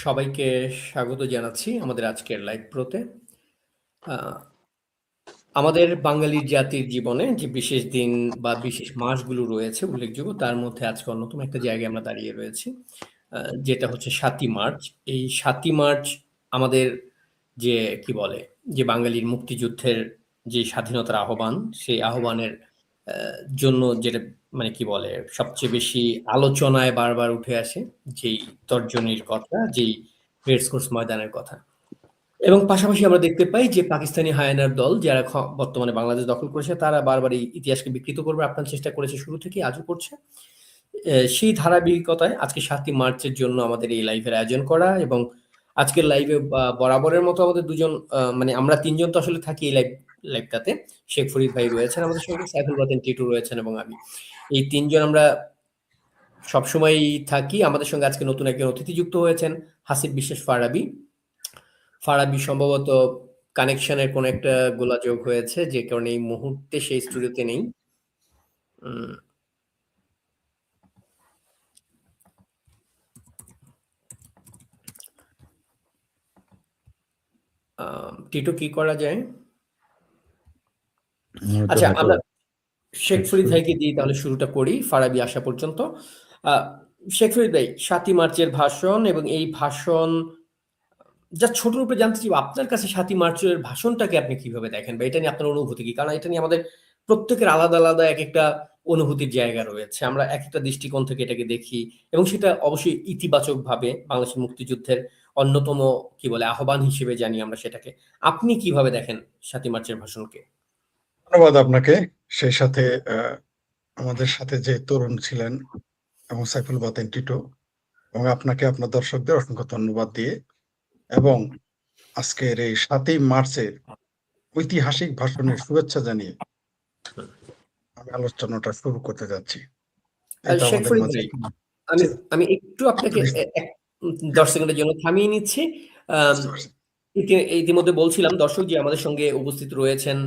সবাইকে স্বাগত জানাচ্ছি আমাদের আজকের লাইভ প্রোতে। আমাদের বাঙালির জাতির জীবনে যে বিশেষ দিন বা বিশেষ মাসগুলো রয়েছে উল্লেখযোগ্য, তার মধ্যে আজকে অন্যতম একটা জায়গায় আমরা দাঁড়িয়ে রয়েছি, যেটা হচ্ছে ৭ই মার্চ। এই ৭ই মার্চ আমাদের যে কি বলে যে বাঙালির মুক্তিযুদ্ধের যে স্বাধীনতার আহ্বান, সেই আহ্বানের জন্য যেটা মানে কি বলে সবচেয়ে বেশি আলোচনায় বারবার উঠে আসে, যেই তর্জনীর কথা, যেই রেসকোর্স ময়দানের কথা। এবং পাশাপাশি আমরা দেখতে পাই যে পাকিস্তানি হায়ানার দল যারা বর্তমানে বাংলাদেশ দখল করেছে, তারা বারবার এই ইতিহাসকে বিকৃত করবে আপনার চেষ্টা করেছে শুরু থেকে, আজও করছে। সেই ধারাবাহিকতায় আজকে ৭ই মার্চের জন্য আমাদের এই লাইভের আয়োজন করা। এবং আজকের লাইভে বরাবরের মতো আমাদের দুজন মানে আমরা তিনজন তো আসলে থাকি এই লাইভটাতে। শেখ ফরিদ ভাই রয়েছেন আমাদের সঙ্গে, সাইফুল বাতেন টিটু রয়েছেন এবং আমি। এই তিনজন আমরা সবসময়ই থাকি। আমাদের সঙ্গে আজকে নতুন একজন অতিথি যুক্ত হয়েছেন, হাসিব বিশ্বাস ফারাবী। ফারাবী সম্ভবত কানেকশনের কোনো একটা গোলাযোগ হয়েছে, যে কারণে এই মুহূর্তে সেই স্টুডিওতে নেই। টিটু কি করা যায়? আচ্ছা, আমরা শেখ ফরিদ ভাইকে দিয়ে তাহলে শুরুটা করি ফারাবী আসা পর্যন্ত। শেখ ফরিদ ভাই, ৭ই মার্চের ভাষণ, এবং এই ভাষণ যা ছোট রূপে জানতে চাই আপনার কাছে ৭ই মার্চের ভাষণটাকে আপনি কিভাবে দেখেন, বা এটা নিয়ে আপনার অনুভূতি কি? কারণ এটা নিয়ে আমাদের প্রত্যেকের আলাদা আলাদা এক একটা অনুভূতির জায়গা রয়েছে। আমরা এক একটা দৃষ্টিকোণ থেকে এটাকে দেখি, এবং সেটা অবশ্যই ইতিবাচকভাবে বাংলাদেশের মুক্তিযুদ্ধের অন্যতম কি বলে আহ্বান হিসেবে জানি আমরা সেটাকে। আপনি কিভাবে দেখেন ৭ই মার্চের ভাষণকে? ধন্যবাদ আপনাকে। সেই সাথে আমাদের সাথে যে তরুণ ছিলেন এবং সাইফুল বাতেন টিটো, এবং আপনাকে আপনার দর্শকদের অসংখ্য ধন্যবাদ দিয়ে, এবং আজকের এই ৭ই মার্চের ঐতিহাসিক ভাষণের শুভেচ্ছা জানিয়ে আমি আলোচনাটা শুরু করতে যাচ্ছি। শেখ ফরিদ ভাই, আমি একটু আপনাকে ১০ সেকেন্ডের জন্য থামিয়ে নিচ্ছি। ইতিমধ্যে বলছিলাম দর্শক যে আমাদের সঙ্গে উপস্থিত রয়েছেন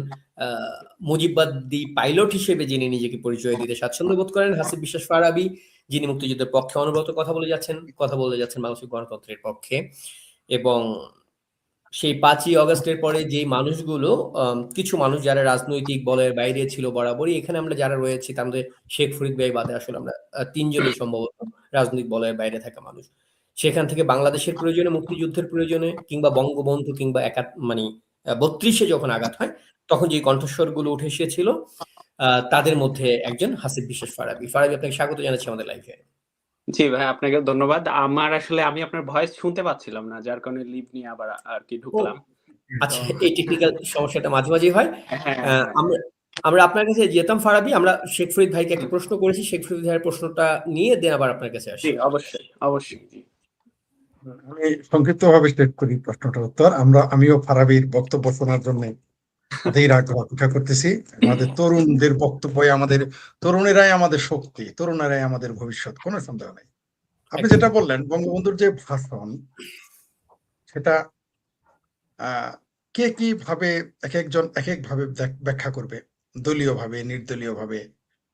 মুজিববাদী পাইলট হিসেবে যিনি নিজেকে পরিচয় দিতে স্বাচ্ছন্দ্য বোধ করেন, হাসিব বিশ্বাস ফারাবী, যিনি মুক্তিযুদ্ধের পক্ষে অনবরত কথা বলে যাচ্ছেন বাংলাদেশের গণতন্ত্রের পক্ষে। এবং সেই ৫ই অগস্টের পরে যেই মানুষগুলো, কিছু মানুষ যারা রাজনৈতিক বলয়ের বাইরে ছিল বরাবরই, এখানে আমরা যারা রয়েছি তার মধ্যে শেখ ফরিদ ভাই বাদে আসলে আমরা তিনজনই সম্ভবত রাজনৈতিক বলয়ের বাইরে থাকা মানুষ। সেখান থেকে বাংলাদেশের প্রয়োজনে, মুক্তিযুদ্ধের প্রয়োজনে, কিংবা বঙ্গবন্ধু কিংবা মানে ৩২-এ যখন আঘাত হয়, তখন যে কণ্ঠস্বরগুলো উঠে এসেছিল, তাদের মধ্যে একজন হাসিব বিশ্বাস ফারাবী। আপনাকে স্বাগত জানাচ্ছি আমাদের লাইভে। জি ভাই, আপনাকে ধন্যবাদ। আমি আপনার ভয়েস শুনতে পাচ্ছিলাম না, যার কারণে লিভ নিয়ে আবার আর কি ঢুকলাম। আচ্ছা, এই টেকনিক্যাল সমস্যাটা মাঝে মাঝেই হয়। আমরা আপনার কাছে যেতাম ফারাবী, আমরা শেখ ফরিদ ভাইকে একটা প্রশ্ন করেছি, শেখ ফরিদ ভাইয়ের প্রশ্নটা নিয়ে দেন আবার আপনার কাছে আসি। অবশ্যই অবশ্যই। জি, আমি সংক্ষিপ্তভাবে স্টেট করি প্রশ্নটার উত্তর। আমিও ফারাবীর বক্তব্য শোনার জন্য অধীর আগ্রহ অপেক্ষা করতেছি। আমাদের তরুণদের বক্তব্য, আমাদের তরুণেরাই আমাদের শক্তি, তরুণেরাই আমাদের ভবিষ্যৎ, কোনো সন্দেহ নেই। আপনি যেটা বললেন বঙ্গবন্ধুর যে ভাষণ, সেটা কে কি ভাবে এক একজন এক এক ভাবে ব্যাখ্যা করবে, দলীয় ভাবে, নির্দলীয় ভাবে,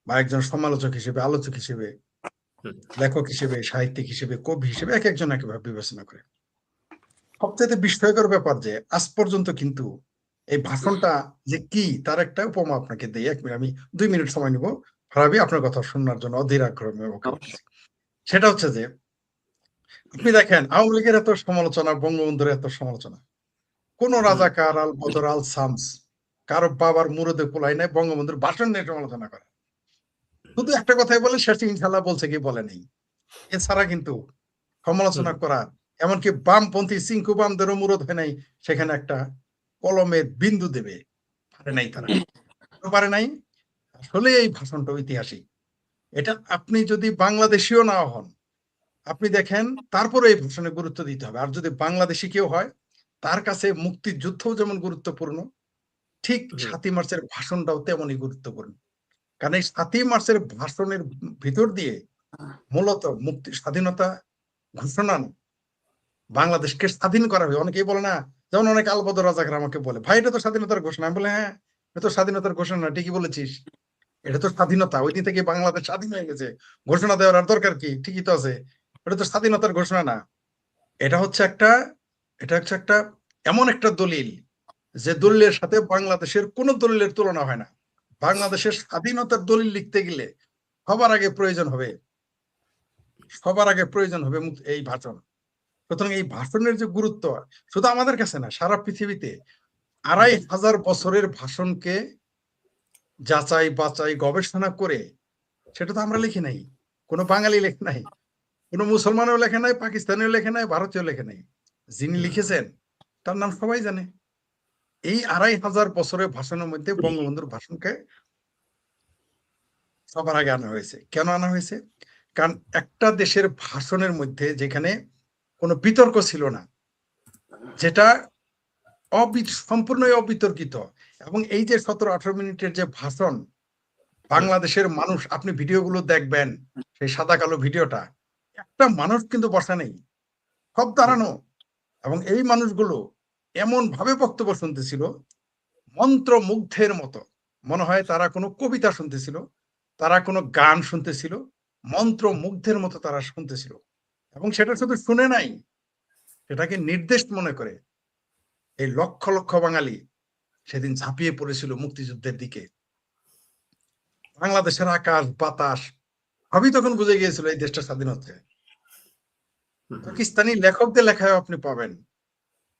বা একজন সমালোচক হিসেবে, আলোচক হিসেবে, লেখক হিসেবে, সাহিত্যিক হিসেবে, কবি হিসেবে এক একজন একভাবে বিবেচনা করে। সবচেয়ে বিস্ময়কর ব্যাপার যে আজ পর্যন্ত কিন্তু এই ভাষণটা যে কি তার একটা উপমা আপনাকে দেই। আমি 2 মিনিট সময় নিব ফারাবী, আপনার কথা শোনার জন্য অধীর আগ্রহ। সেটা হচ্ছে যে আপনি দেখেন আওয়ামী লীগের এত সমালোচনা, বঙ্গবন্ধুর এত সমালোচনা, কোন রাজাকার আল বদর আল শামস কারো বাবার মুরদে কোলাই নাই বঙ্গবন্ধুর ভাষণ নিয়ে সমালোচনা করে। শুধু একটা কথাই বলে, শেষ ইনশাল্লাহ বলছে কি বলে নেই। এছাড়া কিন্তু সমালোচনা করা, এমনকি বামপন্থী সিংকু বামদেরও মুরদ হয় নাই সেখানে একটা কলমের বিন্দু দেবে পারে নাই, তারা পারে নাই। আসলে এই ভাষণটা ঐতিহাসিক। এটা আপনি যদি বাংলাদেশীও না হন, আপনি দেখেন, তারপরে এই ভাষণে গুরুত্ব দিতে হবে। আর যদি বাংলাদেশি কেউ হয়, তার কাছে মুক্তিযুদ্ধও যেমন গুরুত্বপূর্ণ, ঠিক ৭ই মার্চের ভাষণটাও তেমনই গুরুত্বপূর্ণ। কারণ এই ৭ই মার্চের ভাষণের ভিতর দিয়ে মূলত মুক্তি, স্বাধীনতা ঘোষণা, বাংলাদেশকে স্বাধীন করা হবে। অনেকেই বলে না, যেমন অনেক আলবদর রাজাকার আমাকে বলে, ভাই এটা তো স্বাধীনতার ঘোষণা। আমি বলে, হ্যাঁ এটা তো স্বাধীনতার ঘোষণা, ঠিকই বলেছিস, এটা তো স্বাধীনতা। ওই দিন থেকে বাংলাদেশ স্বাধীন হয়ে গেছে, ঘোষণা দেওয়ার আর দরকার কি? ঠিকই তো আছে, এটা তো স্বাধীনতার ঘোষণা না। এটা হচ্ছে একটা এমন একটা দলিল, যে দলিলের সাথে বাংলাদেশের কোনো দলিলের তুলনা হয় না। বাংলাদেশের স্বাধীনতার দলিল লিখতে গেলে সবার আগে প্রয়োজন হবে এই ভাষণ। সুতরাং এই ভাষণের যে গুরুত্ব, শুধু আমাদের কাছে না, সারা পৃথিবীতে ২৫০০ বছরের ভাষণকে যাচাই বাছাই গবেষণা করে, সেটা তো আমরা লিখি নাই, কোনো বাঙালি লেখে নাই, কোনো মুসলমানও লেখে নাই, পাকিস্তানিও লেখে নাই, ভারতীয় লেখে নাই। যিনি লিখেছেন তার নাম সবাই জানে। এই ২৫০০ বছরের ভাষণের মধ্যে বঙ্গবন্ধুর ভাষণকে সবার আগে আনা হয়েছে। কেন আনা হয়েছে? কারণ একটা দেশের ভাষণের মধ্যে যেখানে কোনো বিতর্ক ছিল না, যেটা সম্পূর্ণই অবিতর্কিত, এবং এই যে ১৭-১৮ মিনিটের যে ভাষণ, বাংলাদেশের মানুষ, আপনি ভিডিওগুলো দেখবেন, সেই সাদা কালো ভিডিওটা, একটা মানুষ কিন্তু বসা নেই, সব দাঁড়ানো। এবং এই মানুষগুলো এমন ভাবে বক্তব্য শুনতেছিল, মন্ত্রমুগ্ধের মতো। মনে হয় তারা কোনো কবিতা শুনতেছিল, তারা কোনো গান শুনতেছিল, মন্ত্রমুগ্ধের মতো তারা শুনতেছিল। এবং সেটা শুধু শুনে নাই, সেটাকে নির্দেশ মনে করে এই লক্ষ লক্ষ বাঙালি সেদিন ঝাঁপিয়ে পড়েছিল মুক্তিযুদ্ধের দিকে। বাংলাদেশের আকাশ বাতাস সবই তখন বুঝে গিয়েছিল এই দেশটা স্বাধীন হচ্ছে। পাকিস্তানি লেখকদের লেখায় আপনি পাবেন,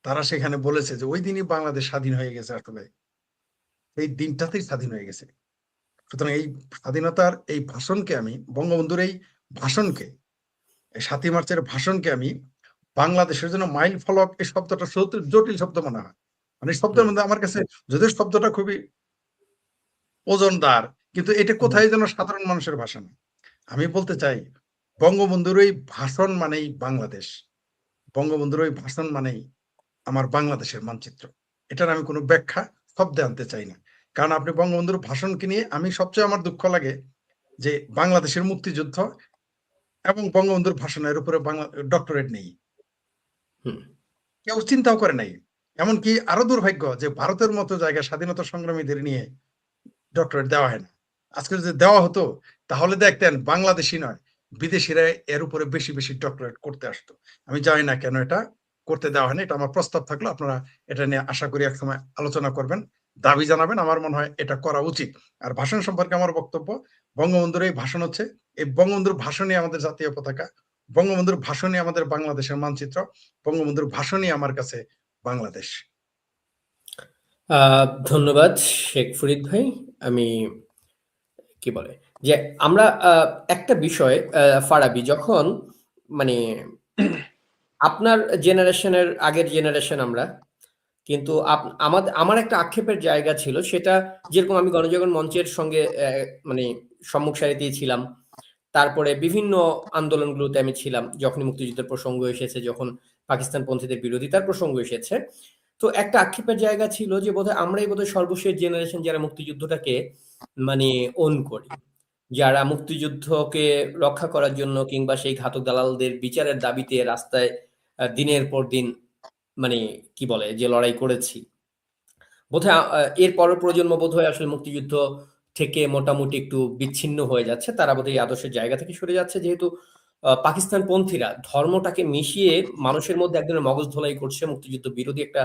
তারা সেখানে বলেছে যে ওই দিনই বাংলাদেশ স্বাধীন হয়ে গেছে, আসলে এই দিনটাতেই স্বাধীন হয়ে গেছে। সুতরাং এই স্বাধীনতার এই ভাষণকে আমি, বঙ্গবন্ধুর এই ভাষণকে, এই ৭ই মার্চের ভাষণকে আমি বাংলাদেশের জন্য মাইল ফলক, এই শব্দটা জটিল শব্দ মনে হয়। মানে শব্দের মধ্যে আমার কাছে, যদিও শব্দটা খুবই ওজনদার, কিন্তু এটা কোথায় যেন সাধারণ মানুষের ভাষা না। আমি বলতে চাই, বঙ্গবন্ধুর ওই ভাষণ মানেই বাংলাদেশ, বঙ্গবন্ধুর ওই ভাষণ মানেই আমার বাংলাদেশের মানচিত্র। এটার আমি কোনো ব্যাখ্যা শব্দে আনতে চাই না। কারণ আপনি বঙ্গবন্ধুর ভাষণকে নিয়ে, আমি সবচেয়ে আমার দুঃখ লাগে যে বাংলাদেশের মুক্তিযুদ্ধ এবং বঙ্গবন্ধুর ভাষণের উপরে ডক্টরেট নেই, কেউ চিন্তাও করে নাই। এমনকি আরো দুর্ভাগ্য যে ভারতের মতো জায়গায় স্বাধীনতা সংগ্রামীদের নিয়ে ডক্টরেট দেওয়া হয় না। আজকে যদি দেওয়া হতো, তাহলে দেখতেন বাংলাদেশি নয়, বিদেশিরা এর উপরে বেশি বেশি ডক্টরেট করতে আসতো। আমি জানি না কেন এটা করতে দেওয়া হয়নি। এটা আমার প্রস্তাব থাকলো, আপনারা এটা নিয়ে আশা করি একসময় আলোচনা করবেন, দাবি জানাবেন। আমার মনে হয় এটা করা উচিত। আর ভাষণ সম্পর্কে আমার বক্তব্য, বঙ্গবন্ধুর এই ভাষণ হচ্ছে, এই বঙ্গবন্ধুর ভাষণই আমাদের জাতীয় পতাকা, বঙ্গবন্ধুর ভাষণই আমাদের বাংলাদেশের মানচিত্র, বঙ্গবন্ধুর ভাষণই আমার কাছে বাংলাদেশ। ধন্যবাদ শেখ ফরিদ ভাই। আমি কি বলে যে আমরা একটা বিষয়, ফারাবি, যখন মানে আপনার জেনারেশনের আগের জেনারেশন আমরা, কিন্তু আমার একটা আক্ষেপের জায়গা ছিল, সেটা যেরকম আমি গণজাগরণ মঞ্চের সঙ্গে মানে সম্মুখ সারিতেই ছিলাম, তারপরে বিভিন্ন আন্দোলনগুলোতে আমি ছিলাম, যখন মুক্তিযুদ্ধের প্রসঙ্গ এসেছে, যখন পাকিস্তান পন্থীদের বিরোধিতার প্রসঙ্গ এসেছে। তো একটা আক্ষেপের জায়গা ছিল যে বোধহয় আমরাই বোধহয় সর্বশেষ জেনারেশন যারা মুক্তিযুদ্ধটাকে মানে ওন করি, যারা মুক্তিযুদ্ধকে রক্ষা করার জন্য কিংবা সেই ঘাতক দালালদের বিচারের দাবিতে রাস্তায় দিনের পর দিন মানে কি বলে যে লড়াই করেছি। বোধহয় এর পরের প্রজন্ম বোধহয় আসলে মুক্তিযুদ্ধ থেকে মোটামুটি একটু বিচ্ছিন্ন হয়ে যাচ্ছে, তারা বোধহয় এই আদর্শের জায়গা থেকে সরে যাচ্ছে, যেহেতু পাকিস্তান পন্থীরা ধর্মটাকে মিশিয়ে মানুষের মধ্যে এক ধরনের মগজ ধোলাই করছে মুক্তিযুদ্ধ বিরোধী একটা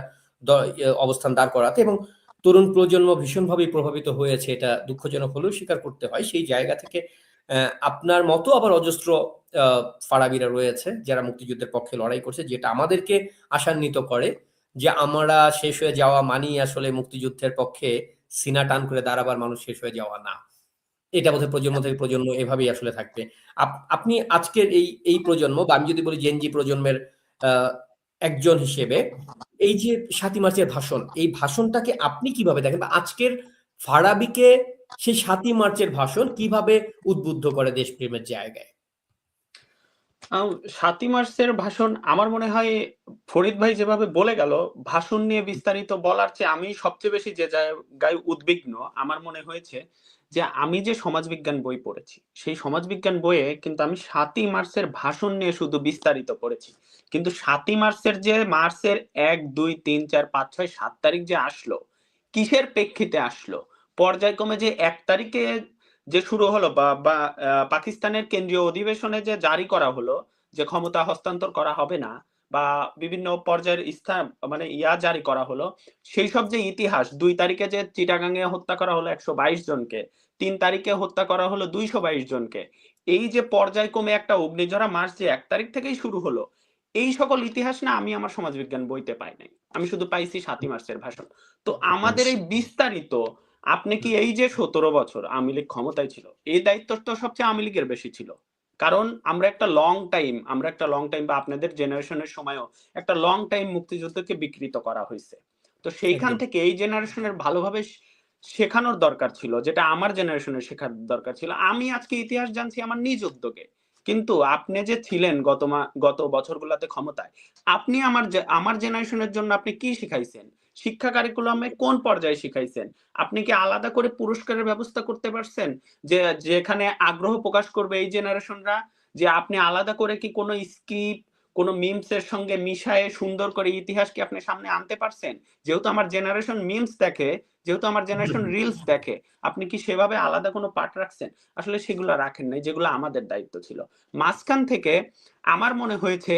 অবস্থান দাঁড় করাতে, এবং তরুণ প্রজন্ম ভীষণভাবে প্রভাবিত হয়েছে, এটা দুঃখজনক হলেও স্বীকার করতে হয়। সেই জায়গা থেকে আপনার মতো আবার অজস্র ফারাবিরা রয়েছে যারা মুক্তিযুদ্ধের পক্ষে লড়াই করছে, যেটা আমাদেরকে আশান্বিত করে যে আমরা শেষ হয়ে যাওয়া মানেই আসলে মুক্তিযুদ্ধের পক্ষে সিনা টান করে দাঁড়াবার মানুষ শেষ হয়ে যাওয়া না। এটা বোধহয় প্রজন্ম থেকে প্রজন্ম এভাবেই আসলে থাকবে। আপনি আজকের এই প্রজন্ম, বা আমি যদি বলি জেনজি প্রজন্মের একজন হিসেবে, এই যে ৭ই মার্চের ভাষণ, এই ভাষণটাকে আপনি কিভাবে দেখেন, বা আজকের ফারাবিকে সেই ৭ই মার্চের ভাষণ কিভাবে উদ্বুদ্ধ করে দেশপ্রেমের জায়গায়? ৭ই মার্চের ভাষণ আমার মনে হয় ফরিদ ভাই যেভাবে বলে গেল, ভাষণ নিয়ে বিস্তারিত বলার চেয়ে আমি সবচেয়ে বেশি যে জায়গায় উদ্বিগ্ন আমার মনে হয়েছে যে আমি যে সমাজবিজ্ঞান বই পড়েছি, সেই সমাজবিজ্ঞান বইয়ে কিন্তু আমি ৭ই মার্চের ভাষণ নিয়ে শুধু বিস্তারিত পড়েছি। কিন্তু ৭ই মার্চের যে মার্চের ১, ২, ৩, ৪, ৫, ৬, ৭ তারিখ যে আসলো, কিসের প্রেক্ষিতে আসলো, পর্যায়ক্রমে যে ১ তারিখে যে শুরু হলো বা পাকিস্তানের কেন্দ্রীয় অধিবেশনে যে জারি করা হলো যে ক্ষমতা হস্তান্তর করা হবে না, বা বিভিন্ন পর্যায়ের স্থান মানে জারি করা হলো, সেই সব যে ইতিহাস ২ তারিখে যে চিটাগাঙে হত্যা করা হলো ১২২ জনকে, ৩ তারিখে হত্যা করা হলো ২২২ জনকে। এই যে পর্যায়ক্রমে একটা অগ্নিঝরা মার্চ যে ১ তারিখ থেকেই শুরু হলো, এই সকল ইতিহাস না আমি আমার সমাজবিজ্ঞান বইতে পাই নাই। আমি শুধু পাইছি ৭ই মার্চের ভাষণ। তো আমাদের এই বিস্তারিত আপনি কি এই যে ১৭ বছর আওয়ামী লীগ ক্ষমতায় ছিল, এই দায়িত্ব তো সবচেয়ে আওয়ামী লীগের বেশি ছিল। কারণ আমরা একটা লং টাইম বা আপনাদের জেনারেশনের সময়ও একটা লং টাইম মুক্তিযুদ্ধকে বিকৃত করা হইছে। তো সেইখান একদম। থেকে এই জেনারেশনের ভালোভাবে শেখানোর দরকার ছিল, যেটা আমার জেনারেশনের শেখার দরকার ছিল। আমি আজকে ইতিহাস জানছি আমার নিজ উদ্যোগে। কিন্তু আপনি যে ছিলেন গত বছরগুলোতে ক্ষমতায়, আপনি আমার জেনারেশনের জন্য আপনি কি শিখাইছেন? শিক্ষা কারিকুলামে কোন পর্যায়ে শিখাইছেন? আপনি কি আলাদা করে পুরস্কারের ব্যবস্থা করতে পারছেন? যে যেখানে আগ্রহ প্রকাশ করবে এই জেনারেশনরা, যে আপনি আলাদা করে কি কোনো স্কিপ, কোনো মিমস এর সঙ্গে মিশায়ে সুন্দর করে ইতিহাস কি আপনি সামনে আনতে পারছেন? যেহেতু আমার জেনারেশন মিমস দেখে, যেহেতু আমার জেনারেশন রিলস দেখে, আপনি কি সেভাবে আলাদা কোনো পার্ট রাখছেন? আসলে সেগুলো রাখেন নাই, যেগুলো আমাদের দায়িত্ব ছিল। মাঝখান থেকে আমার মনে হয়েছে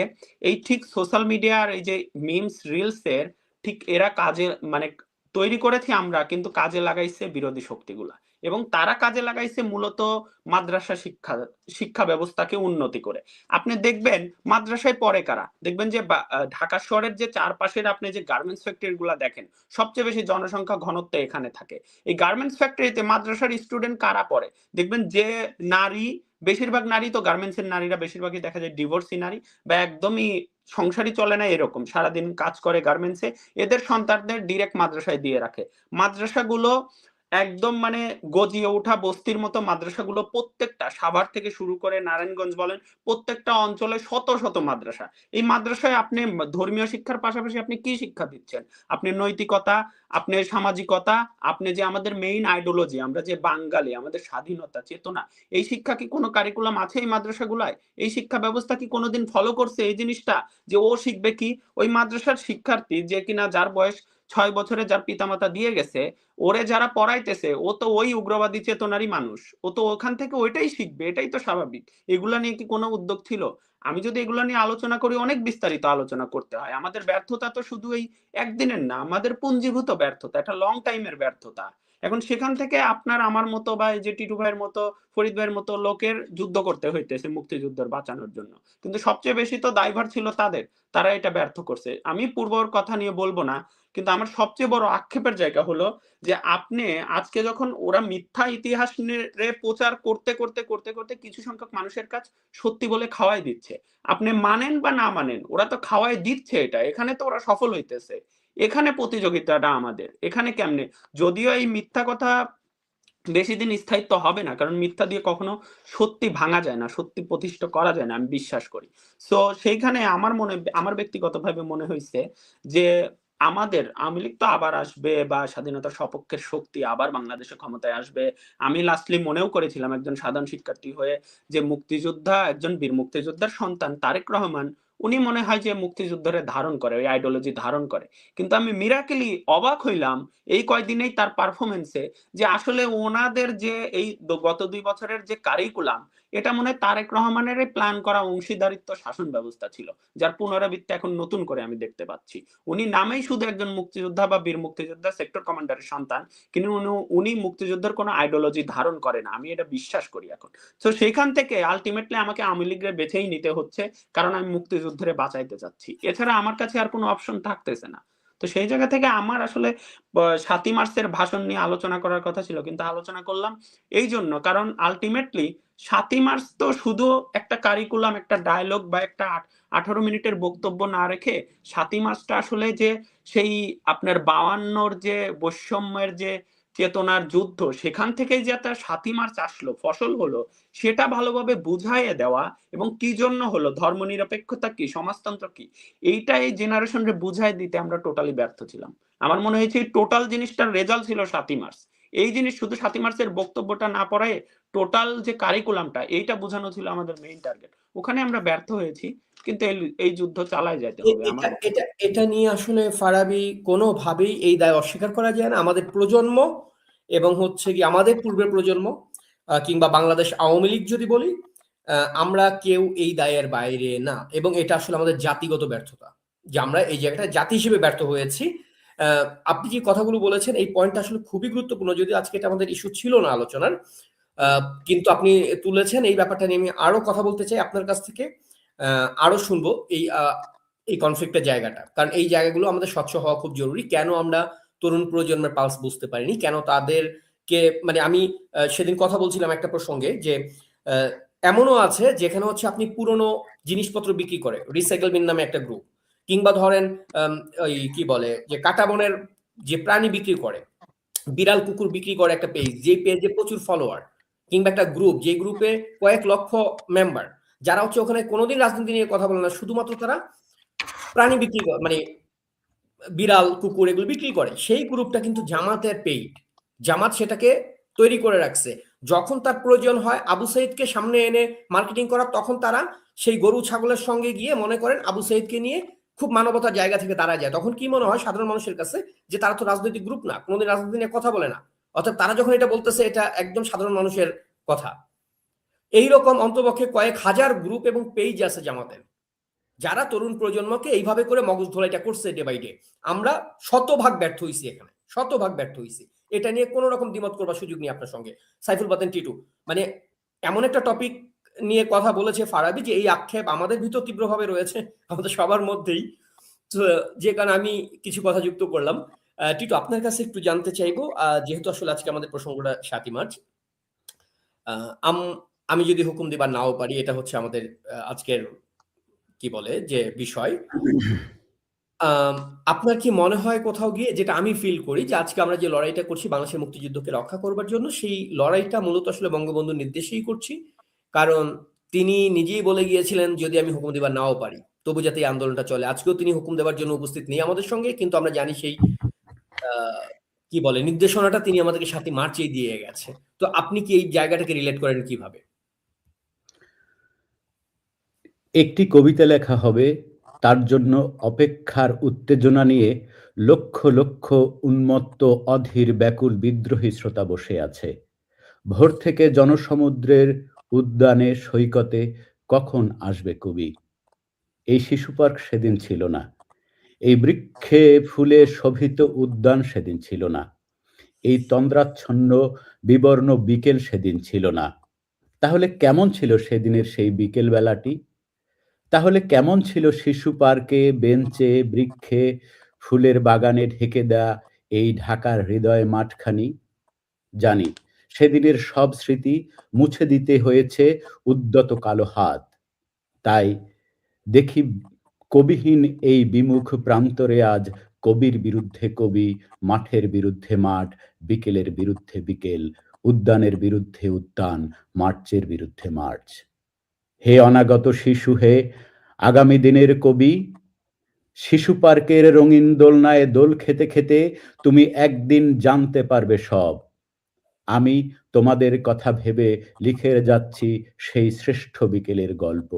এই ঠিক সোশ্যাল মিডিয়ার এই যে মিমস রিলস এর ঠিক এরা কাজে মানে তৈরি করেছি আমরা, কিন্তু কাজে লাগাইছে বিরোধী শক্তিগুলা, এবং তারা কাজে লাগাইছে মূলত মাদ্রাসা শিক্ষা ব্যবস্থাকে উন্নতি করে। আপনি দেখবেন মাদ্রাসায় পড়ে কারা, দেখবেন যে ঢাকা শহরের যে চারপাশের আপনি যে গার্মেন্টস ফ্যাক্টরি গুলা দেখেন, সবচেয়ে বেশি জনসংখ্যা ঘনত্ব এখানে থাকে। এই গার্মেন্টস ফ্যাক্টরিতে মাদ্রাসার স্টুডেন্ট কারা পড়ে, দেখবেন যে নারী, বেশিরভাগ নারী তো গার্মেন্টস এর নারীরা বেশিরভাগই দেখা যায় ডিভোর্সি নারী, বা একদমই সংসারই চলে না এরকম, সারাদিন কাজ করে গার্মেন্টসে, এদের সন্তানদের ডিরেক্ট মাদ্রাসায় দিয়ে রাখে। মাদ্রাসাগুলো একদম মানে গজিয়ে ওঠা বস্তির মতো মাদ্রাসাগুলো, প্রত্যেকটা সাভার থেকে শুরু করে নারায়ণগঞ্জ বলেন, প্রত্যেকটা অঞ্চলে শত শত মাদ্রাসা। এই মাদ্রাসায় আপনি ধর্মীয় শিক্ষার পাশাপাশি আপনি কি শিক্ষা দিচ্ছেন? আপনি নৈতিকতা, আপনি সামাজিকতা, আপনি যে আমাদের মেইন আইডিওলজি, আমরা যে বাঙালি, আমাদের স্বাধীনতা চেতনা, এই শিক্ষা কি কোনো কারিকুলাম আছে এই মাদ্রাসাগুলায়? এই শিক্ষা ব্যবস্থা কি কোনোদিন ফলো করছে এই জিনিসটা, যে ও শিখবে কি? ওই মাদ্রাসার শিক্ষার্থী যে কিনা যার বয়স ৬ বছরে যার পিতামাতা দিয়ে গেছে, ওরে যারা পড়াইতেছে ও তো ওই উগ্রবাদী চেতনারই মানুষ, ও তো ওখান থেকে ওইটাই শিখবে, এটাই তো স্বাভাবিক। এগুলা নিয়ে কি কোনো উদ্যোগ ছিল? আমি যদি এগুলা নিয়ে আলোচনা করি, অনেক বিস্তারিত আলোচনা করতে হয়। আমাদের ব্যর্থতা তো শুধু এই একদিনের না, আমাদের পুঞ্জীভূত ব্যর্থতা, একটা লং টাইমের ব্যর্থতা। এখন সেখান থেকে আপনার আমার মতো বা এই যে টিটু ভাইয়ের মতো, ফরিদ ভাইয়ের মতো লোকের যুদ্ধ করতে হইতেছে মুক্তিযুদ্ধের বাঁচানোর জন্য। কিন্তু সবচেয়ে বেশি তো দায়ভার ছিল তাদের, তারা এটা ব্যর্থ করছে। আমি পূর্বর কথা নিয়ে বলবো না, কিন্তু আমার সবচেয়ে বড় আক্ষেপের জায়গা হলো যে আপনি আজকে যখন ওরা মিথ্যা ইতিহাস প্রচার করতে কিছু সংখ্যক মানুষের কাছে সত্যি বলে খাওয়াই দিচ্ছে, আপনি মানেন বা না মানেন, ওরা তো খাওয়াই দিচ্ছে, এটা এখানে তো ওরা সফল হইতেছে। এখানে প্রতিযোগিতাটা আমাদের, এখানে কেমনে, যদিও এই মিথ্যা কথা বেশি দিন স্থায়িত্ব হবে না, কারণ মিথ্যা দিয়ে কখনো সত্যি ভাঙা যায় না, সত্যি প্রতিষ্ঠা করা যায় না, আমি বিশ্বাস করি। সো সেইখানে আমার ব্যক্তিগতভাবে মনে হয়েছে যে আমাদের আওয়ামী লীগ তো আবার আসবে, বা স্বাধীনতার সপক্ষের শক্তি আবার বাংলাদেশে ক্ষমতায় আসবে। আমি লাস্টলি মনেও করেছিলাম একজন সাধারণ শিক্ষার্থী হয়ে, যে মুক্তিযোদ্ধা, একজন বীর মুক্তিযোদ্ধার সন্তান তারেক রহমান, উনি মনে হয় যে মুক্তিযুদ্ধরে ধারণ করে, ওই আইডিওলজি ধারণ করে। কিন্তু আমি মিরাকেলি অবাক হইলাম এই কয়দিনেই তার পারফরমেন্সে, যে আসলে ওনাদের যে এই গত ২ বছরের যে কারিকুলাম, এটা মনে হয় তারেক রহমানেরই প্ল্যান করা অংশীদারিত্ব শাসন ব্যবস্থা ছিল, যার পুনরাবৃত্তি এখন নতুন করে আমি দেখতে পাচ্ছি। উনি নামেই শুধু একজন মুক্তিযোদ্ধা বা বীর মুক্তিযোদ্ধা, সেক্টর কমান্ডারের সন্তান, কিন্তু উনি মুক্তিযুদ্ধের কোনো আইডিওলজি ধারণ করে না, আমি এটা বিশ্বাস করি এখন। তো সেইখান থেকে আলটিমেটলি আমাকে আওয়ামী লীগের বেছেই নিতে হচ্ছে, কারণ আমি মুক্তিযুদ্ধরে বাঁচাইতে চাচ্ছি। এছাড়া আমার কাছে আর কোনো অপশন থাকতেছে না। তো সেই জায়গা থেকে আমার আসলে ৭ই মার্চের ভাষণ নিয়ে আলোচনা করার কথা ছিল, কিন্তু আলোচনা করলাম এই জন্য, কারণ আলটিমেটলি ৭ই মার্চ তো শুধু একটা কারিকুলাম, একটা ডায়লগ বা একটা ১৮ মিনিটের বক্তব্য না রেখে, ৭ই মার্চটা আসলে যে সেই আপনার ৫২র যে বৈষম্যের যে চেতনার যুদ্ধ, সেখান থেকেই যে একটা ৭ই মার্চ আসলো, ফসল হলো, সেটা ভালোভাবে বুঝাইয়ে দেওয়া, এবং কি জন্য হলো, ধর্মনিরপেক্ষতা কি, সমাজতন্ত্র কি, এইটা এই জেনারেশনরে বুঝাই দিতে আমরা টোটালি ব্যর্থ ছিলাম। আমার মনে হয়েছে এই টোটাল জিনিসটার রেজাল্ট ছিল ৭ই মার্চ। এই জিনিস শুধু ৭ই মার্চের বক্তব্যটা না পড়ায় টোটাল যে কারিকুলামটা, এইটা বোঝানো ছিল আমাদের মেইন টার্গেট। ওখানে আমরা ব্যর্থ হয়েছি, কিন্তু এই যুদ্ধ চালায় যেতে হবে আমার এটা মতে। এটা এটা নিয়ে আসলে ফারাবী কোনোভাবেই এই দায় অস্বীকার করা যায় না। আমাদের প্রজন্ম এবং হচ্ছে কি আমাদের পূর্বের প্রজন্ম, কিংবা বাংলাদেশ আওয়ামী লীগ যদি বলি, আমরা কেউ এই দায়ের বাইরে না, এবং এটা আসলে আমাদের জাতিগত ব্যর্থতা যে আমরা এই জায়গাটা জাতি হিসেবে ব্যর্থ হয়েছি। আপনি যে কথাগুলো বলেছেন এই পয়েন্টটা আসলে খুবই গুরুত্বপূর্ণ, যদি আজকে এটা আমাদের ইস্যু ছিল না আলোচনার, কিন্তু আপনি তুলেছেন এই ব্যাপারটা নিয়ে। আমি আরো কথা বলতে চাই আপনার কাছ থেকে, আরো শুনবো এই কনফ্লিক্টের জায়গাটা, কারণ এই জায়গাগুলো আমাদের স্বচ্ছ হওয়া খুব জরুরি। কেন আমরা তরুণ প্রজন্মের পালস বুঝতে পারিনি, কেন তাদেরকে, মানে আমি সেদিন কথা বলছিলাম একটা প্রসঙ্গে যে এমনও আছে যেখানে হচ্ছে আপনি পুরনো জিনিসপত্র বিক্রি করে, রিসাইকেল বিন নামে একটা গ্রুপ, কিংবা ধরেন ওই কি বলে যে কাঁটাবনের যে প্রাণী বিক্রি করে, বিড়াল কুকুর বিক্রি করে একটা পেজ, যে পেজে প্রচুর ফলোয়ার, কিংবা একটা গ্রুপ যে গ্রুপে কয়েক লক্ষ মেম্বার, যারা হচ্ছে ওখানে কোনোদিন রাজনীতি নিয়ে কথা বলে না, শুধুমাত্র তারা প্রাণী বিক্রি করে, মানে বিড়াল কুকুর এগুলো বিক্রি করে, সেই গ্রুপটা কিন্তু জামাতের পেইড। জামাত সেটাকে তৈরি করে রাখছে। যখন তার প্রয়োজন হয় আবু সাইদকে সামনে এনে মার্কেটিং করা, তখন তারা সেই গরু ছাগলের সঙ্গে গিয়ে মনে করেন আবু সাইদকে নিয়ে খুব মানবতার জায়গা থেকে দাঁড়ায় যায়। তখন কি মনে হয় সাধারণ মানুষের কাছে যে তারা তো রাজনৈতিক গ্রুপ না, কোনোদিন রাজনীতি নিয়ে কথা বলে না, অর্থাৎ তারা যখন এটা বলতেছে এটা একদম সাধারণ মানুষের কথা। এইরকম অন্তপক্ষে কয়েক হাজার গ্রুপ এবং পেজ আছে জামাতের, যারা তরুণ প্রজন্মকে এইভাবে করে মগজ ধোলাইটা করছে ডে বাই ডে। আমরা শতভাগ ব্যর্থ হইছি, এখানে শতভাগ ব্যর্থ হইছি। এটা নিয়ে কোনো রকম দ্বিমত করবার সুযোগ নেই আপনার সঙ্গে। সাইফুল বাতেন টিটু মানে এমন একটা টপিক নিয়ে কথা বলেছে ফারাবি যে এই আক্ষেপ আমাদের ভিতর তীব্রভাবে রয়েছে, আমাদের সবার মধ্যেই, যে কারণে আমি কিছু কথা যুক্ত করলাম। টিটু, আপনার কাছে একটু জানতে চাইবো, যেহেতু আসলে আজকে আমাদের প্রসঙ্গটা 7ই মার্চ, আমি যদি হুকুম দিবার নাও পারি, এটা হচ্ছে আমাদের আজকের কি বলে যে বিষয়। আপনার কি মনে হয় কোথাও গিয়ে, যেটা আমি ফিল করি, যে আজকে আমরা যে লড়াইটা করছি বাংলাদেশের মুক্তিযুদ্ধকে রক্ষা করবার জন্য, সেই লড়াইটা মূলত আসলে বঙ্গবন্ধুর নির্দেশেই করছি। কারণ তিনি নিজেই বলে গিয়েছিলেন যদি আমি হুকুম দেবার নাও পারি তবু যাতে এই আন্দোলনটা চলে। আজকেও তিনি হুকুম দেওয়ার জন্য উপস্থিত নেই আমাদের সঙ্গে, কিন্তু আমরা জানি সেই কি বলে নির্দেশনাটা তিনি আমাদেরকে 7ই মার্চেই দিয়ে গেছে। তো আপনি কি এই জায়গাটাকে রিলেট করেন কিভাবে? একটি কবিতা লেখা হবে, তার জন্য অপেক্ষার উত্তেজনা নিয়ে লক্ষ লক্ষ উন্মত্ত অধীর ব্যাকুল বিদ্রোহী শ্রোতা বসে আছে। ভোর থেকে জনসমুদ্রের উদ্যানে সৈকতে কখন আসবে কবি? এই শিশু পার্ক সেদিন ছিল না, এই বৃক্ষে ফুলে শোভিত উদ্যান সেদিন ছিল না, এই তন্দ্রাচ্ছন্ন বিবর্ণ বিকেল সেদিন ছিল না। তাহলে কেমন ছিল সেদিনের সেই বিকেল বেলাটি? তাহলে কেমন ছিল শিশু পার্কে, বেঞ্চে, বৃক্ষে, ফুলের বাগানে ঢেকে দেয়া এই ঢাকার হৃদয় মাঠখানি? জানি সেদিনের সব স্মৃতি মুছে দিতে হয়েছে উদ্যত কালো হাত। তাই দেখি কবিহীন এই বিমুখ প্রান্তরে আজ কবির বিরুদ্ধে কবি, মাঠের বিরুদ্ধে মাঠ, বিকেলের বিরুদ্ধে বিকেল, উদ্যানের বিরুদ্ধে উদ্যান, মার্চের বিরুদ্ধে মার্চ। হে অনাগত শিশু, হে আগামী দিনের কবি, শিশু পার্কের রঙিন দোলনায় দোল খেতে খেতে তুমি একদিন জানতে পারবে সব। আমি তোমাদের কথা ভেবে লিখে যাচ্ছি সেই শ্রেষ্ঠ বিকেলের গল্প।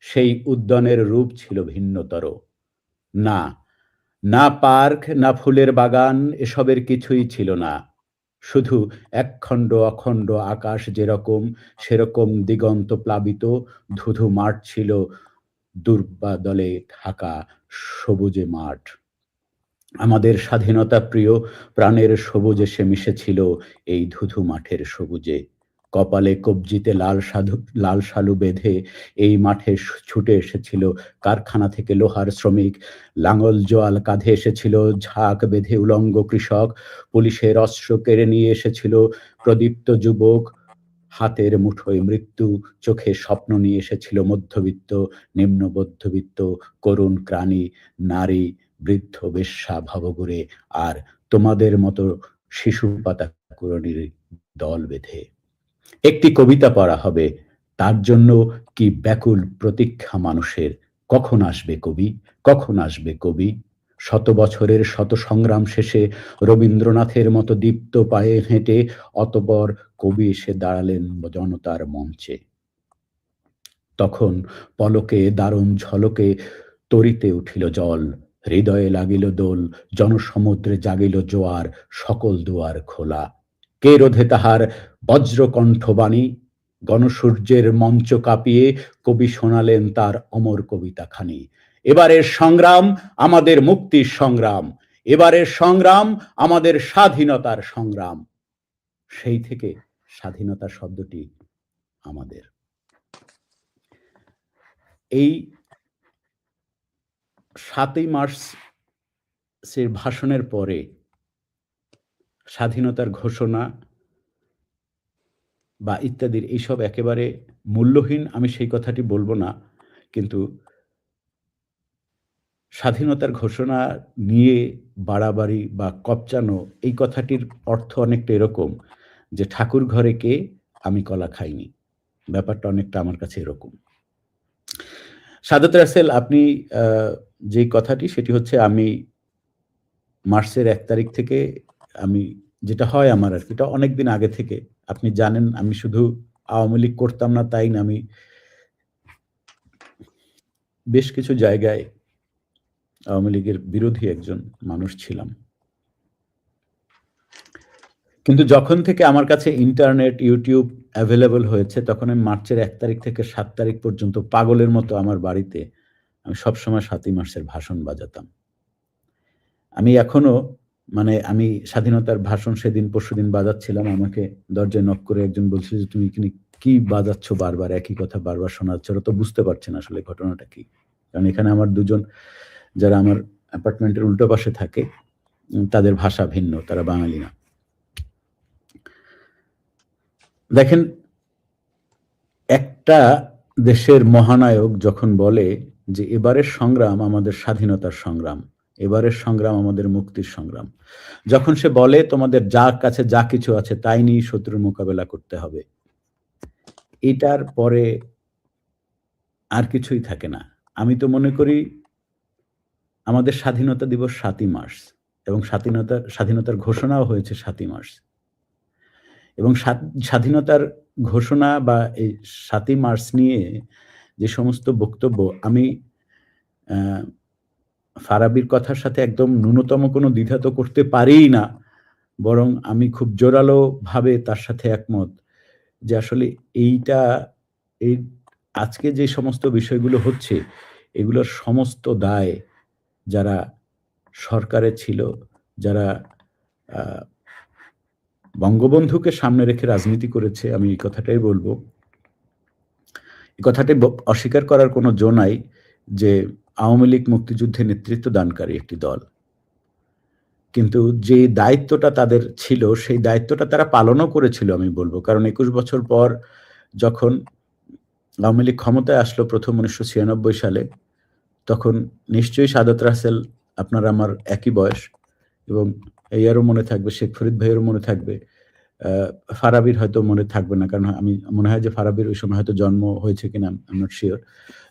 সেই উদ্যানের রূপ ছিল ভিন্নতর। না, না পার্ক, না ফুলের বাগান, এসবের কিছুই ছিল না। শুধু একখণ্ড অখণ্ড আকাশ যেরকম, সেরকম দিগন্ত প্লাবিত ধুধু মাঠ ছিল, দুর্বাদলে ঢাকা সবুজে মাঠ। আমাদের স্বাধীনতা প্রিয় প্রাণের সবুজ এসে মিশেছিল এই ধুধু মাঠের সবুজে। কপালে কবজিতে লাল শালু বেঁধে এই মাঠে ছুটে এসেছিল কারখানা থেকে লোহার শ্রমিক, লাঙল জোয়াল কাঁধে এসেছিল ঝাঁক বেঁধে উলঙ্গ কৃষক, পুলিশের অস্ত্র কেড়ে নিয়ে এসেছিল প্রদীপ্ত যুবক, হাতের মুঠোয় মৃত্যু, চোখে স্বপ্ন নিয়ে এসেছিল মধ্যবিত্ত, নিম্ন মধ্যবিত্ত, করুণ প্রাণী, নারী, বৃদ্ধ, বেশ্যা, ভবঘুরে, আর তোমাদের মতো শিশু পাতা কুড়নির দল বেঁধে। একটি কবিতা পড়া হবে, তার জন্য কি ব্যাকুল প্রতীক্ষা মানুষের। কখন আসবে কবি, কখন আসবে কবি? শত বছরের শত সংগ্রাম শেষে রবীন্দ্রনাথের মতো দীপ্ত পায়ে হেঁটে অতঃপর কবি এসে দাঁড়ালেন জনতার মঞ্চে। তখন পলকে দারুণ ঝলকে তরিতে উঠিল জল, হৃদয়ে লাগিল দোল, জনসমুদ্রে জাগিল জোয়ার, সকল দুয়ার খোলা। কে রোধে তাহার বজ্রকণ্ঠবাণী? গণসূর্যের মঞ্চ কাঁপিয়ে কবি শোনালেন তার অমর কবিতাখানি। এবারের সংগ্রাম আমাদের মুক্তির সংগ্রাম, এবারের সংগ্রাম আমাদের স্বাধীনতার সংগ্রাম। সেই থেকে স্বাধীনতা শব্দটি আমাদের। এই ৭ই মার্চের ভাষণের পরে স্বাধীনতার ঘোষণা বা ইত্যাদির এইসব একেবারে মূল্যহীন, আমি সেই কথাটি বলবো না, কিন্তু স্বাধীনতার ঘোষণা নিয়ে বাড়াবাড়ি বা কপচানো এই কথাটির অর্থ অনেকটা এরকম যে ঠাকুর ঘরে কে, আমি কলা খাইনি। ব্যাপারটা অনেকটা আমার কাছে এরকম। সাদত রাসেল, আপনি যে কথাটি সেটি হচ্ছে আমি মার্চের ১ তারিখ থেকে, আমি যেটা হয় আমার আর কি, এটা অনেকদিন আগে থেকে আপনি জানেন, আমি শুধু আওয়ামী লীগ করতাম না তাই না, আমি বেশ কিছু জায়গায় আওয়ামী লীগের বিরোধী একজন মানুষ ছিলাম। কিন্তু যখন থেকে আমার কাছে ইন্টারনেট, ইউটিউব অ্যাভেলেবল হয়েছে, তখন আমি মার্চের ১ তারিখ থেকে ৭ তারিখ পর্যন্ত পাগলের মতো আমার বাড়িতে আমি সবসময় ৭ই মার্চের ভাষণ বাজাতাম। আমি এখনো আমি স্বাধীনতার ভাষণ সেদিন পরশুদিন বাজাচ্ছিলাম, আমাকে দরজায় নক করে একজন বলছে যে তুমি এখানে কি বাজাচ্ছ, বারবার একই কথা বারবার শোনাচ্ছ, ওরা তো বুঝতে পারছে না আসলে ঘটনাটা কি। কারণ এখানে আমার দুজন যারা আমার অ্যাপার্টমেন্টের উল্টো পাশে থাকে, তাদের ভাষা ভিন্ন, তারা বাঙালি না। দেখেন, একটা দেশের মহানায়ক যখন বলে যে এবারের সংগ্রাম আমাদের স্বাধীনতার সংগ্রাম, এবারের সংগ্রাম আমাদের মুক্তির সংগ্রাম, যখন সে বলে তোমাদের যার কাছে যা কিছু আছে তাই নিয়ে শত্রুর মোকাবেলা করতে হবে, এটার পরে আর কিছুই থাকে না। আমি তো মনে করি আমাদের স্বাধীনতা দিবস ৭ই মার্চ এবং স্বাধীনতার ঘোষণাও হয়েছে ৭ই মার্চ, এবং স্বাধীনতার ঘোষণা বা এই ৭ই মার্চ নিয়ে যে সমস্ত বক্তব্য, আমি ফারাবির কথার সাথে একদম ন্যূনতম কোনো দ্বিধা তো করতে পারিই না, বরং আমি খুব জোরালো ভাবে তার সাথে একমত যে আসলে এই আজকে যে সমস্ত বিষয়গুলো হচ্ছে, এগুলোর সমস্ত দায় যারা সরকারে ছিল, যারা বঙ্গবন্ধুকে সামনে রেখে রাজনীতি করেছে, আমি এই কথাটাই বলবো, এই কথাটাই অস্বীকার করার কোনো জো নাই যে আওয়ামী লীগ মুক্তিযুদ্ধে নেতৃত্ব দানকারী একটি দল, কিন্তু যে দায়িত্বটা তাদের ছিল সেই দায়িত্বটা তারা পালনও করেছিল আমি বলবো। কারণ ২১ বছর পর যখন আওয়ামী লীগ ক্ষমতায় আসলো প্রথম ১৯৯৬ সালে, তখন নিশ্চয়ই সাদত রাসেল, আপনার আমার একই বয়স, এবং ইয়ারও মনে থাকবে, শেখ ফরিদ ভাইয়েরও মনে থাকবে, ফারাবির হয়তো মনে থাকবে না, কারণ আমি মনে হয় যে ফারাবির ওই সময় হয়তো জন্ম হয়েছে কিনা আই এম নট শিওর।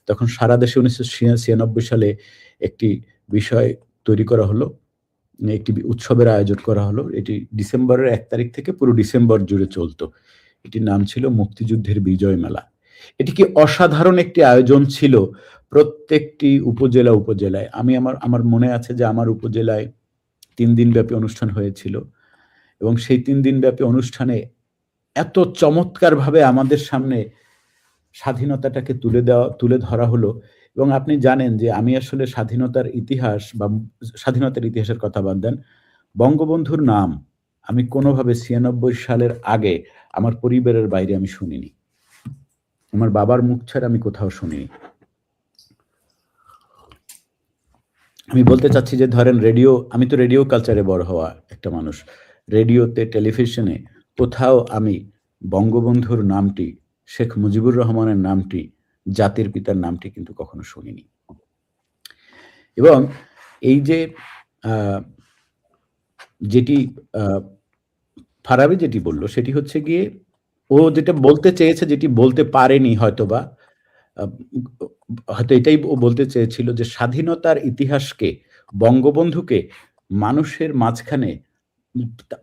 তখন সারা দেশে ১৯৯৬ সালে একটি বিষয় তৈরি করা হলো, একটি উৎসবের আয়োজন করা হলো। এটি ডিসেম্বরের ১ তারিখ থেকে পুরো ডিসেম্বর জুড়ে চলতো। এটির নাম ছিল মুক্তিযুদ্ধের বিজয় মেলা। এটি কি অসাধারণ একটি আয়োজন ছিল প্রত্যেকটি উপজেলায়। আমার মনে আছে যে আমার উপজেলায় ৩ দিন ব্যাপী অনুষ্ঠান হয়েছিল, এবং সেই ৩ দিন ব্যাপী অনুষ্ঠানে এত চমৎকার ভাবে আমাদের সামনে স্বাধীনতাটাকে তুলে ধরা হলো। এবং আপনি জানেন যে আমি আসলে স্বাধীনতার ইতিহাসের কথা বাদ দেন, বঙ্গবন্ধুর নাম আমি কোনোভাবে ৯৬ সালের আগে আমার পরিবারের বাইরে আমি শুনিনি, আমার বাবার মুখ ছাড়া আমি কোথাও শুনিনি। আমি বলতে চাচ্ছি যে ধরেন আমি তো রেডিও কালচারে বড় হওয়া একটা মানুষ, রেডিওতে, টেলিভিশনে কোথাও আমি বঙ্গবন্ধুর নামটি, শেখ মুজিবুর রহমানের নামটি, জাতির পিতার নামটি কিন্তু কখনো শুনিনি। এবং এই যে যেটি ফারাবি যেটি বলল সেটি হচ্ছে গিয়ে ও যেটা বলতে চেয়েছে, যেটি বলতে পারেনি হয়তো এটাই ও বলতে চেয়েছিল যে স্বাধীনতার ইতিহাসকে, বঙ্গবন্ধুকে মানুষের মাঝখানে,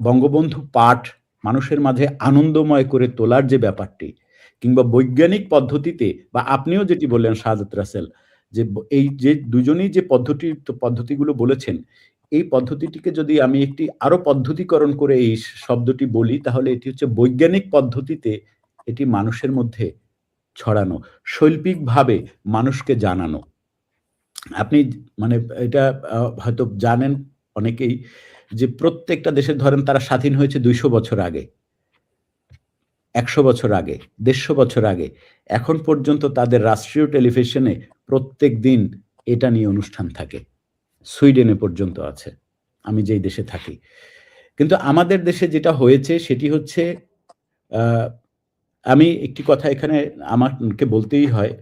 বঙ্গবন্ধু পাঠ মানুষের মাঝে আনন্দময় করে তোলার যে ব্যাপারটি, কিংবা বৈজ্ঞানিক পদ্ধতিতে, বা আপনিও যেটি বললেন সাদত রাসেল, যে এই যে দুজনেই যে পদ্ধতিগুলো বলেছেন, এই পদ্ধতিটিকে যদি আমি একটি আরো পদ্ধতিকরণ করে এই শব্দটি বলি, তাহলে এটি হচ্ছে বৈজ্ঞানিক পদ্ধতিতে এটি মানুষের মধ্যে ছড়ানো, শৈল্পিকভাবে মানুষকে জানানো। আপনি মানে এটা হয়তো জানেন অনেকেই যে প্রত্যেকটা দেশের ধরেন তারা স্বাধীন হয়েছে ২০০ বছর আগে, ১০০ বছর আগে, ১৫০ বছর আগে। এখন পর্যন্ত তাদের রাষ্ট্রীয় টেলিভিশনে প্রত্যেকদিন এটা নিয়ে অনুষ্ঠান থাকে। সুইডেনে পর্যন্ত আছে, আমি যেই দেশে থাকি। কিন্তু আমাদের দেশে যেটা হয়েছে সেটি হচ্ছে আ আমি একটি কথা এখানে আমাকে বলতেই হয়।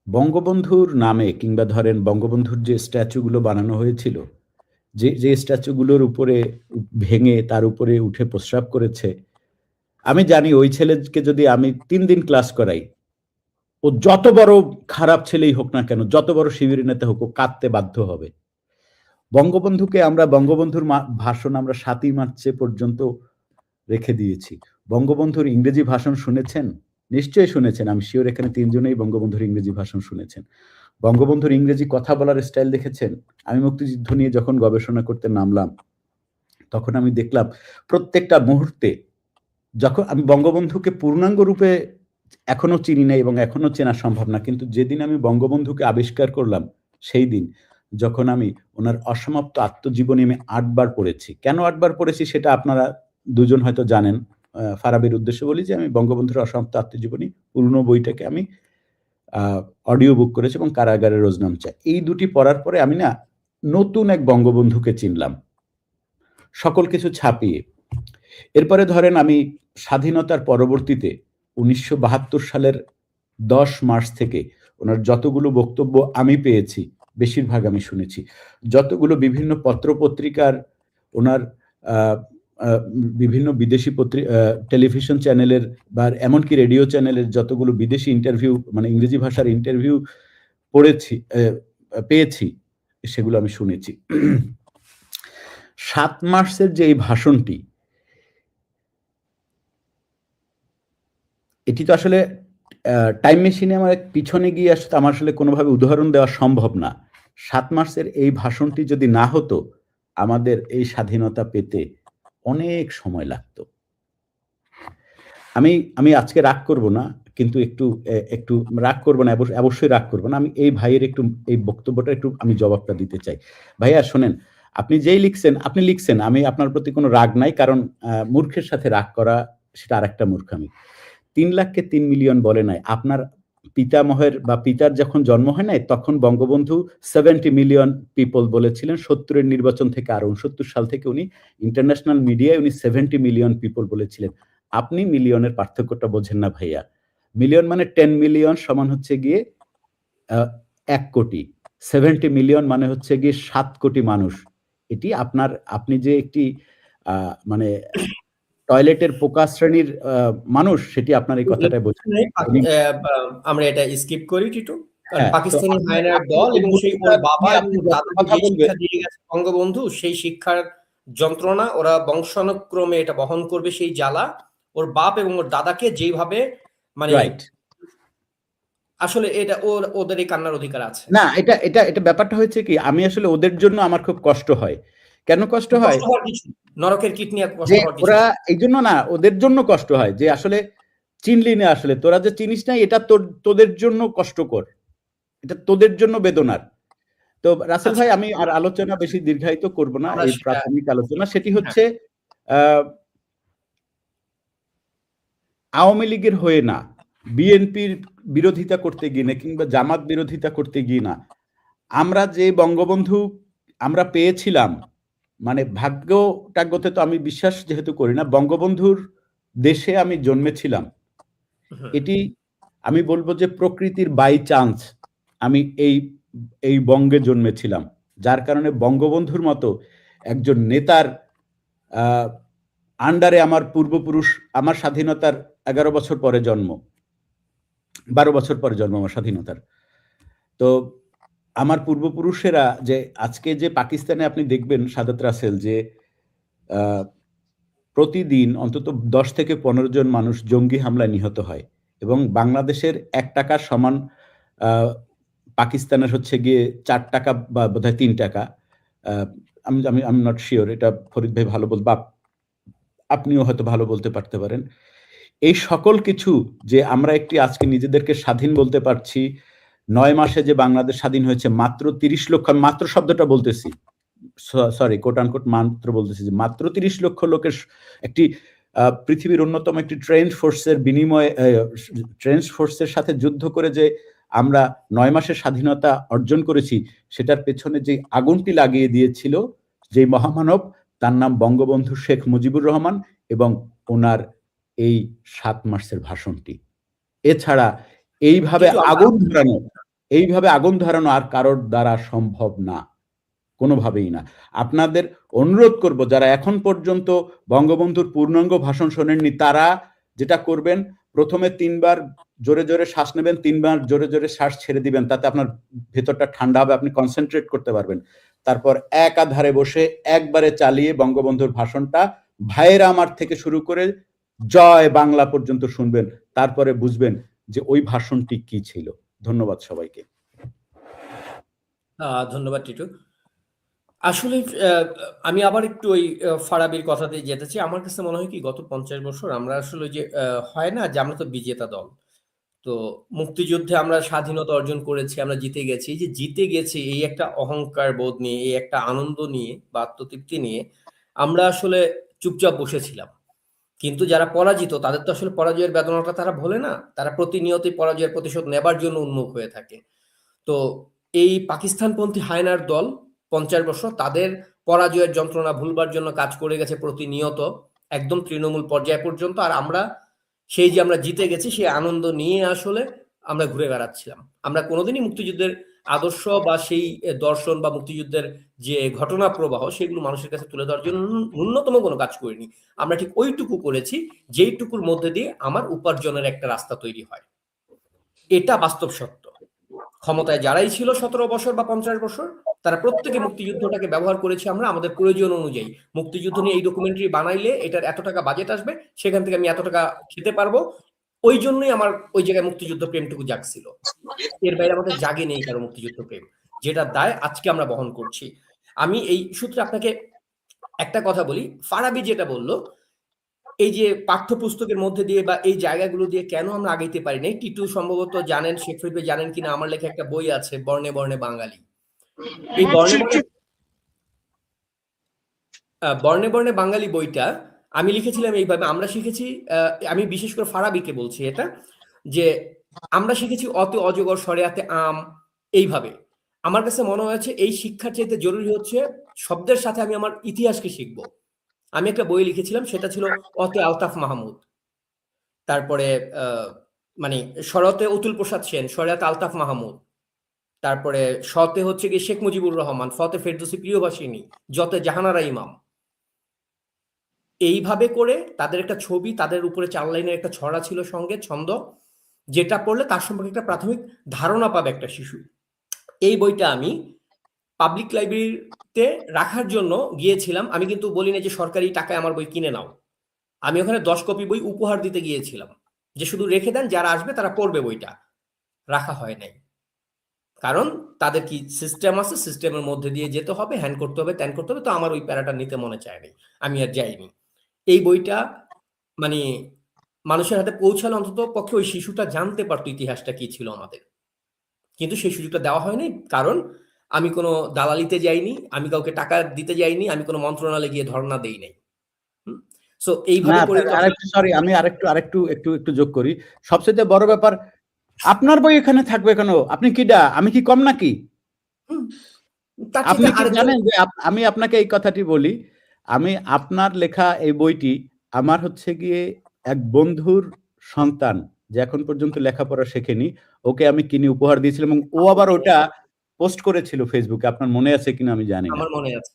বঙ্গবন্ধুর নামে কিংবা ধরেন বঙ্গবন্ধুর যে স্ট্যাচুগুলো বানানো হয়েছিল, যে স্ট্যাচুগুলোর উপরে ভেঙে তার উপরে উঠে প্রস্রাব করেছে, আমি জানি ওই ছেলেকে যদি আমি ৩ দিন ক্লাস করাই, ও যত বড় খারাপ ছেলেই হোক না কেন, যত বড় শিবির নেতা হোক, ও কাঁদতে বাধ্য হবে। বঙ্গবন্ধুকে আমরা বঙ্গবন্ধুর ভাষণ আমরা ৭ই মার্চে পর্যন্ত রেখে দিয়েছি। বঙ্গবন্ধুর ইংরেজি ভাষণ শুনেছেন? নিশ্চয়ই শুনেছেন। আমি সিওর এখানে ৩ জনেই বঙ্গবন্ধুর ইংরেজি ভাষণ শুনেছেন। বঙ্গবন্ধুর ইংরেজি কথা বলার স্টাইল দেখেছেন? আমি মুক্তিযুদ্ধ নিয়ে যখন গবেষণা করতে নামলাম, তখন আমি দেখলাম প্রত্যেকটা মুহূর্তে যখন আমি বঙ্গবন্ধুকে পূর্ণাঙ্গ রূপে এখনো চিনি না এবং এখনো চেনা সম্ভব না। কিন্তু যেদিন আমি বঙ্গবন্ধুকে আবিষ্কার করলাম, সেই দিন যখন আমি ওনার অসমাপ্ত আত্মজীবনী আমি ৮ বার পড়েছি। কেন ৮ বার পড়েছি সেটা আপনারা দুজন হয়তো জানেন। ফারাবির উদ্দেশ্যে বলি যে আমি বঙ্গবন্ধুর অসমাপ্ত আত্মজীবনী পুরনো বইটাকে আমি অডিও বুক করেছি এবং কারাগারের রোজনামচা। এই দুটি পড়ার পরে আমি না নতুন এক বঙ্গবন্ধুকে চিনলাম। সকল কিছু ছাপিয়ে। এরপরে ধরেন আমি স্বাধীনতার পরবর্তীতে ১৯৭২ সালের ১০ মার্চ থেকে ওনার যতগুলো বক্তব্য আমি পেয়েছি, বেশিরভাগ আমি শুনেছি। যতগুলো বিভিন্ন পত্র-পত্রিকার ওনার বিভিন্ন বিদেশি টেলিভিশন চ্যানেলের বা এমনকি রেডিও চ্যানেলের যতগুলো বিদেশি ইন্টারভিউ মানে ইংরেজি ভাষার ইন্টারভিউ পেয়েছি, সেগুলো আমি শুনেছি। ৭ মার্চের যে এই ভাষণটি, এটি তো আসলে টাইম মেশিনে আমার পিছনে গিয়ে আসলে আমার আসলে কোনোভাবে উদাহরণ দেওয়া সম্ভব না। ৭ মার্চের এই ভাষণটি যদি না হতো, আমাদের এই স্বাধীনতা পেতে অনেক সময় লাগতো। আমি আজকে রাগ করব না, কিন্তু একটু রাগ করব না, অবশ্যই রাগ করব না। আমি এই ভাইয়ের এই বক্তব্যটা আমি জবাবটা দিতে চাই। ভাইয়া শোনেন, আপনি যেই লিখছেন, আপনি লিখছেন। আমি আপনার প্রতি কোনো রাগ নাই। কারণ মূর্খের সাথে রাগ করা সেটা আরেকটা মূর্খামি। ৩ লাখকে ৩ মিলিয়ন বলে নাই। আপনার পিতামহের বা পিতার যখন জন্ম হয় নাই, তখন বঙ্গবন্ধু 70 মিলিয়ন পিপল বলেছিলেন। ৭০ এর নির্বাচন থেকে আর ৬৯ সাল থেকে উনি ইন্টারন্যাশনাল মিডিয়ায় উনি 70 মিলিয়ন পিপল বলেছিলেন। আপনি মিলিয়নের পার্থক্যটা বোঝেন না ভাইয়া। মিলিয়ন মানে 10 মিলিয়ন সমান হচ্ছে গিয়ে ১ কোটি। 70 মিলিয়ন মানে হচ্ছে গিয়ে ৭ কোটি মানুষ। এটি আপনি যে একটি মানে টয়লেটের পোকা শ্রেণীর মানুষ, সেটি আপনার এই কথাটাই বোঝায়। আমরা এটা স্কিপ করি টিটু। কারণ হ্যাঁ, পাকিস্তানি তো হায়নার দল এবং সেই ওর বাবা এবং দাদাকে যে শিক্ষা দিয়ে গেছে বঙ্গবন্ধু, সেই শিক্ষার যন্ত্রণা ওরা বংশানুক্রমে এটা বহন করবে, সেই জ্বালা ওর বাপ এবং ওর দাদাকে যেইভাবে মানে রাইট। আসলে এটা ওদের এই কান্নার অধিকার আছে। না, এটা ব্যাপারটা হয়েছে কি, আমি আসলে ওদের জন্য আমার খুব কষ্ট হয়। কেন কষ্ট হয়? নরকের কীট নিয়ে কষ্ট যে হওয়ার কিছু ওরা এইজন্য না, ওদের জন্য কষ্ট হয় যে আসলে চিনলি না, আসলে তোরা যে চিনিস না, এটা তোদের জন্য কষ্টকর, এটা তোদের জন্য বেদনার। তো রাসেল ভাই, আমি আর আলোচনা বেশি দীর্ঘায়িত করব না, এই প্রাথমিক আলোচনা। সেটি হচ্ছে আওয়ামী লীগের হয়ে না, বিএনপির বিরোধিতা করতে গিয়ে না, কিংবা জামাত বিরোধিতা করতে গিয়ে না, আমরা যে বঙ্গবন্ধু আমরা পেয়েছিলাম, মানে ভাগ্যটাগ্যতে তো আমি বিশ্বাস যেহেতু করি না, বঙ্গবন্ধুর দেশে আমি জন্মেছিলাম, এটি আমি বলবো যে প্রকৃতির বাই চান্স আমি এই বঙ্গে জন্মেছিলাম, যার কারণে বঙ্গবন্ধুর মতো একজন নেতার আন্ডারে আমার পূর্বপুরুষ, আমার স্বাধীনতার 11 বছর পরে জন্ম, 12 বছর পরে জন্ম আমার স্বাধীনতার। তো আমার পূর্বপুরুষেরা যে আজকে যে পাকিস্তানে আপনি দেখবেন সাদাত রাসেল, যে প্রতিদিন অন্তত 10 থেকে 15 জন মানুষ জঙ্গি হামলায় নিহত হয়, এবং বাংলাদেশের 1 টাকার সমান পাকিস্তানের হচ্ছে গিয়ে 4 টাকা বা বোধহয় 3 টাকা। আমি নট শিওর, এটা ফরিদ ভাই ভালো বলবে। আপনিও হয়তো ভালো বলতে পারতে পারেন। এই সকল কিছু যে আমরা একটি আজকে নিজেদেরকে স্বাধীন বলতে পারছি, ৯ মাসে যে বাংলাদেশ স্বাধীন হয়েছে মাত্র ৩০ লক্ষ, আমি মাত্র শব্দটা বলতেছি, সরি কোট আনকোট মাত্র বলতেছি, যে মাত্র ৩০ লক্ষ লোকের একটি পৃথিবীর অন্যতম একটি ট্রেন্ড ফোর্সের বিনিময়ে, ট্রেন্ড ফোর্সের সাথে যুদ্ধ করে যে আমরা ৯ মাসের স্বাধীনতা অর্জন করেছি, সেটার পেছনে যে আগুনটি লাগিয়ে দিয়েছিল যে মহামানব, তার নাম বঙ্গবন্ধু শেখ মুজিবুর রহমান এবং ওনার এই ৭ মার্চের ভাষণটি। এছাড়া এইভাবে আগুন ধরানো আর কারোর দ্বারা সম্ভব না, কোনোভাবেই না। আপনাদের অনুরোধ করব, যারা এখন পর্যন্ত বঙ্গবন্ধুর পূর্ণাঙ্গ ভাষণ শোনেননি, তারা যেটা করবেন, প্রথমে ৩ বার জোরে জোরে শ্বাস নেবেন, ৩ বার জোরে জোরে শ্বাস ছেড়ে দিবেন, তাতে আপনার ভেতরটা ঠান্ডা হবে, আপনি কনসেন্ট্রেট করতে পারবেন। তারপর একাধারে বসে একবারে চালিয়ে বঙ্গবন্ধুর ভাষণটা ভাইয়েরা আমার থেকে শুরু করে জয় বাংলা পর্যন্ত শুনবেন, তারপরে বুঝবেন যে ওই ভাষণটি কি ছিল। ধন্যবাদ সবাইকে। ধন্যবাদ টিটু। আসলে আমি আবার একটু ওই ফারাবির কথাতে যেতে চাই। আমার কাছে মনে হয় কি, গত ৫০ বছর আমরা আসলে যে হয় না যে আমরা তো বিজেতা দল, তো মুক্তিযুদ্ধে আমরা স্বাধীনতা অর্জন করেছি, আমরা জিতে গেছি। এই যে জিতে গেছি এই একটা অহংকার বোধ নিয়ে, এই একটা আনন্দ নিয়ে বা আত্মতৃপ্তি নিয়ে আমরা আসলে চুপচাপ বসেছিলাম। কিন্তু যারা পরাজিত, তাদের তো আসলে পরাজয়ের বেদনাটা তারা ভোলে না, তারা প্রতিনিয়তই পরাজয়ের প্রতিশোধ নেবার জন্য উন্মুখ হয়ে থাকে। তো এই পাকিস্তানপন্থী হায়নার দল ৫০ বছর তাদের পরাজয়ের যন্ত্রণা ভুলবার জন্য কাজ করে গেছে প্রতিনিয়ত, একদম তৃণমূল পর্যায় পর্যন্ত। আর আমরা সেই যে আমরা জিতে গেছি সেই আনন্দ নিয়ে আসলে আমরা ঘুরে বেড়াচ্ছিলাম। আমরা কোনোদিনই মুক্তিযুদ্ধের আদর্শ বা সেই দর্শন বা মুক্তিযুদ্ধের যে ঘটনা প্রবাহ সেগুলো মানুষের কাছে তুলে ধরার জন্য ন্যূনতম কোনো কাজ করিনি। আমরা ঠিক ওইটুকু করেছি যেইটুকুর মধ্যে দিয়ে আমার উপার্জনের একটা রাস্তা তৈরি হয়। এটা বাস্তব সত্য। ক্ষমতায় যারাই ছিল ১৭ বছর বা ৫০ বছর, তারা প্রত্যেকে মুক্তিযুদ্ধটাকে ব্যবহার করেছি আমরা আমাদের প্রয়োজন অনুযায়ী। মুক্তিযুদ্ধ নিয়ে এই ডকুমেন্টারি বানাইলে এটার এত টাকা বাজেট আসবে, সেখান থেকে আমি এত টাকা খেতে পারবো। ওই জন্যই আমার ওই জায়গায় মুক্তিযুদ্ধ প্রেমটুকু জাগছিল। এর বাইরে আমাদের জাগে নেই কারো মুক্তিযুদ্ধ প্রেম, যেটা দায় আজকে আমরা বহন করছি। আমি এই সূত্রে আপনাকে একটা কথা বলি, ফারাবি যেটা বলল, এই যে পাঠ্যপুস্তকের মধ্যে দিয়ে বা এই জায়গাগুলো দিয়ে কেন আমরা আগাইতে পারি নাই, টিটু সম্ভবত জানেন, শেখ ফরিদ ভাই জানেন কিনা, আমার লেখা একটা বই আছে বর্ণে বর্ণে বাঙালি। এই বর্ণে বর্ণে বাঙালি বইটা আমি লিখেছিলাম এইভাবে, আমরা শিখেছি, আমি বিশেষ করে ফারাবিকে বলছি এটা, যে আমরা শিখেছি অতে অজগর সরেয়াতে আম, এইভাবে। আমার কাছে মনে হয়েছে এই শিক্ষার চাইতে জরুরি হচ্ছে শব্দের সাথে আমি আমার ইতিহাসকে শিখবো। আমি একটা বই লিখেছিলাম, সেটা ছিল অতে আলতাফ মাহমুদ, তারপরে মানে শরতে অতুল প্রসাদ সেন, শরিয়াতে আলতাফ মাহমুদ, তারপরে শতে হচ্ছে কি শেখ মুজিবুর রহমান, ফতে ফেরদৌসী প্রিয়ভাষিনী, যতে জাহানারা ইমাম। এইভাবে করে তাদের একটা ছবি, তাদের উপরে ৪ লাইনের একটা ছড়া ছিল সঙ্গে ছন্দ, যেটা পড়লে তার সম্পর্কে একটা প্রাথমিক ধারণা পাবে একটা শিশু। এই বইটা আমি পাবলিক লাইব্রেরিতে রাখার জন্য গিয়েছিলাম। আমি কিন্তু বলি না যে সরকারি টাকায় আমার বই কিনে নাও, আমি ওখানে ১০ কপি বই উপহার দিতে গিয়েছিলাম, যে শুধু রেখে দেন, যারা আসবে তারা পড়বে। বইটা রাখা হয় নাই, কারণ তাদের কি সিস্টেম আছে, সিস্টেমের মধ্যে দিয়ে যেতে হবে, হ্যান্ড করতে হবে, ত্যান করতে হবে। তো আমার ওই প্যারাটা নিতে মনে চায়নি, আমি আর যাইনি। এই বইটা মানে মানুষের হাতে পৌঁছালে অন্তত পক্ষে ওই শিশুটা জানতে পারতো ইতিহাসটা কি ছিল আমাদের। কিন্তু সেই সুযোগটা দেওয়া হয়নি, কারণ আমি কোনো দালালিতে যাইনি, আমি কাউকে টাকা দিতে যাইনি, আমি কোনো মন্ত্রণালয়ে গিয়ে ধর্ণা দেই নাই। সো এইভাবে করে সরি, আমি আরেকটু যোগ করি। সবচেয়ে বড় ব্যাপার, আপনার বই এখানে থাকবে কেন? আপনি কিডা? আমি কি কম নাকি? আপনি কি জানেন যে আমি আপনাকে এই কথাটি বলি, আমি আপনার লেখা এই বইটি আমার হচ্ছে গিয়ে এক বন্ধুর সন্তান, যে এখন পর্যন্ত লেখাপড়া শেখেনি, ওকে আমি কিনে উপহার দিয়েছিলাম, এবং ও আবার ওটা পোস্ট করেছিল ফেসবুকে। আপনার মনে আছে কিনা আমি জানি না। আমার মনে আছে।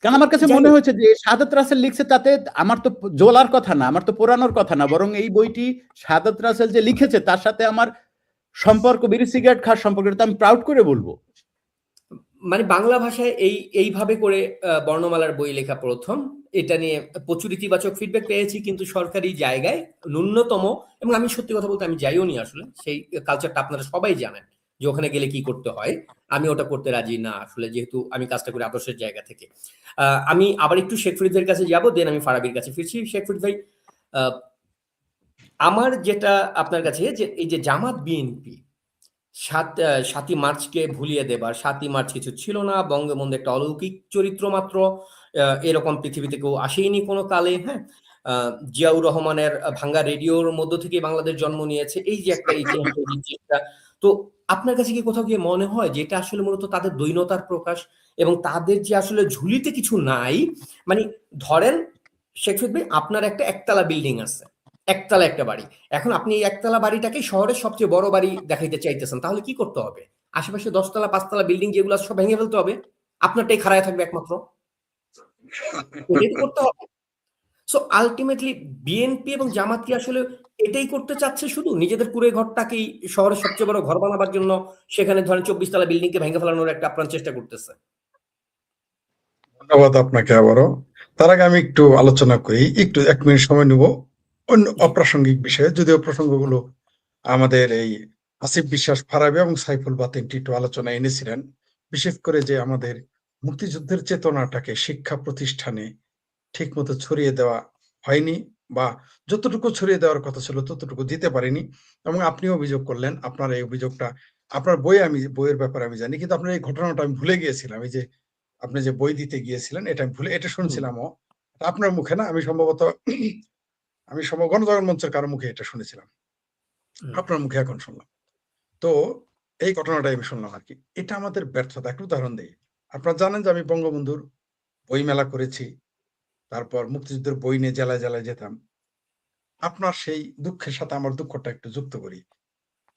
কারণ আমার কাছে মনে হয়েছে যে সাদাত রাসেল লিখছে, তাতে আমার তো জ্বলার কথা না, আমার তো পোড়ানোর কথা না, বরং এই বইটি সাদাত রাসেল যে লিখেছে তার সাথে আমার সম্পর্ক, বিড়ি সিগারেট খাওয়ার সম্পর্কটা আমি প্রাউড করে বলবো। মানে বাংলা ভাষায় এইভাবে করে বর্ণমালার বই লেখা প্রথম। এটা নিয়ে প্রচুর ইতিবাচক ফিডব্যাক পেয়েছি, কিন্তু সরকারি জায়গায় ন্যূনতম, এবং আমি সত্যি কথা বলতে আমি যাইও নি আসলে, সেই কালচারটা আপনারা সবাই জানেন, যে ওখানে গেলে কি করতে হয়। আমি ওটা করতে রাজি না আসলে, যেহেতু আমি কাজটা করি আদর্শের জায়গা থেকে। আমি আবার একটু শেখ ফরিদ ভাইয়ের কাছে যাবো, দেন আমি ফারাবীর কাছে ফিরছি। শেখ ফরিদ ভাই, আ আমার যেটা আপনার কাছে যে এই যে জামাত বিএনপি ৭ই মার্চকে ভুলিয়ে দেবার, ৭ই মার্চ কিছু ছিল না, বঙ্গবন্ধু একটা অলৌকিক চরিত্র মাত্র, এরকম পৃথিবীতে কেউ আসেইনি কোনো কালে, হ্যাঁ? জিয়াউর রহমানের ভাঙ্গা রেডিওর মধ্য থেকেই বাংলাদেশ জন্ম নিয়েছে। এই যে একটা ইতিহাস তৈরির চেষ্টা। তো আপনার কাছে কি কোথাও গিয়ে মনে হয় যে এটা আসলে মূলত তাদের দৈন্যতার প্রকাশ, এবং তাদের যে আসলে ঝুলিতে কিছু নাই, মানে ধরেন শেখ ফরিদ ভাই, আপনার একটা একতলা বিল্ডিং আছে। একতলা একটা বাড়ি। এখন আপনি এই একতলা বাড়িটাকে শহরের সবচেয়ে বড় বাড়ি দেখাইতে চাইতেছেন। তাহলে কি করতে হবে? আশেপাশে ১০ তলা ৫ তলা বিল্ডিং যেগুলো আছে সব ভেঙে ফেলতে হবে। আপনারটাই খাড়ায় থাকবে একমাত্র। এটাই তো করতে হবে। সো আল্টিমেটলি বিএনপি এবং জামাত কি আসলে এটাই করতে চাচ্ছে, শুধু নিজেদের কুঁড়ে ঘরটাকেই শহরের সবচেয়ে বড় ঘর বানাবার জন্য সেখানে ধরেন ২৪ তলা বিল্ডিংকে ভেঙে ফেলানোর একটা আপ্রাণ চেষ্টা করতেছে? ধন্যবাদ আপনাকে আবারও। তার আগে আমি একটু আলোচনা করি, একটু ১ মিনিট সময় নিব অন্য জি। অপ্রাসঙ্গিক বিষয়ে, যদিও প্রসঙ্গগুলো আমাদের এই আসিফ বিশ্বাস, ফারাবী এবং সাইফুল বাতিন একটু আলোচনা এনেছিলেন। বিশেষ করে যে আমাদের মুক্তিযুদ্ধের চেতনাটাকে শিক্ষা প্রতিষ্ঠানে ঠিকমতো ছড়িয়ে দেওয়া হয়নি, বা যতটুকু ছড়িয়ে দেওয়ার কথা ছিল ততটুকু দিতে পারেনি। এবং আপনিও অভিযোগ করলেন, আপনার এই অভিযোগটা আপনার বইয়ের ব্যাপারে আমি জানি, কিন্তু আপনার এই ঘটনাটা আমি ভুলে গিয়েছিলাম। এই যে আপনি যে বই দিতে গিয়েছিলেন এটা আমি এটা হুম, শুনছিলামও। আপনার মুখে না, আমি সম্ভবত গণজাগরণ মঞ্চের কারো মুখে এটা শুনেছিলাম। হুম, আপনার মুখে এখন শুনলাম। তো এই ঘটনাটাই আমি শুনলাম আরকি। এটা আমাদের ব্যর্থতা। একটা উদাহরণ দেই। আপনারা জানেন যে আমি বঙ্গবন্ধুর বই মেলা করেছি। তারপর মুক্তিযুদ্ধের বই নিয়ে জেলায়, জেলায় যেতাম। আপনার সেই দুঃখের সাথে আমার দুঃখটা একটু যুক্ত করি।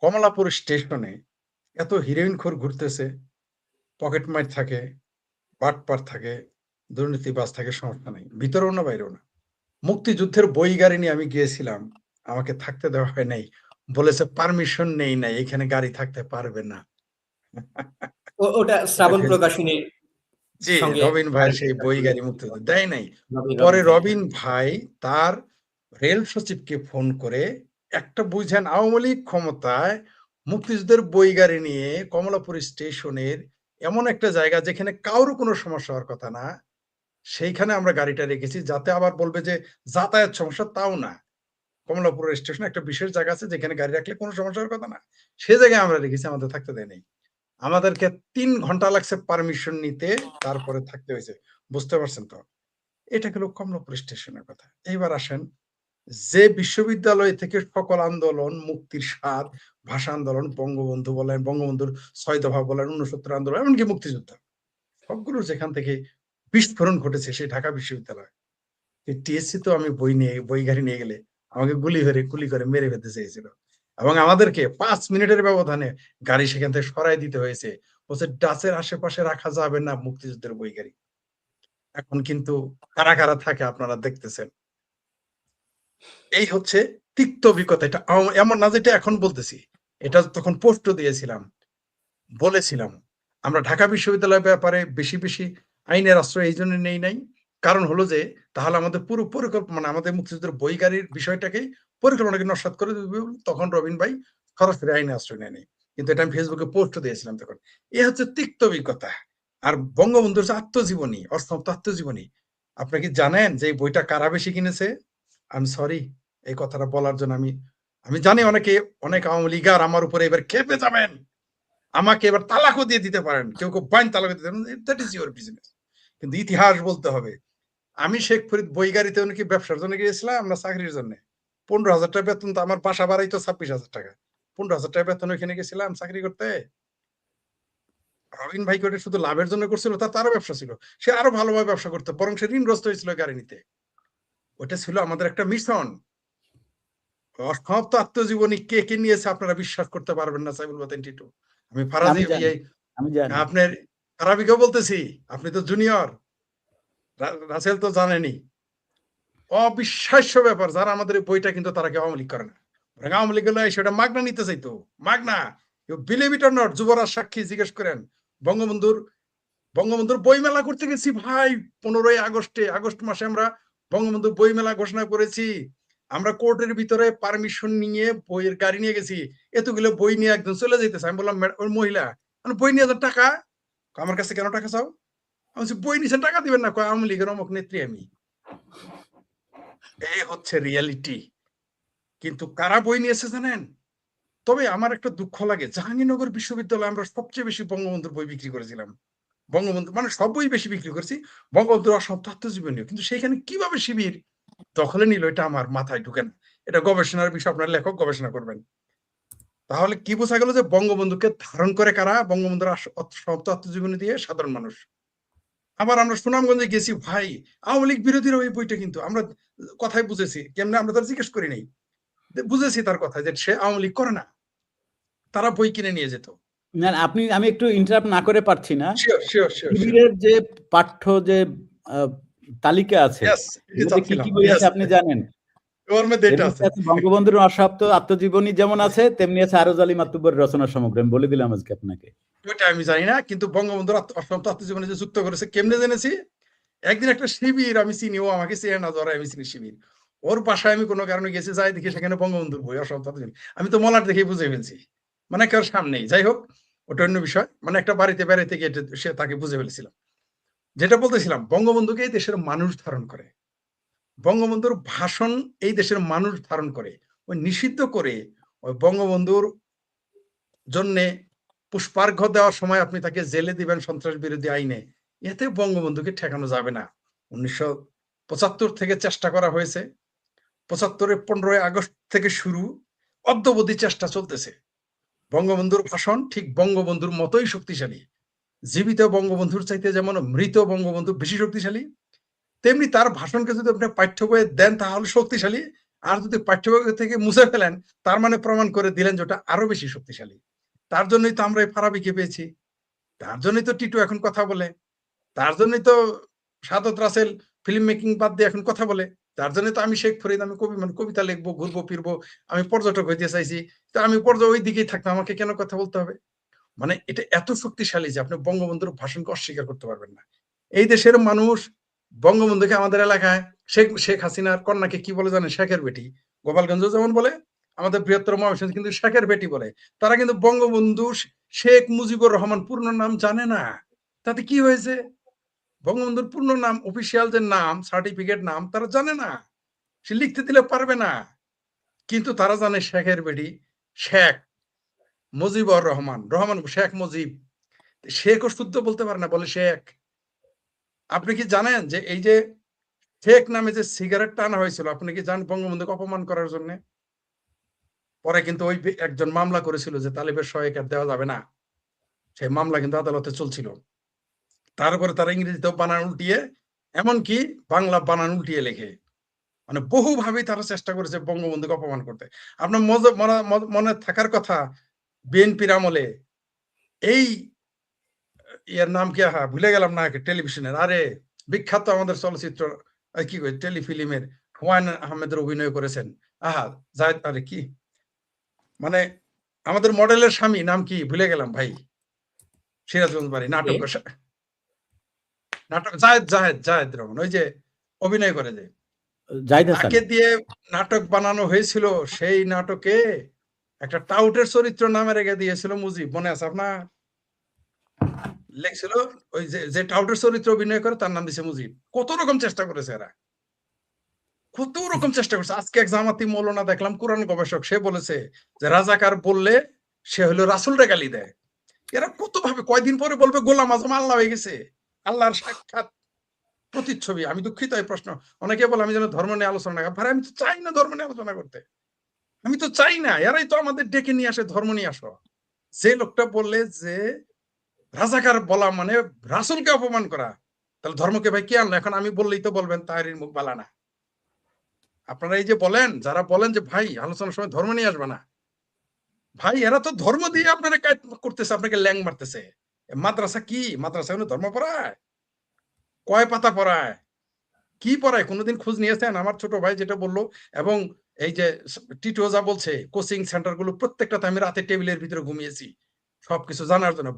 কমলাপুর স্টেশনে এত হিরোইনখোর ঘুরতেছে, পকেটমার থাকে, বাটপার থাকে, দুর্নীতিবাজ থাকে, সমস্যা নাই। ভিতরেও না বাইরেও না। মুক্তিযুদ্ধের বই গাড়ি নিয়ে আমি গিয়েছিলাম। আমাকে থাকতে দেওয়া হয় নাই। বলেছে পারমিশন নেই নাই। এখানে গাড়ি থাকতে পারবে না। ওটা এটা শ্রাবণ ফেসবুক, প্রকাশনীর জি, সঙ্গে রবিন ভাইয়ের সেই আরেকটা বই গাড়ি ছিল। মুক্তিযুদ্ধ দেয় নাই। রবিন পরে ভাই। রবিন ভাই তার রেল সচিবকে ফোন করে একটা বুঝেন আওয়ামী লীগ ক্ষমতায় মুক্তিযুদ্ধের বই গাড়ি নিয়ে কমলাপুর স্টেশনের এমন একটা জায়গা যেখানে কারোর কোনো সমস্যা হওয়ার কথা না, সেইখানে আমরা গাড়িটা রেখেছি, যাতে আবার বলবে যে যাতায়াত সমস্যা, তাও না। কমলাপুর স্টেশনে একটা বিশেষ জায়গা আছে যেখানে গাড়ি রাখলে কোনো সমস্যা হওয়ার কথা না। সে জায়গায় আমরা রেখেছি, আমাদের থাকতে দেয় নাই। আমাদেরকে ৩ ঘন্টা লাগছে পারমিশন নিতে, তারপরে থাকতে হয়েছে। বুঝতে পারছেন তো? এটা গেল কমলাপুর স্টেশনের কথা। এইবার আসেন, যে বিশ্ববিদ্যালয় থেকে সকল আন্দোলন, মুক্তির স্বাদ, ভাষা আন্দোলন, বঙ্গবন্ধু বলেন, বঙ্গবন্ধুর ৬ দফা বলেন, ৬৯ আন্দোলন, এমনকি মুক্তিযুদ্ধ, সবগুলোর যেখান থেকে বিস্ফোরণ ঘটেছে সেই ঢাকা বিশ্ববিদ্যালয়। এই টিএসসি তো আমি বই গাড়ি নিয়ে গেলে আমাকে গুলি করে মেরে ফেলতে চেয়েছিল। এবং আমাদেরকে ৫ মিনিটের ব্যবধানে গাড়ি সেখান থেকে সরাই দিতে হয়েছে। বলছে ডাচের আশেপাশে রাখা যাবে না মুক্তিযুদ্ধের বই গাড়ি। এখন কিন্তু কারা, কারা থাকে আপনারা দেখতেছেন। এই হচ্ছে তিক্ত অভিজ্ঞতা। এটা এমন না যে এটা এখন বলতেছি। এটা তখন পোস্টও দিয়েছিলাম। বলেছিলাম, আমরা ঢাকা বিশ্ববিদ্যালয়ের ব্যাপারে বেশি, বেশি আইনের আশ্রয় এইজন্য নেই নাই। কারণ হলো যে তাহলে আমাদের পুরো পরিকল্পনা, আমাদের মুক্তিযুদ্ধের বই গাড়ির বিষয়টাকেই পরিকল্পনাকে নস্যাৎ করে দিবে বলে তখন রবিন ভাই সরাসরি আইনের আশ্রয় নেয়নি। কিন্তু এটা আমি ফেসবুকে পোস্টও দিয়েছিলাম তখন। এ হচ্ছে তিক্ত অভিজ্ঞতা। আর বঙ্গবন্ধুর যে আত্মজীবনী, অস্তব্ধ আত্মজীবনী, আপনারা কি জানেন যে এই বইটা কারা বেশি কিনেছে? আই এম সরি, এই কথাটা বলার জন্য আমি জানি অনেক আওয়ামী লীগার আমার উপরে এবার ক্ষেপে যাবেন। আমাকে এবার তালাকও দিয়ে দিতে পারেন। কেউ বাইন তালাকও দিতে পারেন। That is your business. কিন্তু ইতিহাস বলতে হবে। আমি শেখ ফরিদ বই গাড়িতে নাকি ব্যবসার জন্য গিয়েছিলাম না চাকরির জন্য। ১৫,০০০ টাকা বেতন, তো আমার বাসা ভাড়াই তো ২৬,০০০ টাকা। ১৫,০০০ টাকা বেতন ওইখানে গেছিলাম চাকরি করতে। রবিন ভাই করে শুধু লাভের জন্য করছিল, তার তো আরো ব্যবসা ছিল। সে আরো ভালোভাবে ব্যবসা করতো। বরং সে ঋণগ্রস্ত হয়েছিল গাড়ি নিতে। ওইটা ছিল আমাদের একটা মিশন। অসমাপ্ত আত্মজীবনী কে, কে নিয়েছে আপনারা বিশ্বাস করতে পারবেন না, সাইফুল বাতেন টিটু। আমি আমি ফারাজি জানি, আমি জানি। আপনার ফারাবিকেও বলতেছি, আপনি তো জুনিয়র, রাসেল তো জানেনি। অবিশ্বাস্য ব্যাপার, যারা আমাদের এই বইটা কিন্তু তারা কেউ আওয়ামী লীগ করে না। বরং আওয়ামী লীগ হলে সেটা মাগনা নিতে চাইতো। মাগনা। You believe it or not, Yuvraj সাক্ষী, জিজ্ঞেস করেন। বঙ্গবন্ধুর বঙ্গবন্ধুর বই মেলা করতে গেছি ভাই, 15ই আগস্ট মাসে আমরা বঙ্গবন্ধুর বই মেলা ঘোষণা করেছি। আমরা কোর্টের ভিতরে পারমিশন নিয়ে বইয়ের গাড়ি নিয়ে গেছি, এতগুলো বই নিয়ে একদম চলে যেতেছে। আমি বললাম ওই মহিলা, বই নিয়ে যান, টাকা আমার কাছে কেন টাকা চাও? আমি বলছি বই নিছেন টাকা দিবেন না, আওয়ামী লীগের অমুক নেত্রী আমি। এই হচ্ছে রিয়ালিটি। কিন্তু কারা বই নিয়েছে জানেন? তবে আমার একটা দুঃখ লাগে, জাহাঙ্গীরনগর বিশ্ববিদ্যালয়ে আমরা সবচেয়ে বেশি বঙ্গবন্ধুর বই বিক্রি করেছিলাম। বঙ্গবন্ধু মানে সব বই বেশি বিক্রি করেছি, বঙ্গবন্ধুর অসম আত্মজীবনীও। কিন্তু সেখানে কিভাবে শিবির দখলে নিল এটা আমার মাথায় ঢুকে না। এটা গবেষণার বিষয়, আপনার লেখক গবেষণা করবেন। তাহলে কি বোঝা গেল যে বঙ্গবন্ধুকে ধারণ করে কারা? বঙ্গবন্ধুর আত্মজীবনী দিয়ে সাধারণ মানুষ। আবার আমরা সুনামগঞ্জে গেছি ভাই, আওয়ামী লীগ বিরোধীরা ওই বইটা, কিন্তু আমরা কথাই বুঝেছি কেমনে, আমরা তার জিজ্ঞেস করি নাই, বুঝেছি তার কথা যে সে আওয়ামী লীগ করে না, তারা বই কিনে নিয়ে যেত। না, আমি একটু ইন্টারাপ্ট না করে পারছি না। শিওর শিওর শিওর শিবিরের যে পাঠ্য যে তালিকা আছে, কি কি বই আছে আপনি জানেন? ওর মধ্যে এটা আছে, বঙ্গবন্ধুর অসমাপ্ত আত্মজীবনী যেমন আছে, তেমনি আছে আরজ আলী মাতুব্বরের রচনা সমগ্র। আমি বলে দিলাম আজকে আপনাকে। ওইটা আমি জানি না, কিন্তু বঙ্গবন্ধুর অসমাপ্ত আত্মজীবনী যে যুক্ত করেছে কেমনে জেনেছি? একদিন একটা শিবির আমি চিনি, ও আমাকে চেনে না, ধরে আমি চিনি শিবির, ওর বাসায় আমি কোনো কারণে গেছি, যাই দেখি সেখানে বঙ্গবন্ধুর বই অসমাপ্ত আত্মজীবনী। আমি তো মলাট দেখে বুঝে ফেলছি, মানে কেউ সামনেই। যাই হোক, ওটা অন্য বিষয়। মানে একটা বাড়িতে বেড়াইতে গিয়ে সে তাকে বুঝে ফেলেছিলাম। যেটা বলতেছিলাম, বঙ্গবন্ধুকে এই দেশের মানুষ ধারণ করে, বঙ্গবন্ধুর ভাষণ এই দেশের মানুষ ধারণ করে। ওই নিষিদ্ধ করে ওই বঙ্গবন্ধুর জন্যে পুষ্পার্ঘ্য দেওয়ার সময় আপনি তাকে জেলে দিবেন সন্ত্রাস বিরোধী আইনে, এতে বঙ্গবন্ধুকে ঠেকানো যাবে না। 1975 থেকে চেষ্টা করা হয়েছে, 75-এর 15ই আগস্ট থেকে শুরু, অদ্যবধি চেষ্টা চলতেছে। বঙ্গবন্ধুর ভাষণ ঠিক বঙ্গবন্ধুর মতোই শক্তিশালী। জীবিত বঙ্গবন্ধুর চাইতে যেমন মৃত বঙ্গবন্ধু বেশি শক্তিশালী, তেমনি তার ভাষণকে যদি আপনি পাঠ্য বইয়ে দেন তাহলে শক্তিশালী, আর যদি পাঠ্য বই থেকে মুছে ফেলেন তার মানে প্রমাণ করে দিলেন যে ওটা আরো বেশি শক্তিশালী। তার জন্যই তো আমরা এই ফারাবিকে পেয়েছি, তার জন্যই তো টিটু এখন কথা বলে, তার জন্যই তো সাদত রাসেল ফিল্ম মেকিং বাদ দিয়ে এখন কথা বলে, তার জন্য তো আমি শেখ ফরিদ, আমি কবিতা লিখবো, ঘুরবো ফিরবো, আমি পর্যটক হইতে চাইছি, তো আমি ওই দিকেই থাকতাম, আমাকে কেন কথা বলতে হবে? মানে এটা এত শক্তিশালী যে আপনি বঙ্গবন্ধুর ভাষণকে অস্বীকার করতে পারবেন না। এই দেশের মানুষ বঙ্গবন্ধুকে আমাদের এলাকায় শেখ হাসিনার কন্যাকে কি বলে জানেন? শেখের বেটি। গোপালগঞ্জ যেমন বলে, আমাদের বৃহত্তর ময়মনসিংহ কিন্তু শেখের বেটি বলে। তারা কিন্তু বঙ্গবন্ধু শেখ মুজিবুর রহমান পূর্ণ নাম জানে না। তাতে কি হয়েছে? বঙ্গবন্ধুর পূর্ণ নাম, অফিসিয়াল যে নাম, সার্টিফিকেট নাম তারা জানে না, সে লিখতে দিলে পারবে না। কিন্তু তারা জানে শেখের বেটি, শেখ মুজিবুর রহমান, রহমান শেখ মুজিব। শেখও শুদ্ধ বলতে পারে না, বলে শেখ। আপনি কি জানেন যে এই যে শেখ নামে যে সিগারেট টানা হয়েছিল, আপনি কি জানেন বঙ্গবন্ধুকে অপমান করার জন্য? পরে কিন্তু ওই একজন মামলা করেছিল যে তালিবের সহায়তা দেওয়া যাবে না, সেই মামলা কিন্তু আদালতে চলছিল। তারপরে তারা ইংরেজিতেও বানান উল্টিয়ে, এমনকি বাংলা বানান উল্টিয়ে লেখে, মানে বহুভাবেই তারা চেষ্টা করেছে বঙ্গবন্ধুকে অপমান করতে। আপনার মনে থাকার কথা, বিএনপির আমলে এই এর নাম কি, ভুলে গেলাম না, টেলিভিশনের, আরে বিখ্যাত আমাদের চলচ্চিত্র কি কই টেলিফিল্মের হুমায়ুন আহমেদের অভিনয় করেছেন, জায়েদ, আরে কি মানে আমাদের মডেলের স্বামী নাম কি ভুলে গেলাম ভাই, সিরাজগঞ্জ বাড়ি, নাটক জায়েদ রহমান, ওই যে অভিনয় করে যে, তাকে দিয়ে নাটক বানানো হয়েছিল। সেই নাটকে একটা টাউটের চরিত্র নামে রেখে দিয়েছিল মুজিব, মনে আছে আপনার? লেখছিল ওই যে টাউটের চরিত্র অভিনয় করে তার নাম দিছে মুজিব। কত রকম চেষ্টা করেছে এরা, কত রকম চেষ্টা করছে। আজকে এক জামাতি মৌলানা দেখলাম, কোরআন গবেষক, সে বলেছে যে রাজাকার বললে সে হলো রাসূলরে গালি দেয়। এরা কত ভাবে, কয়দিন পরে বলবে গোলাম আজম আল্লাহ হয়ে গেছে, আল্লাহর সাক্ষাৎ প্রতিচ্ছবি। আমি দুঃখিত এই প্রশ্ন, অনেকে বলে আমি যেন ধর্ম নিয়ে আলোচনা করি, ভাই আমি তো চাই না ধর্ম নিয়ে আলোচনা করতে, আমি তো চাই না। এরাই তো আমাদের ডেকে নিয়ে আসে ধর্ম নিয়ে আসো। যে লোকটা বললে যে রাজাকার বলা মানে রাসূলকে অপমান করা, তাহলে ধর্মকে ভাই কি আনলো? এখন আমি বললেই তো বলবেন তাহিরির মুখ বালা না। আপনারা এই যে বলেন, যারা বলেন যে ভাই আলোচনার সময় ধর্ম নিয়ে আসবে না, ভাই এরা তো ধর্ম দিয়ে আপনারা কাজ করতেছে, আপনাকে ল্যাং মারতেছে। মাদ্রাসা কি? মাদ্রাসা কোনো ধর্ম পড়ায়? কয় পাতা পড়ায়? কি পড়ায়? কোনোদিন খোঁজ নিয়েছেন? আমার ছোট ভাই যেটা বললো, এবং এই যে টিটো যা বলছে, কোচিং সেন্টার গুলো প্রত্যেকটাতে আমি রাতে টেবিলের ভিতরে ঘুমিয়েছি সবকিছু জানার জন্য।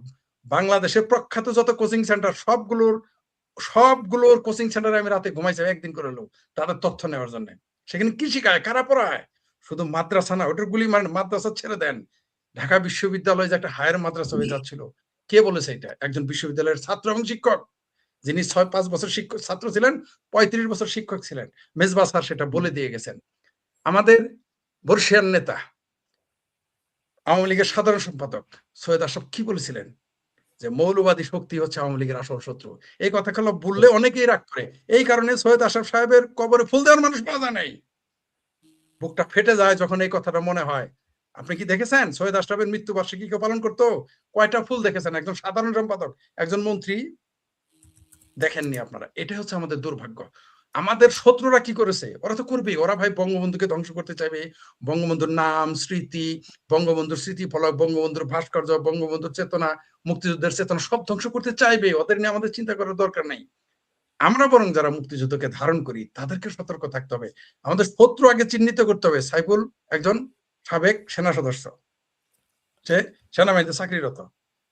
বাংলাদেশের প্রখ্যাত যত কোচিং সেন্টার সবগুলোর কোচিং সেন্টারে আমি রাতে ঘুমাইছি একদিন করে হলো, তাদের তথ্য নেওয়ার জন্য। সেখানে কি শিখায়, কারা পড়ায়? শুধু মাদ্রাসা না, ওটার গুলি মানে মাদ্রাসা ছেড়ে দেন, ঢাকা বিশ্ববিদ্যালয় যে একটা হায়ার মাদ্রাসা হয়ে যাচ্ছিল, কে বলেছে এটা? একজন বিশ্ববিদ্যালয়ের ছাত্র এবং শিক্ষক, যিনি 6-5 বছর শিক্ষক ছাত্র ছিলেন, 35 বছর শিক্ষক ছিলেন, মেজবা স্যার সেটা বলে দিয়ে গেছেন। আমাদের বর্ষিয়ান নেতা, আওয়ামী লীগের সাধারণ সম্পাদক সৈয়দ আশরাফ কি বলেছিলেন? যে মৌলবাদী শক্তি হচ্ছে আওয়ামী লীগের আসল শত্রু। এই কথাগুলো বললে অনেকেই রাগ করে। এই কারণে সৈয়দ আশরাফ সাহেবের কবরে ফুল দেওয়ার মানুষ পাওয়া যায় নাই। বুকটা ফেটে যায় যখন এই কথাটা মনে হয়। আপনি কি দেখেছেন সৈয়দ আশরাফের মৃত্যুবার্ষিকী কেউ পালন করতো? কয়টা ফুল দেখেছেন? একজন সাধারণ সম্পাদক, একজন মন্ত্রী দেখেননি আপনারা। এটা হচ্ছে আমাদের দুর্ভাগ্য। আমাদের শত্রুরা কি করেছে? ওরা তো করবেই। ওরা ভাই বঙ্গবন্ধুকে ধ্বংস করতে চাইবে। বঙ্গবন্ধুর নাম, স্মৃতি, বঙ্গবন্ধুর স্মৃতিফলক, বঙ্গবন্ধুর ভাস্কর্য, বঙ্গবন্ধুর চেতনা, মুক্তিযুদ্ধের চেতনা সব ধ্বংস করতে চাইবে। ওদের নিয়ে আমাদের চিন্তা করার দরকার নাই। আমরা বরং যারা মুক্তিযুদ্ধকে ধারণ করি তাদেরকে সতর্ক থাকতে হবে। আমাদের শত্রু আগে চিহ্নিত করতে হবে। সাইফুল একজন সাবেক সেনা সদস্য, সে সেনাবাহিনীতে চাকরিরত।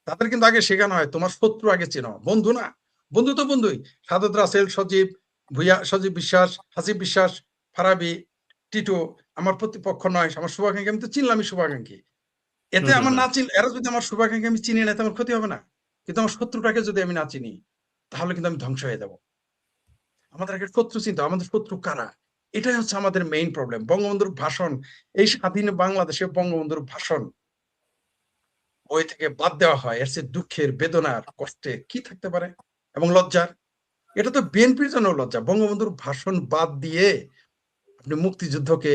তাদের কিন্তু আগে শেখানো হয় তোমার শত্রু আগে চেনো, বন্ধু না। বন্ধু তো বন্ধুই, সাদত রাসেল, সজীব ভুইয়া, সজীব বিশ্বাস, হাসিব বিশ্বাস, ফারাবি, টিটু আমার প্রতিপক্ষ নয়, আমার শুভাকাঙ্ক্ষী। আমি তো চিনলামই শুভাকাঙ্ক্ষী। এতে আমার না চিন, এরা যদি আমার শুভাকাঙ্ক্ষী আমি চিনি না, এতে আমার ক্ষতি হবে না। কিন্তু আমার শত্রুটাকে যদি আমি না চিনি, তাহলে কিন্তু আমি ধ্বংস হয়ে যাবো। আমাদের আগে শত্রু চিন্তা, আমাদের শত্রু কারা, এটাই হচ্ছে আমাদের মেইন প্রবলেম। বঙ্গবন্ধুর ভাষণ, এই স্বাধীন বাংলাদেশে বঙ্গবন্ধুর ভাষণ বই থেকে বাদ দেওয়া হয়, এর চেয়ে দুঃখের, বেদনার, কষ্টে কি থাকতে পারে? এবং লজ্জার, এটা তো বিএনপির জন্য লজ্জা। বঙ্গবন্ধুর ভাষণ বাদ দিয়ে আপনি মুক্তিযুদ্ধকে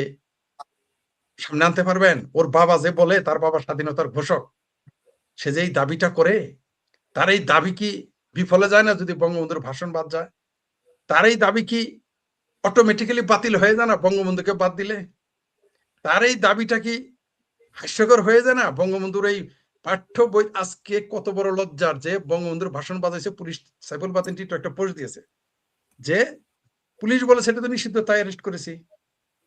সামনে আনতে পারবেন? ওর বাবা যে বলে তার বাবা স্বাধীনতার ঘোষক, সে যে এই দাবিটা করে, তার এই দাবি কি বিফলে যায় না যদি বঙ্গবন্ধুর ভাষণ বাদ যায়? তার এই দাবি কি অটোমেটিক্যালি বাতিল হয়ে যায় না বঙ্গবন্ধুকে বাদ দিলে? তার এই দাবিটা কি হাস্যকর হয়ে যায় না বঙ্গবন্ধুর এই পাঠ্য বই? আজকে কত বড় লজ্জার যে বঙ্গবন্ধুর ভাষণ বাজাইছে পুলিশ, সাইফুল বাতিন টিটু একটা পোস্ট দিয়েছে যে পুলিশ বলে সেটা তো নিষিদ্ধ, তাই অ্যারেস্ট করেছি।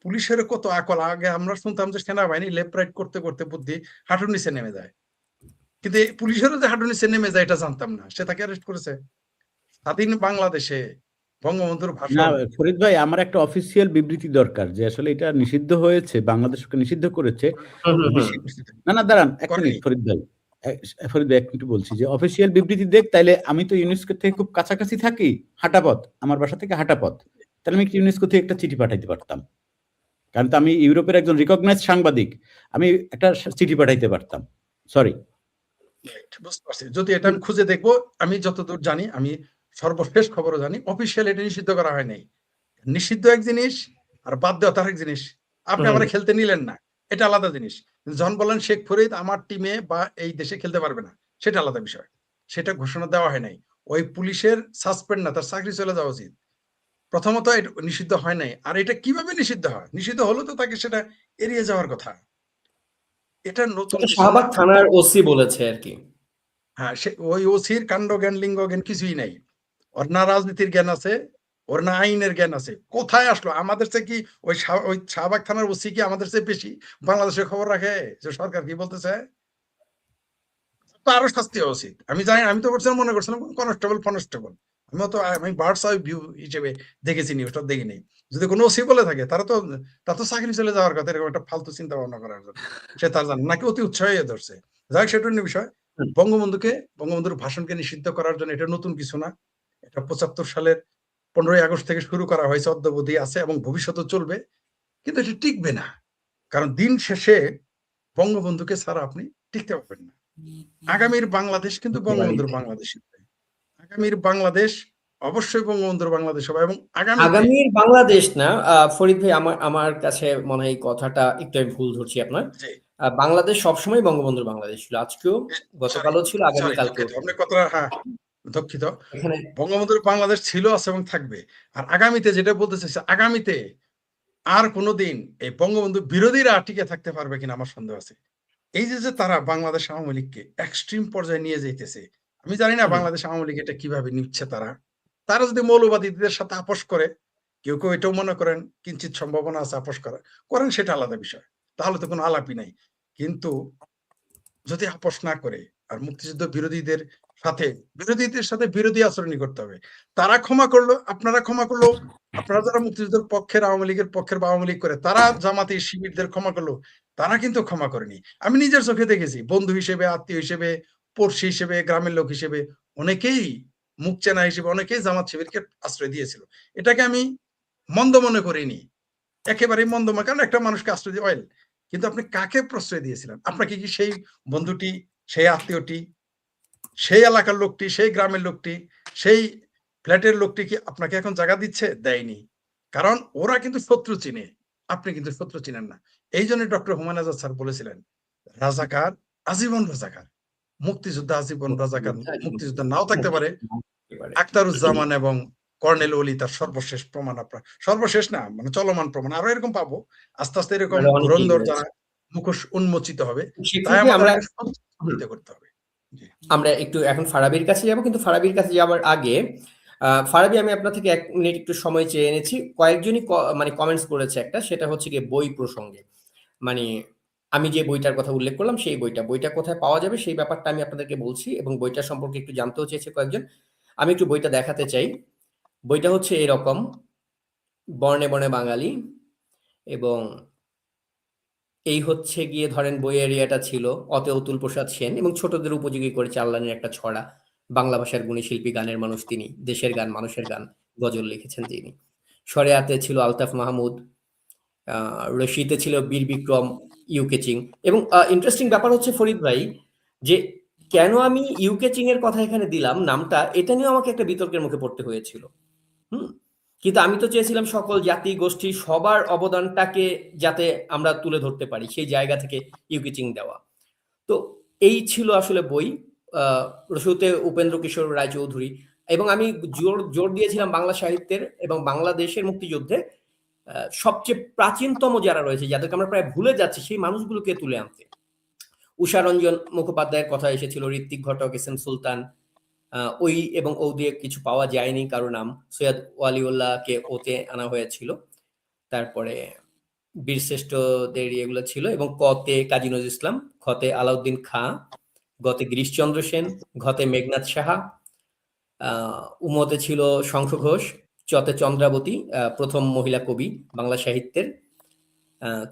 পুলিশের কত আকল! আগে আমরা শুনতাম যে সেনাবাহিনী লেফট রাইট করতে করতে বুদ্ধি হাঁটুর নিচে নেমে যায়, কিন্তু পুলিশেরও যে হাঁটুর নিচে নেমে যায় এটা জানতাম না, সে তাকে অ্যারেস্ট করেছে। স্বাধীন বাংলাদেশে বঙ্গবন্ধুর না ভাষণ। ফরিদ ভাই, আমার একটা অফিসিয়াল বিবৃতি দরকার যে আসলে এটা নিষিদ্ধ হয়েছে, বাংলাদেশকে নিষিদ্ধ করেছে। না না দাঁড়ান এক মিনিট ফরিদ ভাই, ফরিদ ভাই এক মিনিট বলছি যে অফিসিয়াল বিবৃতি দেখ, তাইলে আমি তো ইউনেস্কো থেকে খুব কাছাকাছি থাকি, হাঁটাপথ, আমার বাসা থেকে হাঁটাপথ, তাহলে আমি ইউনেস্কো থেকে একটা চিঠি পাঠাইতে পারতাম। কারণ তো আমি ইউরোপের একজন রিকগনাইজড সাংবাদিক, আমি একটা চিঠি পাঠাইতে পারতাম। সরি, বুঝতে পারছি। যদি এটা আমি খুঁজে দেখবো, আমি যতদূর জানি, আমি সর্বশেষ খবরও জানি, অফিসিয়াল এটা নিষিদ্ধ করা হয় নাই। নিষিদ্ধ এক জিনিস আর বাদ দেওয়া তার এক জিনিস। আপনি আমার খেলতে নিলেন না, এটা আলাদা জিনিস। যখন বলেন শেখ ফরিদ আমার টিমে বা এই দেশে খেলতে পারবে না, সেটা আলাদা বিষয়। সেটা ঘোষণা দেওয়া হয় নাই। ওই পুলিশের সাসপেন্ড না, তার চাকরি চলে যাওয়া উচিত। প্রথমত এটা নিষিদ্ধ হয় নাই। আর এটা কিভাবে নিষিদ্ধ হয়? নিষিদ্ধ হলো তো তাকে সেটা এড়িয়ে যাওয়ার কথা। এটা নতুন কিছু না। শাহবাগ থানার ওসি বলেছে আর কি। হ্যাঁ, সে ওই ওসির কাণ্ড জ্ঞান লিঙ্গ জ্ঞান কিছুই নাই। ওর না রাজনীতির জ্ঞান আছে, ওর না আইনের জ্ঞান আছে। কোথায় আসলো? আমাদের চেয়ে কি ওই শাহবাগ থানার ওসি কি আমাদের চেয়ে বেশি বাংলাদেশের খবর রাখে যে সরকার কি বলতেছে? তো আরো শাস্তি হওয়া উচিত। আমি জানি, আমি তো বলছিলাম, মনে করছিলাম কনস্টেবল ফনস্টেবল। আমি বার্ডস আই ভিউ হিসেবে দেখেছি, নিউজটা দেখিনি। যদি কোনো ওসি বলে থাকে তার তো চাকরি চলে যাওয়ার কথা, এরকম একটা ফালতু চিন্তা ভাবনা করার জন্য। সে তার জানে নাকি অতি উৎসাহী ধরছে। যাই হোক, সেটা অন্য বিষয়। বঙ্গবন্ধুর ভাষণকে নিষিদ্ধ করার জন্য এটা নতুন কিছু না। এটা 75 সালের 15ই আগস্ট থেকে শুরু করা হয়েছে, অদ্যাবধি আছে এবং ভবিষ্যতেও চলবে। কিন্তু এটা টিকবে না, কারণ দিন শেষে বঙ্গবন্ধুকে ছাড়া আপনি টিকতে পারবেন না। আগামীর বাংলাদেশ কিন্তু বঙ্গবন্ধুর বাংলাদেশ হবে। আগামীর বাংলাদেশ অবশ্যই বঙ্গবন্ধুর বাংলাদেশ হবে। এবং আগামীর বাংলাদেশ না, ফরিদ ভাই, আমার আমার কাছে মনে হয় এই কথাটা একটু আমি ভুল ধরছি আপনার। বাংলাদেশ সবসময় বঙ্গবন্ধুর বাংলাদেশ ছিল, আজকেও, গতকালও ছিল, আগামীকালকেও। আপনার কথা, হ্যাঁ দুঃখিত, এখানে বঙ্গবন্ধুর বাংলাদেশ ছিল, আছে এবং থাকবে। আর আগামীতে যেটা বলতে চাইছে, আগামীতে আর কোনোদিন এই বঙ্গবন্ধু বিরোধীরা টিকে থাকতে পারবে কিনা আমার সন্দেহ আছে। এই যে তারা বাংলাদেশ আওয়ামী লীগকে এক্সট্রিম পর্যায়ে নিয়ে যাইতেছে, আমি জানি না বাংলাদেশ আওয়ামী লীগ এটা কিভাবে নিচ্ছে। তারা যদি মৌলবাদীদের সাথে আপোষ করে, কেউ কেউ এটাও মনে করেন কিঞ্চিত সম্ভাবনা আছে আপোষ করেন, সেটা আলাদা বিষয়, তাহলে তো কোনো আলাপই নাই। কিন্তু যদি আপোষ না করে আর মুক্তিযুদ্ধ বিরোধীদের সাথে বিরোধী আচরণই করতে হবে। তারা ক্ষমা করলো, আপনারা ক্ষমা করলো, আপনারা যারা মুক্তিযুদ্ধের পক্ষের, আওয়ামী লীগের পক্ষের বা আওয়ামী লীগ করে, তারা জামাতি শিবিরদের ক্ষমা করলো, তারা কিন্তু ক্ষমা করেনি। আমি নিজের চোখে দেখেছি, বন্ধু হিসেবে, আত্মীয় হিসেবে, পড়শি হিসেবে, গ্রামের লোক হিসেবে অনেকেই, মুখ চেনা হিসেবে অনেকেই জামাত শিবিরকে আশ্রয় দিয়েছিল। এটাকে আমি মন্দ মনে করিনি, একেবারেই মন্দ মনে, কারণ একটা মানুষকে আশ্রয় দিয়ে অয়েল। কিন্তু আপনি কাকে প্রশ্রয় দিয়েছিলেন? আপনাকে কি সেই বন্ধুটি, সেই আত্মীয়টি, সেই এলাকার লোকটি, সেই গ্রামের লোকটি, সেই ফ্ল্যাটের লোকটি কি আপনাকে এখন জায়গা দিচ্ছে? দেয়নি। কারণ ওরা কিন্তু শত্রু চিনে, আপনি কিন্তু শত্রু চিনেন না। এই জন্য ডক্টর হুমায়ুন আজাদ স্যার বলেছিলেন, রাজাকার আজীবন রাজাকার, মুক্তিযোদ্ধা আজীবন রাজাকার। মুক্তিযোদ্ধা নাও থাকতে পারে, আখতারুজ্জামান এবং কর্নেল ওলি তার সর্বশেষ প্রমাণ, আপনার সর্বশেষ না, মানে চলমান প্রমাণ। আরো এরকম পাবো, আস্তে আস্তে এরকম ধুরন্ধর যারা মুখোশ উন্মোচিত হবে, তাই আমাদের সচেতন করতে হবে। আমরা একটু এখন ফারাবির কাছে যাব, কিন্তু ফারাবির কাছে যাওয়ার আগে ফারাবি, আমি আপনার থেকে 1 মিনিট একটু সময় চেয়ে এনেছি। কয়েকজনই মানে কমেন্টস করেছে একটা, সেটা হচ্ছে গিয়ে বই প্রসঙ্গে। মানে আমি যে বইটার কথা উল্লেখ করলাম সেই বইটা কোথায় পাওয়া যাবে সেই ব্যাপারটা আমি আপনাদেরকে বলছি, এবং বইটা সম্পর্কে একটু জানতেও চেয়েছে কয়েকজন। আমি একটু বইটা দেখাতে চাই। বইটা হচ্ছে এরকম, বর্ণে বর্ণে বাঙালি, এবং এই হচ্ছে গিয়ে ধরেন বই এরিয়াটা ছিল অতে অতুল প্রসাদ সেন, এবং ছোটদের উপযোগী করে 4 লাইনের একটা ছড়া। বাংলা ভাষার গুণী শিল্পী, গানের মানুষ তিনি, দেশের গান মানুষের গান, গজল লিখেছেন যিনি। শরেয়াতে ছিল আলতাফ মাহমুদ, রশিতে ছিল বীর বিক্রম, ইউকে চিং। এবং ইন্টারেস্টিং ব্যাপার হচ্ছে ফরিদ ভাই, যে কেন আমি ইউকে চিং এর কথা এখানে দিলাম নামটা, এটা নিয়েও আমাকে একটা বিতর্কের মুখে পড়তে হয়েছিল। কিন্তু আমি তো চেয়েছিলাম সকল জাতি গোষ্ঠী সবার অবদানটাকে যাতে আমরা তুলে ধরতে পারি, সেই জায়গা থেকে ইউকে চিং দেওয়া। তো এই ছিল আসলে বই। শুরুতে উপেন্দ্র কিশোর রায়চৌধুরী, এবং আমি জোর দিয়েছিলাম বাংলা সাহিত্যের এবং বাংলাদেশের মুক্তিযুদ্ধে সবচেয়ে প্রাচীনতম যারা রয়েছে, যাদেরকে আমরা প্রায় ভুলে যাচ্ছি, সেই মানুষগুলোকে তুলে আনতে। উষারঞ্জন মুখোপাধ্যায়ের কথা এসেছিল, ঋত্বিক ঘটক, এস এম সুলতান, ওই এবং ও দিয়ে কিছু পাওয়া যায়নি কারো নাম। সৈয়দ ওয়ালিউল্লাহকে ওতে আনা হয়েছিল। তারপরে বীরশ্রেষ্ঠদের এগুলো ছিল, এবং কতে কাজী নজরুল ইসলাম, খতে আলাউদ্দিন খাঁ, গতে গিরিশচন্দ্র সেন, ঘতে মেঘনাথ সাহা, উমতে ছিল শঙ্খ ঘোষ, চতে চন্দ্রাবতী, প্রথম মহিলা কবি বাংলা সাহিত্যের,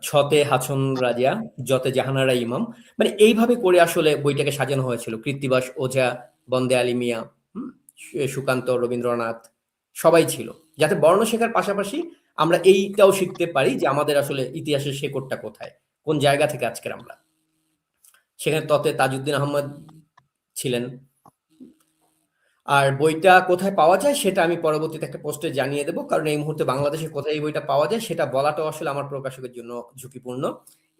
ছতে হাছন রাজা, যতে জাহানারা ইমাম। মানে এইভাবে করে আসলে বইটাকে সাজানো হয়েছিল। কৃত্তিবাস ওঝা, বন্দে আলী মিয়া, সুকান্ত, রবীন্দ্রনাথ, সবাই ছিল, যাতে বর্ণ শেখার পাশাপাশি আমরা এইটাও শিখতে পারি যে আমাদের আসলে ইতিহাসের শেকড়টা কোথায়, কোন জায়গা থেকে আজকের আমরা। সেখানে ততে তাজউদ্দিন আহমদ ছিলেন। আর বইটা কোথায় পাওয়া যায় সেটা আমি পরবর্তীতে একটা পোস্টে জানিয়ে দেবো, কারণ এই মুহূর্তে বাংলাদেশে কোথায় এই বইটা পাওয়া যায় সেটা বলাটাও আসলে আমার প্রকাশকের জন্য ঝুঁকিপূর্ণ।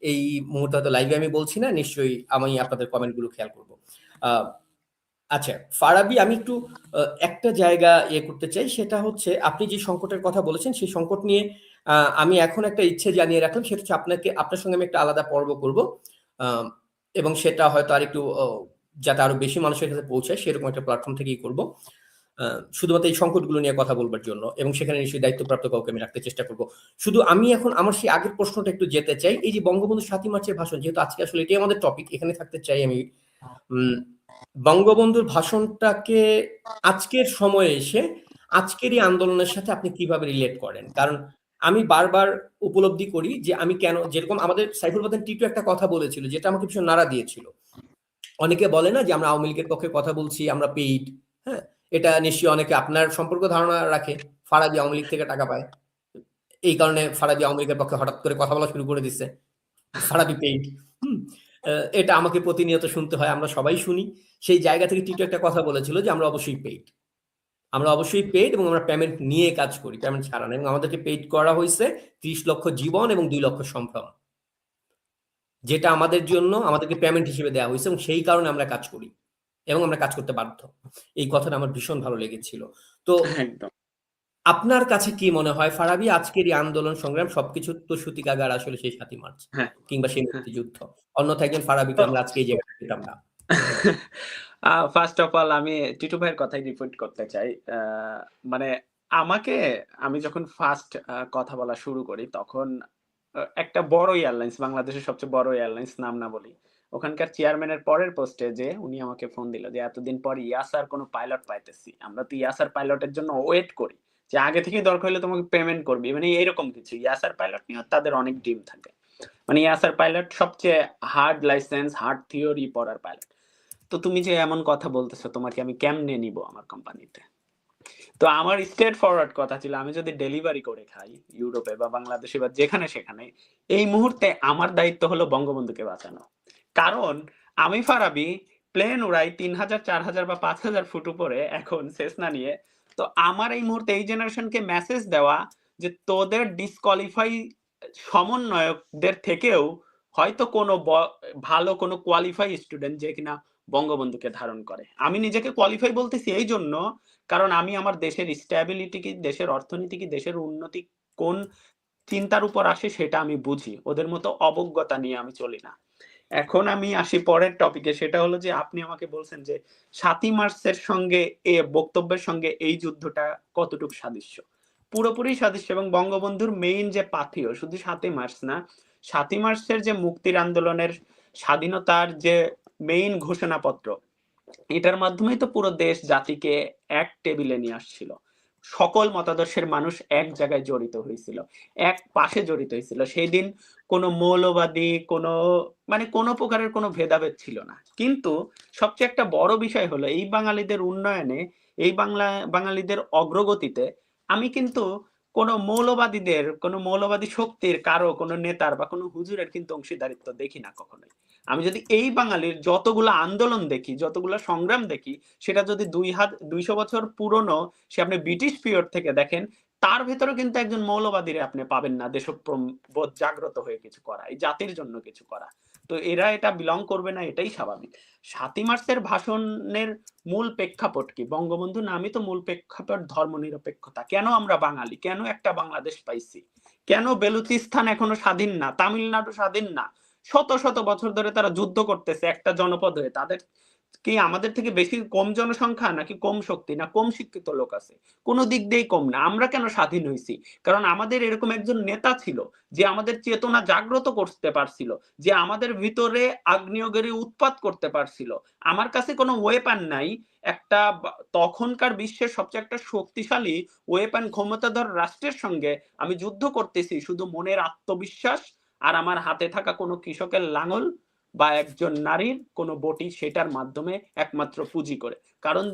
এই মুহূর্তে হয়তো লাইভে আমি বলছি না, নিশ্চয়ই আমি আপনাদের কমেন্টগুলো খেয়াল করব। আচ্ছা ফারাবি, আমি একটু একটা জায়গা করতে চাই, সেটা হচ্ছে আপনি যে সংকটের কথা বলেছেন সেই সংকট নিয়ে আমি এখন একটা ইচ্ছে জানিয়ে রাখলাম, সেটা হচ্ছে আপনার সঙ্গে আমি একটা আলাদা পর্ব করব, এবং সেটা হয়তো আর একটু যাতে আরো বেশি মানুষের কাছে পৌঁছায় সেরকম একটা প্ল্যাটফর্ম থেকেই করব, শুধুমাত্র এই সংকটগুলো নিয়ে কথা বলবার জন্য, এবং সেখানে নিশ্চয়ই দায়িত্বপ্রাপ্ত কাউকে আমি রাখতে চেষ্টা করব। শুধু আমি এখন আমার সেই আগের প্রশ্নটা একটু যেতে চাই। এই যে বঙ্গবন্ধু 7ই মার্চের ভাষণ, যেহেতু আজকে আসলে এটাই আমাদের টপিক, এখানে থাকতে চাই আমি। বঙ্গবন্ধুর ভাষণটাকে আজকের সময়ে এসে আজকের এই আন্দোলনের সাথে আপনি কিভাবে রিলেট করেন? কারণ আমি বারবার উপলব্ধি করি যে আমি কেন, যেরকম আমাদের সাইফুল বাদেন টিটু একটা কথা বলেছিল যেটা আমাকে ভীষণ নাড়া দিয়েছিল। অনেকে বলে না যে আমরা আওয়ামী লীগের পক্ষে কথা বলছি, আমরা পেইড। হ্যাঁ, এটা নিশ্চয়ই অনেকে আপনার সম্পর্ক ধারণা রাখে, ফারাবি আওয়ামী লীগ থেকে টাকা পায়, এই কারণে ফারাবি আওয়ামী লীগের পক্ষে হঠাৎ করে কথা বলা শুরু করে দিচ্ছে, ফারাবি পেইড। এটা আমাকে প্রতিনিয়ত শুনতে হয়, আমরা সবাই শুনি। সেই জায়গা থেকে টিটু একটা কথা বলেছিল যে আমরা অবশ্যই পেইড, আমরা অবশ্যই পেইড, এবং আমরা পেমেন্ট নিয়ে কাজ করি, পেমেন্ট ছাড়া না, এবং আমাদেরকে পেইড করা হয়েছে 30 লক্ষ জীবন এবং 2 লক্ষ সম্ভ্রম, যেটা আমাদের জন্য আমাদেরকে পেমেন্ট হিসেবে দেওয়া হয়েছে, এবং সেই কারণে আমরা কাজ করি এবং আমরা কাজ করতে বাধ্য। এই কথাটা আমার ভীষণ ভালো লেগেছিল। তো একদম আপনার কাছে কি মনে হয় ফারাবি, আজকের এই আন্দোলন সংগ্রাম সবকিছু তো সূতিকাগার আসলে সেই 7ই মার্চ কিংবা সেই মুক্তিযুদ্ধ, অন্যথায় একজন ফারাবিকে আমরা আজকে এই জায়গায় পেতাম না। ফার্স্ট অফ অল আমি টিটু ভাইয়ের কথাই রিপিট করতে চাই। মানে আমি যখন ফার্স্ট কথা বলা শুরু করি তখন একটা বড় এয়ারলাইন্স, বাংলাদেশের সবচেয়ে বড় এয়ারলাইন্স, নাম না বলি, ওখানকার চেয়ারম্যানের পরের পোস্টে যে উনি আমাকে ফোন দিল যে এতদিন পর ইয়াসার কোনো পাইলট পাইতেছি, আমরা তো ইয়াসার পাইলটের জন্য ওয়েট করি, যে আগে থেকে দরকার হলে তোমাকে পেমেন্ট করবি, মানে এরকম কিছু। ইয়াসার পাইলট নিয়ে তাদের অনেক ডিম থাকে, মানে ইয়াসার পাইলট সবচেয়ে হার্ড লাইসেন্স, হার্ড থিওরি পড়ার পাইলট। তো তুমি যে এমন কথা বলতেছো, তোমাকে আমি কেমনে নিব আমার কোম্পানিতে? তো আমার স্ট্রেট ফরওয়ার্ড কথা ছিল, আমি যদি ডেলিভারি করে খাই ইউরোপে বা বাংলাদেশে বা যেখানে সেখানে, এই মুহূর্তে আমার দায়িত্ব হলো বঙ্গবন্ধুকে বাঁচানো। কারণ আমি ফারাবি প্লেন উড়াই 3000, 4000 বা 5000 ফুট উপরে এখন সেসনা নিয়ে। তো আমার এই মুহূর্তে এই জেনারেশনকে মেসেজ দেওয়া যে তোদের ডিসকোয়ালিফাই সমন্বয়কদের থেকেও হয়তো কোনো ভালো কোনো কোয়ালিফাই স্টুডেন্ট যে কিনা বঙ্গবন্ধুকে ধারণ করে। আমি নিজেকে কোয়ালিফাই বলতেছি এই জন্য, কারণ আমি আমার দেশের স্ট্যাবিলিটি কি, দেশের অর্থনীতি কি, দেশের উন্নতি কোন চিন্তার উপর আসে সেটা আমি বুঝি। ওদের মতো অবজ্ঞতা নিয়ে আমি চলি না। এখন আমি আসি পরের টপিকে, সেটা হলো যে আপনি আমাকে বলছেন যে 7ই মার্চের সঙ্গে এ বক্তব্যের সঙ্গে এই যুদ্ধটা কতটুকু সাদৃশ্য। পুরোপুরি সাদৃশ্য। এবং বঙ্গবন্ধুর মেইন যে পাথেয় শুধু 7ই মার্চ না, 7ই মার্চের যে মুক্তির আন্দোলনের স্বাধীনতার যে মেইন ঘোষণাপত্র, এটার মাধ্যমেই তো পুরো দেশ জাতিকে এক টেবিলে নিয়ে আসছিল। সকল মতাদর্শের মানুষ এক জায়গায় জড়িত হয়েছিল, এক পাশে জড়িত হয়েছিল। সেই দিন কোনো মৌলবাদী, কোনো মানে কোনো প্রকারের কোনো ভেদাভেদ ছিল না। কিন্তু সবচেয়ে একটা বড় বিষয় হলো এই বাঙালিদের উন্নয়নে, এই বাঙালিদের অগ্রগতিতে আমি কিন্তু কোনো মৌলবাদীদের, কোনো মৌলবাদী শক্তির, কারো কোনো নেতার বা কোনো হুজুরের কিন্তু অংশীদারিত্ব দেখি না কখনোই। আমি যদি এই বাঙালির যতগুলো আন্দোলন দেখি, যতগুলো সংগ্রাম দেখি, সেটা যদি 200 বছর পুরনো সে আপনি ব্রিটিশ পিরিয়ড থেকে দেখেন, তার ভেতরে কিন্তু একজন মৌলবাদীরে আপনি পাবেন না দেশপ্রেমবোধ জাগ্রত হয়ে কিছু করা, এই জাতির জন্য কিছু করা। তো এরা এটা বিলং করবে না, এটাই স্বাভাবিক। 7ই মার্চের ভাষণের মূল প্রেক্ষাপট কি? বঙ্গবন্ধু নামই তো মূল প্রেক্ষাপট ধর্মনিরপেক্ষতা। কেন আমরা বাঙালি, কেন একটা বাংলাদেশ পাইছি, কেন বেলুচিস্তান এখনো স্বাধীন না, তামিলনাড়ু স্বাধীন না, শত শত বছর ধরে তারা যুদ্ধ করতেছে একটা জনপদ হয়ে। তাদের কি আমাদের থেকে বেশি কম জনসংখ্যা, নাকি কম শক্তি, না কম শিক্ষিত লোক আছে? কোনো দিক দিয়েই কম না। আমরা কেন স্বাধীন হয়েছি? কারণ আমাদের এরকম একজন নেতা ছিল যে আমাদের চেতনা জাগ্রত করতে পারছিল, যে আমাদের ভিতরে আগ্নেয়গিরি উৎপাত করতে পারছিল। আমার কাছে কোনো ওয়েপন নাই, একটা তখনকার বিশ্বের সবচেয়ে একটা শক্তিশালী ওয়েপন ক্ষমতাধর রাষ্ট্রের সঙ্গে আমি যুদ্ধ করতেছি শুধু মনের আত্মবিশ্বাস আর আমার হাতে থাকা কোনো কৃষকের লাঙল বা একজন নারীর কোনো বটি, সেটার মাধ্যমে একমাত্র পুঁজি করে। কারণ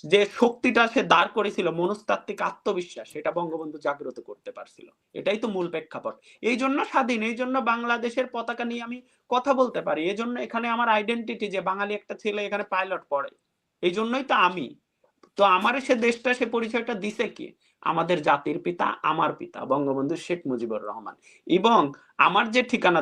যে শক্তিটা সে দাঁড় করেছিল, মনস্তাত্ত্বিক আত্মবিশ্বাস, সেটা বঙ্গবন্ধু জাগ্রত করতে পারছিল। এটাই তো মূল প্রেক্ষাপট। এই জন্য স্বাধীন, এই জন্য বাংলাদেশের পতাকা নিয়ে আমি কথা বলতে পারি, এই জন্য এখানে আমার আইডেন্টিটি যে বাঙালি একটা ছেলে এখানে পাইলট পড়ে, এই জন্যই তো আমি। তো আমার সে দেশটা, সে পরিচয়টা দিছে কি? আমাদের জাতির পিতা, আমার পিতা বঙ্গবন্ধু শেখ মুজিবুর রহমান। এবং আমার যে ঠিকানা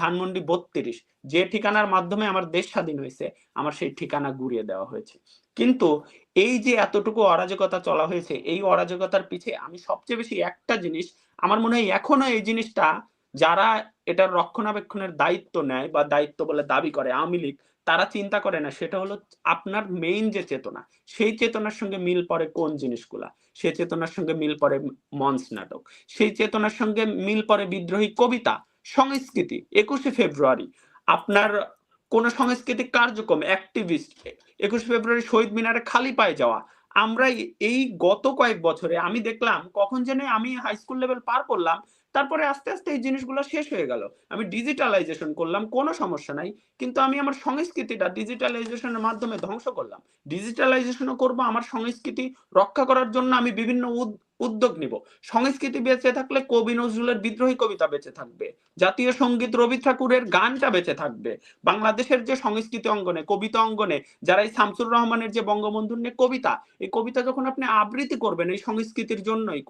ধানমন্ডি 32, যে ঠিকানার মাধ্যমে আমার দেশ স্বাধীন হয়েছে, আমার সেই ঠিকানা ঘুরিয়ে দেওয়া হয়েছে। কিন্তু এই যে এতটুকু অরাজকতা চলা হয়েছে, এই অরাজকতার পিছে আমি সবচেয়ে বেশি একটা জিনিস আমার মনে হয় এখনো এই জিনিসটা যারা এটার রক্ষণাবেক্ষণের দায়িত্ব নেয় বা দায়িত্ব বলে দাবি করে আওয়ামী লীগ, তারা চিন্তা করে না। সেটা হলো আপনার মেইন যে চেতনা, সেই চেতনার সঙ্গে মিল পড়ে কোন জিনিসগুলা? সেই চেতনার সঙ্গে মিল পড়ে মঞ্চ নাটক, সেই চেতনার সঙ্গে মিল পড়ে বিদ্রোহী কবিতা, সংস্কৃতি, 21শে ফেব্রুয়ারি, আপনার কোন সাংস্কৃতিক কার্যক্রম, অ্যাক্টিভিস্ট, 21শে ফেব্রুয়ারি শহীদ মিনারে খালি পায়ে যাওয়া। আমরা এই গত কয়েক বছরে আমি দেখলাম কখন যেন আমি হাই স্কুল লেভেল পার করলাম, তারপরে আস্তে আস্তে এই জিনিসগুলো শেষ হয়ে গেল। আমি ডিজিটালাইজেশন করলাম, কোনো সমস্যা নাই, কিন্তু আমি আমার সংস্কৃতিটা ডিজিটালাইজেশনের মাধ্যমে ধ্বংস করলাম। ডিজিটালাইজেশনও করব, আমার সংস্কৃতি রক্ষা করার জন্য আমি বিভিন্ন উদ্যোগ নিব। সংস্কৃতি বেঁচে থাকলে কবি নজরুলের বিদ্রোহী কবিতা বেঁচে থাকবে, জাতীয় সঙ্গীত রবি ঠাকুরের গানটা বেঁচে থাকবে। বাংলাদেশের যে সংস্কৃতি অঙ্গনে, কবিতা অঙ্গনে, যারা এই শামসুর রহমানের যে বঙ্গবন্ধুর নিয়ে কবিতা, এই কবিতা যখন আপনি আবৃত্তি করবেন এই সংস্কৃতির জন্যই,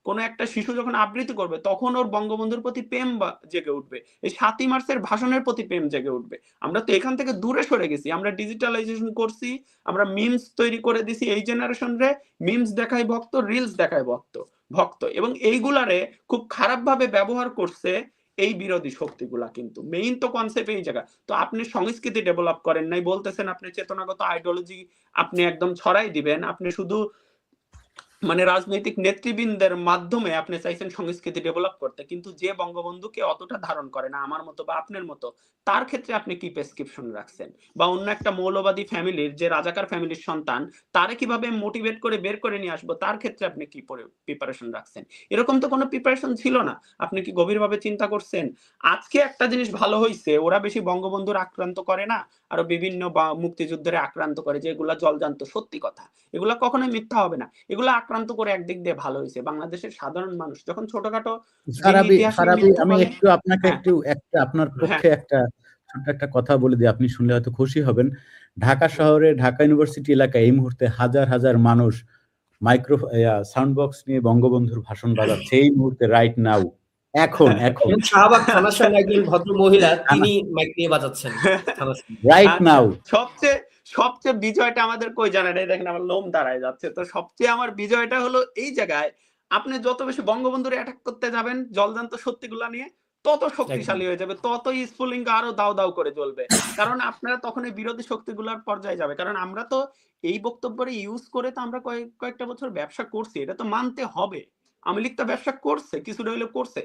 কোন একটা শিশু যখন আবৃত্তি করবে, তখন ওর বঙ্গবন্ধুর প্রতি প্রেম জেগে উঠবে, এই 7ই মার্চের ভাষণের প্রতি প্রেম জেগে উঠবে। আমরা তো এখান থেকে দূরে সরে গেছি, আমরা ডিজিটালাইজেশন করছি, আমরা মিমস তৈরি করে দিছি এই জেনারেশন রে। মিমস দেখায় ভক্ত, রিলস দেখায় ভক্ত, এবং এইগুলারে খুব খারাপ ভাবে ব্যবহার করছে এই বিরোধী শক্তিগুলা। কিন্তু মেইন তো কনসেপ্ট এই জায়গা। তো আপনি সংস্কৃতি ডেভেলপ করেন নাই, বলতেছেন আপনি চেতনাগত আইডিওলজি আপনি একদম ছড়াই দিবেন, আপনি শুধু মানে রাজনৈতিক নেতৃবৃন্দের মাধ্যমে আপনি চাইছেন সংস্কৃতি ডেভেলপ করতে, কিন্তু যে বঙ্গবন্ধুকে অতটা ধারণ করে না আমার মতো বা আপনার মতো, তার ক্ষেত্রে আপনি কি প্রেসক্রিপশন রাখছেন? বা অন্য একটা মৌলবাদী ফ্যামিলির, যে রাজাকার ফ্যামিলির সন্তান, তারে কিভাবে মোটিভেট করে বের করে নিয়ে আসবো, তার ক্ষেত্রে আপনি কি প্রিপারেশন রাখছেন? এরকম তো কোনো প্রিপারেশন ছিল না। আপনি কি গভীরভাবে চিন্তা করছেন? আজকে একটা জিনিস ভালো হইছে, ওরা বেশি বঙ্গবন্ধুর আক্রান্ত করে না, আরো বিভিন্ন মুক্তিযুদ্ধের আক্রান্ত করে, যেগুলা জলজান্ত সত্যি কথা, এগুলা কখনোই মিথ্যা হবে না। এগুলো আক্রান্ত করে একদিক দিয়ে ভালো হয়েছে। বাংলাদেশের সাধারণ মানুষ যখন ছোটখাটো যিনি ইতিহাস নিয়ে ফারাবি, মৃত্যু আমি বলেন, একটু আপনাকে হ্যাঁ, একটা আপনার হ্যাঁ, পক্ষে একটা ছোট্ট একটা কথা বলে দিই, আপনি শুনলে হয়তো খুশি হবেন। ঢাকা শহরে, ঢাকা ইউনিভার্সিটি এলাকায় এই মুহূর্তে হাজার হাজার মানুষ মাইক্রো সাউন্ড বক্স নিয়ে বঙ্গবন্ধুর ভাষণ বাজাচ্ছে এই মুহূর্তে, রাইট নাও, এখন এখন এবং শাহবাগ থানার সামনে একজন ভদ্র মহিলা তিনি মাইক নিয়ে বাজাচ্ছেন থানার সামনে। রাইট আচ্ছা, নাও। সবচেয়ে বিজয়টা আমাদের কই জানেন? এই দেখেন আমার লোম দাঁড়ায় যাচ্ছে। তো সবচেয়ে আমার বিজয়টা হলো এই জায়গায়, আপনি যত বেশি বঙ্গবন্ধুর অ্যাটাক করতে যাবেন জলজান্ত সত্যিগুলা নিয়ে, তত শক্তিশালী হয়ে যাবে, ততই স্ফুলিঙ্গ আরো দাও দাও করে জ্বলবে। কারণ আপনারা তখন এই বিরোধী শক্তিগুলোর পর্যায়ে যাবে। কারণ আমরা তো এই বক্তব্যটা ইউজ করে তো আমরা কয়েকটা বছর ব্যবসা করছি, এটা তো মানতে হবে। আওয়ামী লীগ তো ব্যবসা করছে, কিছুটা হইলেও করছে।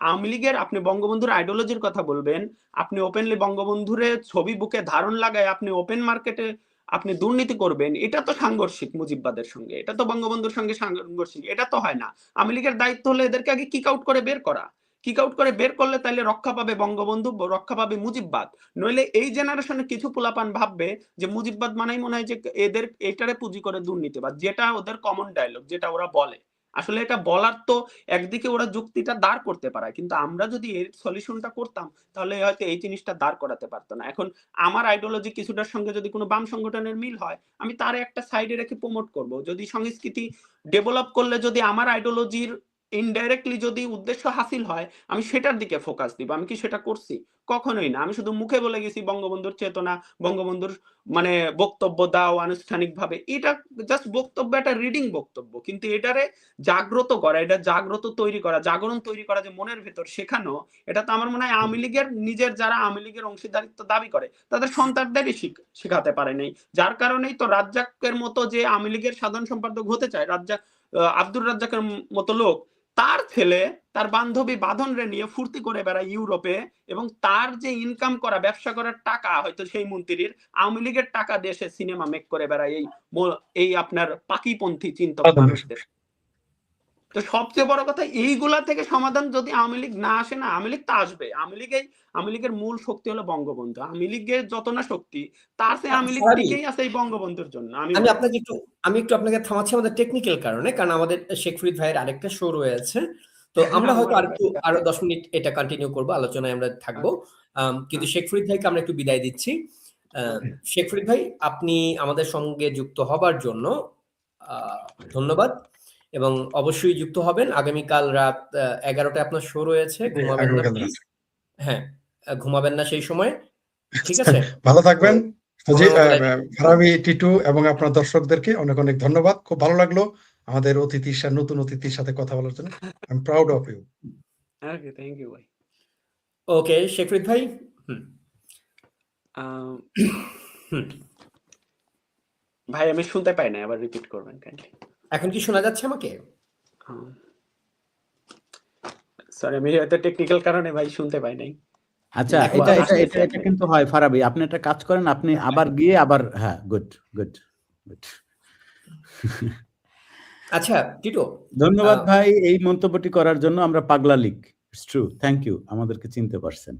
আওয়ামী লীগের আপনি বঙ্গবন্ধুর আইডিওলজির কথা বলবেন, আপনি ওপেনলি বঙ্গবন্ধুরে ছবি বুকে ধারণ লাগায় আপনি ওপেন মার্কেটে আপনি দুর্নীতি করবেন, এটা তো সাংঘর্ষিক মুজিববাদের সঙ্গে, এটা তো বঙ্গবন্ধুর সঙ্গে সাংঘর্ষিক, এটা তো হয় না। আওয়ামী লীগের দায়িত্ব হলো এদেরকে আগে কিক আউট করে বের করা। কিক আউট করে বের করলে তাইলে রক্ষা পাবে বঙ্গবন্ধু, রক্ষা পাবে মুজিববাদ। নইলে এই জেনারেশনে কিছু পোলাপান ভাববে যে মুজিববাদ মানেই মনে হয় যে এদের এটারে পুঁজি করে দুর্নীতিবাদ, যেটা ওদের কমন ডায়লগ, যেটা ওরা বলে। আসলে এটা বলার তো একদিকে ওরা যুক্তিটা দাঁড় করতে পারে, কিন্তু আমরা যদি এর সলিউশনটা করতাম তাহলে হয়তো এই জিনিসটা দাঁড় করাতে পারতো না। এখন আমার আইডিওলজি কিছুটার সঙ্গে যদি কোনো বাম সংগঠনের মিল হয়, আমি তার একটা সাইডে রেখে প্রমোট করব। যদি সংস্কৃতি ডেভেলপ করলে যদি আমার আইডিওলজির ইনডাইরেক্টলি যদি উদ্দেশ্য হাসিল হয়, আমি সেটার দিকে ফোকাস দিব। আমি কি সেটা করছি? কখনোই না। আমি শুধু মুখে বলে গেছি বঙ্গবন্ধুর চেতনা, বঙ্গবন্ধুর মানে বক্তব্য দাও আনুষ্ঠানিকভাবে, এটা জাস্ট বক্তব্য, একটা রিডিং বক্তব্য, কিন্তু এটারে জাগ্রত করা, এটা জাগ্রত তৈরি করা, জাগরণ তৈরি করা, যে মনের ভেতর শেখানো, এটা তো আমার মনে হয় আওয়ামী লীগের নিজের যারা আওয়ামী লীগের অংশীদারিত্ব দাবি করে তাদের সন্তানদেরই শেখাতে পারে নাই। যার কারণেই তো রাজ্জাকের মতো যে আওয়ামী লীগের সাধারণ সম্পাদক হতে চায়, রাজ্জাক আব্দুর রাজ্জাকের মতো লোক, তার ছেলে তার বান্ধবী বাঁধনরে নিয়ে ফুর্তি করে বেড়ায় ইউরোপে, এবং তার যে ইনকাম করা, ব্যবসা করার টাকা হয়তো সেই মন্ত্রীর আওয়ামী লীগের টাকা দিয়ে সে সিনেমা মেক করে বেড়ায় এই আপনার পাকিপন্থী চিন্তক মানুষদের। তো সবচেয়ে বড় কথা, এইগুলা থেকে সমাধান যদি আওয়ামী লীগ না আসে না, আওয়ামী লীগ তো আসবে। আওয়ামী লীগের মূল শক্তি হলো বঙ্গবন্ধু। আওয়ামী লীগের যত না শক্তি, তার চেয়ে আওয়ামী লীগ টিকেই আছে এই বঙ্গবন্ধুর জন্য। আমি একটু আপনাকে থামাচ্ছি আমাদের টেকনিক্যাল কারণে, কারণ আমাদের শেখ ফরিদ ভাইয়ের আরেকটা শো রয়েছে। তো আমরা হয়তো আরো 10 মিনিট এটা কন্টিনিউ করবো, আলোচনায় আমরা থাকবো। কিন্তু শেখ ফরিদ ভাইকে আমরা একটু বিদায় দিচ্ছি। শেখ ফরিদ ভাই, আপনি আমাদের সঙ্গে যুক্ত হবার জন্য ধন্যবাদ, এবং অবশ্যই যুক্ত হবেন। আগামীকাল রাত 11টায় আপনার শো রয়েছে, ঘুমাবেন না প্লিজ। হ্যাঁ, ঘুমাবেন না সেই সময়, ঠিক আছে? ভালো থাকবেন। ফারাবি, টিটু এবং আপনার দর্শকদেরকে অনেক অনেক ধন্যবাদ। খুব ভালো লাগলো আমাদের নতুন অতিথির সাথে কথা বলার জন্য। I am proud of you. Okay, thank you ভাই। ওকে শেখ ফরিদ ভাই, ভাই আমি শুনতে পাই না, আবার রিপিট করবেন কাইন্ডলি। এখন কি শোনা যাচ্ছে আমাকে? সরি, আমি হয়তো টেকনিক্যাল কারণে ভাই শুনতে পাই নাই। আচ্ছা, এটা কিন্তু হয় ফারাবি, আপনি একটা কাজ করেন, আপনি আবার গিয়ে আবার, হ্যাঁ, গুড গুড গুড। আচ্ছা টিটো, ধন্যবাদ ভাই এই মন্তব্যটি করার জন্য। আমরা পাগলা league, it's true, thank you, আমাদেরকে চিনতে পারছেন।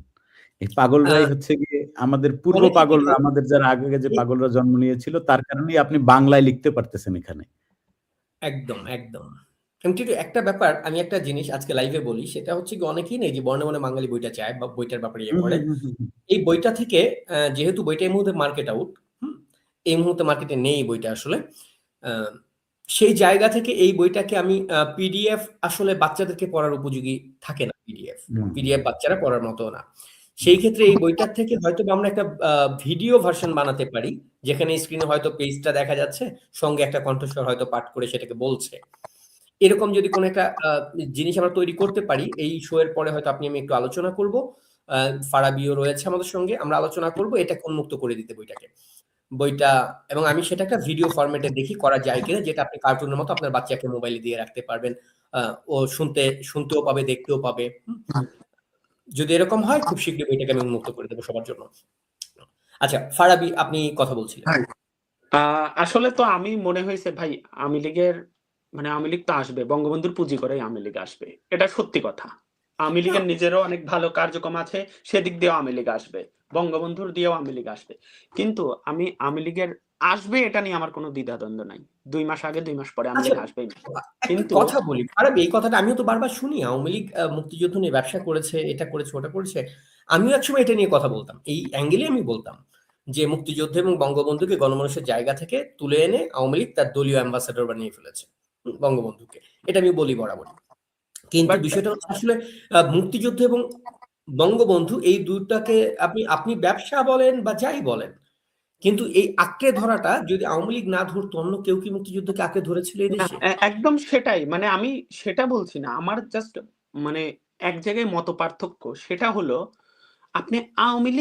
এই পাগলরাই হচ্ছে গিয়ে আমাদের পূর্ব পাগলরা, আমাদের যারা আগে যে পাগলরা জন্ম নিয়েছিল, তার কারণেই আপনি বাংলায় লিখতে পারতেছেন এখানে। একদম একদম। টিটো, একটা ব্যাপার, আমি একটা জিনিস আজকে লাইভে বলি, সেটা হচ্ছে কি, অনেকেই নেই যে বর্ণে বর্ণে বাঙালি বইটা চায় বা বইটার ব্যাপারে ইয়ে করে। এই বইটা থেকে, যেহেতু বইটা এই মুহূর্তে মার্কেট আউট, এই মুহূর্তে মার্কেটে নেই বইটা আসলে, সেই জায়গা থেকে এই বইটাকে আমি পিডিএফ, আসলে বাচ্চাদেরকে পড়ার উপযোগী থাকে না পিডিএফ বাচ্চারা পড়ার মতো না। সেই ক্ষেত্রে এই বইটার থেকে হয়তো আমরা একটা ভিডিও ভার্সন বানাতে পারি, যেখানে স্ক্রিনে হয়তো পেজটা দেখা যাচ্ছে, সঙ্গে একটা কণ্ঠস্বর হয়তো পাঠ করে সেটাকে বলছে। এরকম যদি কোনো একটা জিনিস আমরা তৈরি করতে পারি, এই শো এর পরে হয়তো আপনি আমি একটু আলোচনা করব। ফারাবিও রয়েছে আমাদের সঙ্গে, আমরা আলোচনা করব, এটাকে উন্মুক্ত করে দিতে বইটাকে। বইটা, এবং আমি সেটা একটা ভিডিও ফরম্যাটে দেখি করা যায় কিনা, যেটা আপনি কার্টুনের মতো আপনার বাচ্চাকে মোবাইলে দিয়ে রাখতে পারবেন। ও শুনতেও পাবে, দেখতেও পাবে। যদি এরকম হয় খুব শীঘ্রই বইটাকে আমি উন্মুক্ত করে দেবো সবার জন্য। আচ্ছা, ফারাবি আপনি কথা বলছিলেন। আসলে তো আমি মনে হয়েছে ভাই, আওয়ামী লীগের মানে আওয়ামী লীগ তো আসবে, বঙ্গবন্ধুর পুঁজি করেই আওয়ামী লীগ আসবে, এটা সত্যি কথা। আওয়ামী লীগের নিজেরও অনেক ভালো কার্যক্রম আছে, সেদিক দিয়েও আওয়ামী লীগ আসবে, বঙ্গবন্ধুর দিয়েও আওয়ামী লীগ আসবে। কিন্তু আমি আওয়ামী লীগের আসবে এটা নিয়ে আমার কোনো দ্বিধাদ্বন্দ্ব নাই। 2 মাস আগে 2 মাস পরে আওয়ামী আচ্ছা, লীগ আসবেই না। একটা কিন্তু কথা বলি ফারাবি, এই কথাটা আমিও তো বারবার শুনি, আওয়ামী লীগ মুক্তিযুদ্ধ নিয়ে ব্যবসা করেছে, এটা করেছে, ওটা করেছে। আমিও একসময় এটা নিয়ে কথা বলতাম, এই অ্যাঙ্গেলে আমি বলতাম যে মুক্তিযুদ্ধ এবং বঙ্গবন্ধুকে গণমানুষের জায়গা থেকে তুলে এনে আওয়ামী লীগ তার দলীয় অ্যাম্বাসেডর বানিয়ে ফেলেছে বঙ্গবন্ধুকে। এটা আমি বলি বরাবর। কিন্তু বাট বিষয়টা হচ্ছে আসলে মুক্তিযুদ্ধ এবং বঙ্গবন্ধু এই দুটাকে আপনি ব্যবসা বলেন বা যাই বলেন, কিন্তু এই আঁকড়ে ধরাটা যদি আওয়ামী লীগ না ধরতো, অন্য কেউ কি মুক্তিযুদ্ধকে আঁকড়ে ধরেছিল এই না, দেশে? একদম সেটাই। মানে আমি সেটা বলছি না। আমার জাস্ট মানে এক জায়গায় মতপার্থক্য। সেটা হলো আপনি আওয়ামী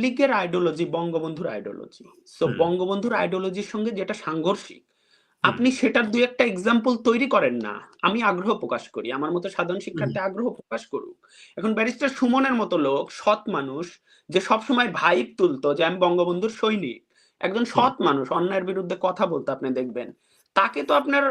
লীগের আইডিওলজি বঙ্গবন্ধুর আইডিওলজি। সো হুম, বঙ্গবন্ধুর আইডিওলজির সঙ্গে যেটা সাংঘর্ষিক, হুম, আপনি সেটার ২ একটা এক্সাম্পল তৈরি করেন না। আমি আগ্রহ প্রকাশ করি। আমার মতো সাধারণ হুম, শিক্ষার্থী আগ্রহ প্রকাশ করুক। এখন ব্যারিস্টার সুমনের মতো লোক, সৎ মানুষ, যে সবসময় ভাইব তুলতো যে আমি বঙ্গবন্ধুর সৈনিক। একজন হুম, সৎ মানুষ, অন্যায়ের বিরুদ্ধে কথা বলতো আপনি দেখবেন। তাকে তো আপনার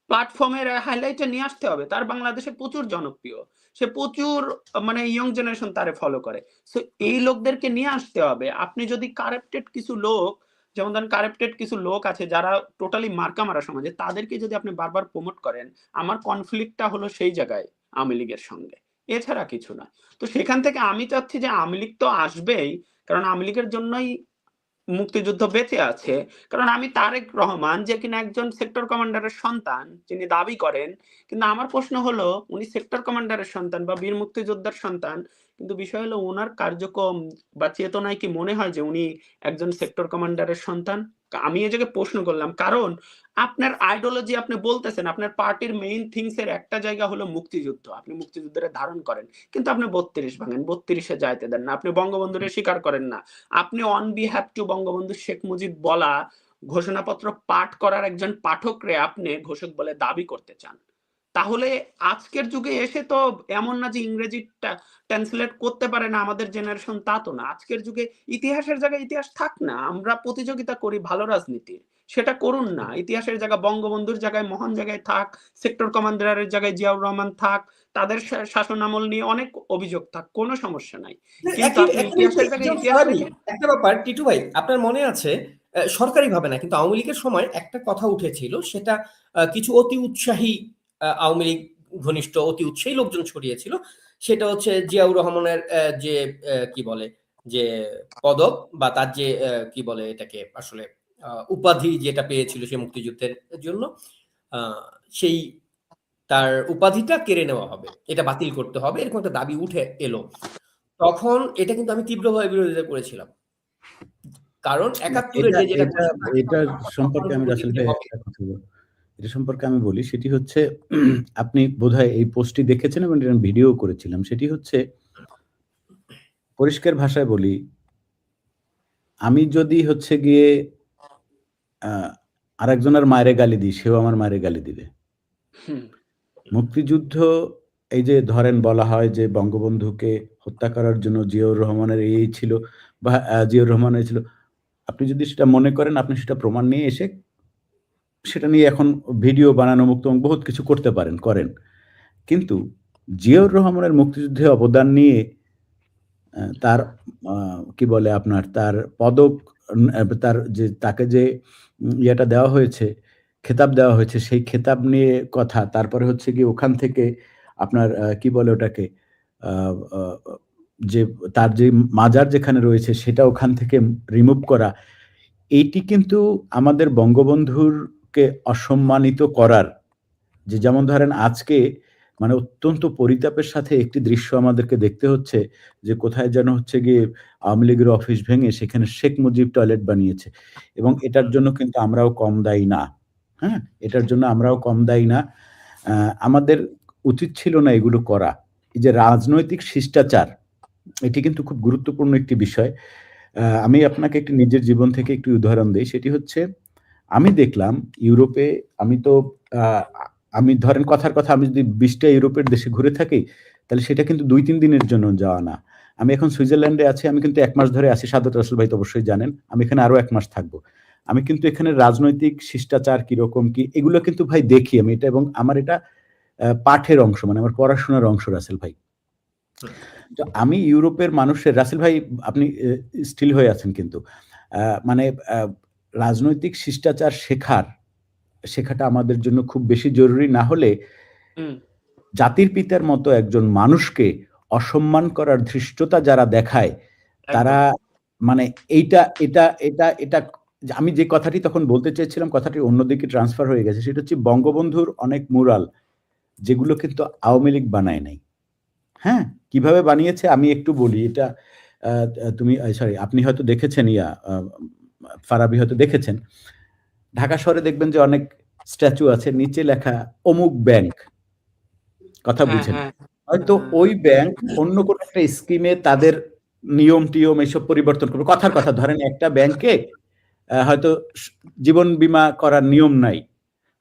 প্ল্যাটফর্মের হাইলাইটে নিয়ে আসতে হবে। তার বাংলাদেশে প্রচুর জনপ্রিয়। সে প্রচুর মানে ইয়ং জেনারেশন তারে ফলো করে। সো এই লোকদেরকে নিয়ে আসতে হবে। আপনি যদি কারাপ্টেড কিছু লোক, যেমন ধরেন কারাপ্টেড কিছু লোক আছে যারা টোটালি মার্কা মারা সমাজে, তাদেরকে যদি আপনি বারবার প্রমোট করেন, আমার কনফ্লিক্টটা হলো সেই জায়গায় আওয়ামী লীগের সঙ্গে। এছাড়া কিছু না। তো সেখান থেকে আমি চাচ্ছি যে আওয়ামী লীগ তো আসবেই। কারণ আওয়ামী লীগের জন্যই মুক্তিযুদ্ধ বেঁচে আছে। কারণ আমি তারেক রহমান, যে কিনা একজন সেক্টর কমান্ডারের সন্তান, যিনি দাবি করেন। কিন্তু আমার প্রশ্ন হলো, উনি সেক্টর কমান্ডারের সন্তান বা বীর মুক্তিযোদ্ধার সন্তান। কিন্তু বিষয় হলো উনার কার্যক্রম বা চেতনায় কি মনে হয় যে উনি একজন সেক্টর কমান্ডারের সন্তান? আমি এই জায়গায় প্রশ্ন করলাম। কারণ আপনার আইডিওলজি, আপনি বলতেছেন আপনার পার্টির মেইন থিংস এর একটা জায়গা হলো মুক্তিযুদ্ধ। আপনি মুক্তিযুদ্ধের ধারণ করেন। কিন্তু আপনি ৩২ ভাঙেন, ৩২ এ যাইতে দেন না। আপনি বঙ্গবন্ধুরে স্বীকার করেন না। আপনি on behalf to Bangabandhu Sheikh Mujib বলা ঘোষণাপত্র পাঠ করার একজন পাঠকরে আপনি ঘোষক বলে দাবি করতে চান। তাহলে আজকের যুগে এসে তো এমন না যে ইংরেজিটা ট্রান্সলেট করতে পারে না আমাদের জেনারেশন, তা তো না। আজকের যুগে ইতিহাসের জায়গায় ইতিহাস থাক না। আমরা প্রতিযোগিতা করি ভালো রাজনীতির। সেটা করুন না। ইতিহাসের জায়গা বঙ্গবন্ধুর জায়গায়, মহান জায়গায় থাক। সেক্টর কমান্ডারের জায়গায় জিয়াউর রহমান থাক। তাদের শাসনামল নিয়ে অনেক অভিযোগ থাক। কোনো সমস্যা নাই। কিন্তু আপনি ইতিহাসের জায়গায় ইতিহাস রেখে একটা ব্যাপার টিটু ভাই, আপনার মনে আছে সরকারিভাবে না কিন্তু আওয়ামী লীগের সময় একটা কথা উঠেছিল, সেটা কিছু অতি উৎসাহী আওয়ামী লীগ ঘনিষ্ঠ অতি উৎসাহী লোকজন ছড়িয়েছিল। সেটা হচ্ছে জিয়াউর রহমানের যে কি বলে যে পদক বা তার যে কি বলে এটাকে আসলে উপাধি যেটা পেয়েছিল সে মুক্তিযুদ্ধের জন্য, আহ, সেই তার উপাধিটা কেড়ে নেওয়া হবে, এটা বাতিল করতে হবে, এরকম একটা দাবি উঠে এলো। তখন এটা কিন্তু আমি তীব্রভাবে বিরোধিতা করেছিলাম। কারণ ৭১ এ এটা যেটা এটা ঘোষণা এটা সম্পর্কে আমি রাসেল ভাই হবে। একটা কথা বলবো। এটা সম্পর্কে আমি বলি, সেটি হচ্ছে আপনি বোধহয় এই পোস্টটি দেখেছেন এবং এটা ভিডিও করেছিলাম। সেটি হচ্ছে পরিষ্কার ভাষায় বলি, আমি যদি হচ্ছে গিয়ে আ আরেকজনের মায়েরে গালি দিই, সেও আমার মায়েরে গালি দিবে। হুম, মুক্তিযুদ্ধ এই যে ধরেন বলা হয় যে বঙ্গবন্ধুকে হত্যা করার জন্য জিয়াউর রহমানের এই ছিল বা জিয়াউর রহমানের ছিল। আপনি যদি সেটা মনে করেন, আপনি সেটা প্রমাণ নিয়ে এসে সেটা নিয়ে এখন ভিডিও বানানো মুক্ত এবং বহুত কিছু করতে পারেন, করেন। কিন্তু জিয়াউর রহমানের মুক্তিযুদ্ধে অবদান নিয়ে তার আ কি বলে আপনার তার পদক তার যে তাকে যে ইয়েটা দেওয়া হয়েছে, খেতাব দেওয়া হয়েছে, সেই খেতাব নিয়ে কথা। তারপরে হচ্ছে গিয়ে ওখান থেকে আপনার কি বলে ওটাকে? আ আ যে তার যে মাজার যেখানে রয়েছে সেটা ওখান থেকে রিমুভ করা। এইটি কিন্তু আমাদের বঙ্গবন্ধুরকে অসম্মানিত করার, যে যেমন ধরেন আজকে মানে অত্যন্ত পরিতাপের সাথে একটি দৃশ্য আমাদেরকে দেখতে হচ্ছে যে কোথায় যেন হচ্ছে গিয়ে আওয়ামী লীগের অফিস ভেঙে সেখানে শেখ মুজিব টয়লেট বানিয়েছে এবং এটার জন্য কিন্তু আমরাও কম দায়ী না। হ্যাঁ? এটার জন্য আমরাও কম দায়ী না। আমাদের উচিত ছিল না এগুলো করা। এই যে রাজনৈতিক শিষ্টাচার, এটি কিন্তু খুব গুরুত্বপূর্ণ একটি বিষয়। আমি আপনাকে একটু নিজের জীবন থেকে একটু উদাহরণ দেই। সেটি হচ্ছে আমি দেখলাম ইউরোপে আমি ধরেন কথার কথা আমি যদি ২০ টা ইউরোপের দেশে ঘুরে থাকি, তাহলে সেটা কিন্তু ২-৩ দিনের জন্য যাওয়া না। আমি এখন সুইজারল্যান্ডে আছি, আমি কিন্তু ১ মাস ধরে আছি। সাদত রাসেল ভাই তো অবশ্যই জানেন। আমি এখানে আরো ১ মাস থাকবো। আমি কিন্তু এখানে রাজনৈতিক শিষ্টাচার কিরকম কি এগুলো কিন্তু ভাই দেখি আমি এটা, এবং আমার এটা পাঠের অংশ, মানে আমার পড়াশোনার অংশ রাসেল ভাই। তো আমি ইউরোপের মানুষের, রাসেল ভাই আপনি স্টিল হয়ে আছেন কিন্তু মানে রাজনৈতিক শিষ্টাচার শেখাটা আমাদের জন্য খুব বেশি জরুরি। না হলে জাতির পিতার মতো একজন মানুষকে অসম্মান করার ধৃষ্টতা যারা দেখায়, তারা মানে এটা আমি যে কথাটি তখন বলতে চেয়েছিলাম, কথাটি অন্যদিকে ট্রান্সফার হয়ে গেছে। সেটা হচ্ছে বঙ্গবন্ধুর অনেক মুরাল যেগুলো কিন্তু আওয়ামী লীগ বানায় নাই। হ্যাঁ, কিভাবে বানিয়েছে আমি একটু বলি। এটা আপনি হয়তো দেখেছেন, ফারাবি হয়তো দেখেছেন। ঢাকা শহরে দেখবেন যে অনেক স্ট্যাচু আছে, নিচে লেখা অমুক ব্যাংক। কথা বুঝেন? হয়তো ওই ব্যাংক অন্য কোন একটা স্কিমে তাদের নিয়ম-টিয়ম এসব পরিবর্তন করবে। কথার কথা, ধরেন একটা ব্যাংকে হয়তো জীবন বীমা করার নিয়ম নাই।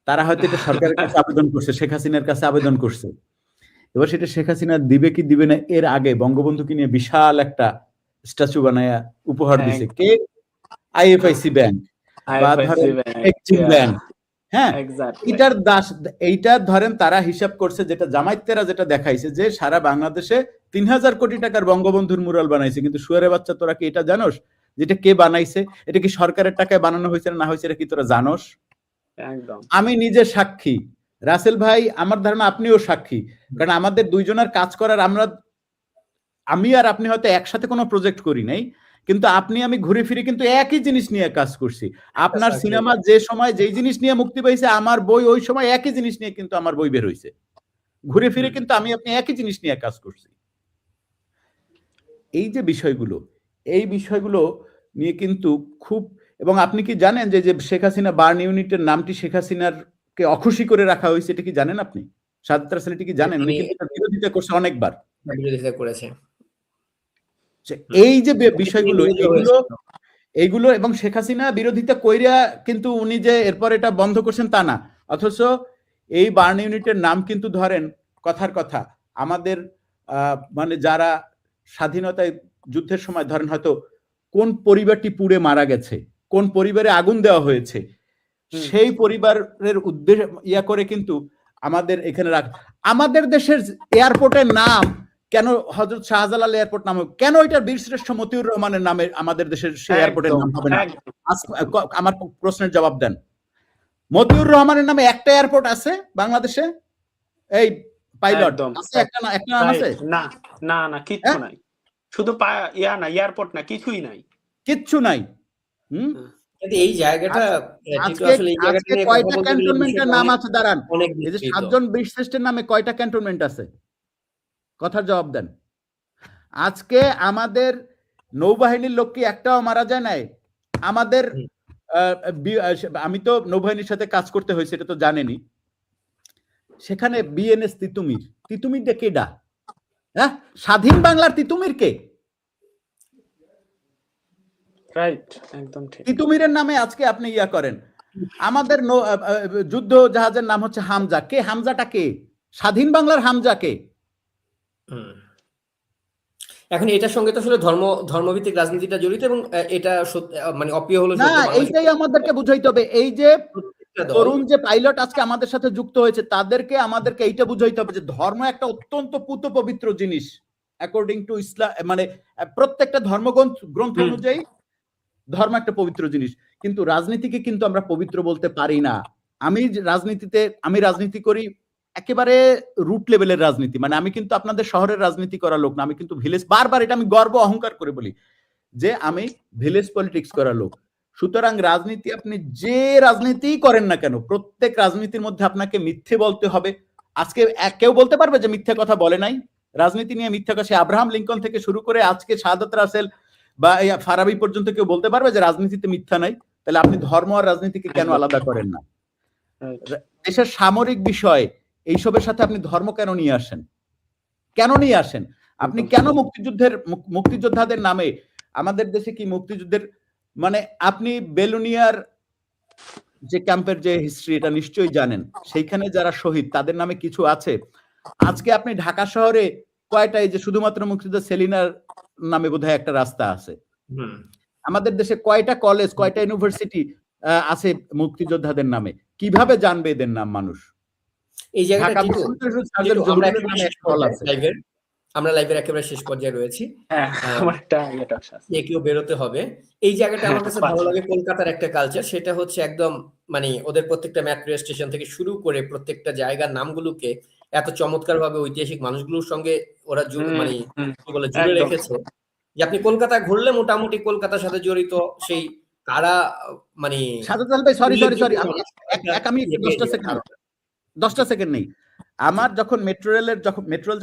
তারা হয়তো এটা সরকারের কাছে আবেদন করছে, শেখ হাসিনার কাছে আবেদন করছে। এবার সেটা শেখ হাসিনা দিবে কি দিবে না, এর আগে বঙ্গবন্ধুকে নিয়ে বিশাল একটা স্ট্যাচু বানায়া উপহার দিছে। কে? আইএফআইসি ব্যাংক বা ধরেন এক্সিম ব্যাংক। হ্যাঁ, এইটা ধরেন তারা হিসাব করছে, যেটা জামায়াতেরা যেটা দেখাইছে যে সারা বাংলাদেশে ৩,০০০ কোটি টাকার বঙ্গবন্ধুর মুরাল বানাইছে। কিন্তু শুয়ারে বাচ্চা, তোরা কি এটা জানোস যেটা কে বানাইছে? এটা কি সরকারের টাকায় বানানো হয়েছে না হয়েছে, এটা কি তোরা জানোস? আমি নিজে সাক্ষী, রাসেল ভাই আমার ধারণা আপনিও সাক্ষী। কারণ আমাদের দুইজনের কাজ করার, আমি আর আপনি হয়তো একসাথে কোনো প্রজেক্ট করি নাই, কিন্তু আপনি আমি ঘুরে ফিরে কিন্তু একই জিনিস নিয়ে কাজ করছি। আপনার সিনেমা যে সময় যেই জিনিস নিয়ে মুক্তি পাইছে, আমার বই ওই সময় একই জিনিস নিয়ে কিন্তু আমার বই বের হইছে। ঘুরে ফিরে কিন্তু আমি আপনি একই জিনিস নিয়ে কাজ করছি। এই যে বিষয়গুলো, এই বিষয়গুলো নিয়ে কিন্তু খুব, এবং আপনি কি জানেন যে শেখ হাসিনা বার্ন ইউনিটের নামটি শেখ হাসিনার কে অখুশি করে রাখা হয়েছে? এটা কি জানেন আপনি? সাদত রাসেল এটা কি জানেন? উনি কিন্তু বিরোধিতা করছে অনেকবার। বিরোধিতা করেছে। এই যে বিষয়গুলো, এইগুলো এবং শেখ হাসিনা বিরোধিতা কইরা কিন্তু উনি যে এরপর এটা বন্ধ করছেন তা না। অথচ এই বার্ন ইউনিটের নাম কিন্তু ধরেন কথার কথা আমাদের মানে যারা স্বাধীনতায় যুদ্ধের সময় ধরেন হয়তো কোন পরিবারটি পুড়ে মারা গেছে, কোন পরিবারে আগুন দেওয়া হয়েছে, সেই পরিবারের উদ্দেশ্য করে কিন্তু আমাদের এখানে আমাদের দেশের এয়ারপোর্টের নাম কেন হযরত শাহজালাল এয়ারপোর্ট নাম, কেন এটার বীরশ্রেষ্ঠ মতিউর রহমানের নামে আমাদের দেশের সেই এয়ারপোর্টের নাম হবে না? আমার প্রশ্নের জবাব দেন। মতিউর রহমানের নামে একটা এয়ারপোর্ট আছে বাংলাদেশে? এই পাইলট আছে একটা নাম আছে? না না না, কিচ্ছু নাই। শুধু এয়ারপোর্ট না, কিছুই নাই, কিচ্ছু নাই। এই জায়গাটা আসলে এই জায়গাটা নিয়ে কয়টা ক্যান্টনমেন্টের নাম আছে? দাঁড়ান, এই যে 7 জন বীরশ্রেষ্ঠের নামে কয়টা ক্যান্টনমেন্ট আছে? কথার জবাব দেন। আজকে আমাদের নৌবাহিনীর লোক কি একটাও মারা যায় নাই? আমাদের আমি তো নৌবাহিনীর সাথে কাজ করতে হয়েছে, এটা তো জানেনই। সেখানে বিএনএস তিতুমির ডে কেডা? হ্যাঁ, স্বাধীন বাংলার তিতুমির কে? রাইট, একদম ঠিক। তিতুমিরের নামে আজকে আপনি করেন। আমাদের যুদ্ধ জাহাজের নাম হচ্ছে হামজা। কে হামজাটা? কে স্বাধীন বাংলার হামজা? কে? এখন এটার সঙ্গে তো আসলে ধর্মভিত্তিক রাজনীতিটা জড়িত, এবং এটা মানে অপ্রিয় হলো না, এইটাই আমাদেরকে বুঝাইতে হবে। এই যে তরুণ যে পাইলট আজকে আমাদের সাথে যুক্ত হয়েছে, আমাদেরকে এইটা বুঝাইতে হবে যে ধর্ম একটা অত্যন্ত পুত পবিত্র জিনিস। অ্যাকর্ডিং টু ইসলাম, মানে প্রত্যেকটা ধর্মগ্রন্থ অনুযায়ী ধর্ম একটা পবিত্র জিনিস, কিন্তু রাজনীতিকে কিন্তু আমরা পবিত্র বলতে পারি না। আমি রাজনীতি করি একেবারে রুট লেভেলের রাজনীতি, মানে আমি কিন্তু আপনাদের শহরের রাজনীতি করা লোক না, আমি কিন্তু ভিলেজ, বারবার এটা আমি গর্ব অহংকার করে বলি যে আমি ভিলেজ পলিটিক্স করা লোক। সুতরাং রাজনীতি আপনি যে রাজনীতিই করেন না কেন, প্রত্যেক রাজনীতির মধ্যে আপনাকে মিথ্যে বলতে হবে। আজকে কেউ বলতে পারবে যে মিথ্যে কথা বলে নাই? রাজনীতি নিয়ে মিথ্যা কথা, আব্রাহাম লিঙ্কন থেকে শুরু করে আজকে সাদত রাসেল বা ফারাবি পর্যন্ত কেউ বলতে পারবে যে রাজনীতিতে মিথ্যা নাই? তাহলে আপনি ধর্ম আর রাজনীতিকে কেন আলাদা করেন না? দেশের সামরিক বিষয় এইসবের সাথে আপনি ধর্ম কেন নিয়ে আসেন? আপনি কেন মুক্তিযোদ্ধাদের নামে আমাদের দেশে কি মুক্তিযুদ্ধের মানে আপনি বেলুনিয়ার যে ক্যাম্পের যে হিস্ট্রি এটা নিশ্চয়ই জানেন, সেইখানে যারা শহীদ তাদের নামে কিছু আছে। আজকে আপনি ঢাকা শহরে কয়টা, এই যে শুধুমাত্র মুক্তিযোদ্ধা সেলিনার নামে বোধহয় একটা রাস্তা আছে। আমাদের দেশে কয়টা কলেজ, কয়টা ইউনিভার্সিটি আছে মুক্তিযোদ্ধাদের নামে? কিভাবে জানবে এদের নাম মানুষ? এই জায়গাটা আমরা লাইভের একেবারে শেষ পর্যায়ে রয়েছি। কেউ বেরোতে হবে। এই জায়গাটা আমার কাছে ভালো লাগে, কলকাতার একটা কালচার, সেটা হচ্ছে একদম মানে ওদের প্রত্যেকটা মেট্রো স্টেশন থেকে শুরু করে প্রত্যেকটা জায়গার নামগুলোকে এত চমৎকার ভাবে ঐতিহাসিক মানুষগুলোর সঙ্গে ওরা মানে কি বলে জুড়ে রেখেছে যে আপনি কলকাতা ঘুরলে মোটামুটি কলকাতার সাথে জড়িত সেই কারা মানে আমি 10টা সেকেন্ড নেই। আমার যখন মেট্রো রেল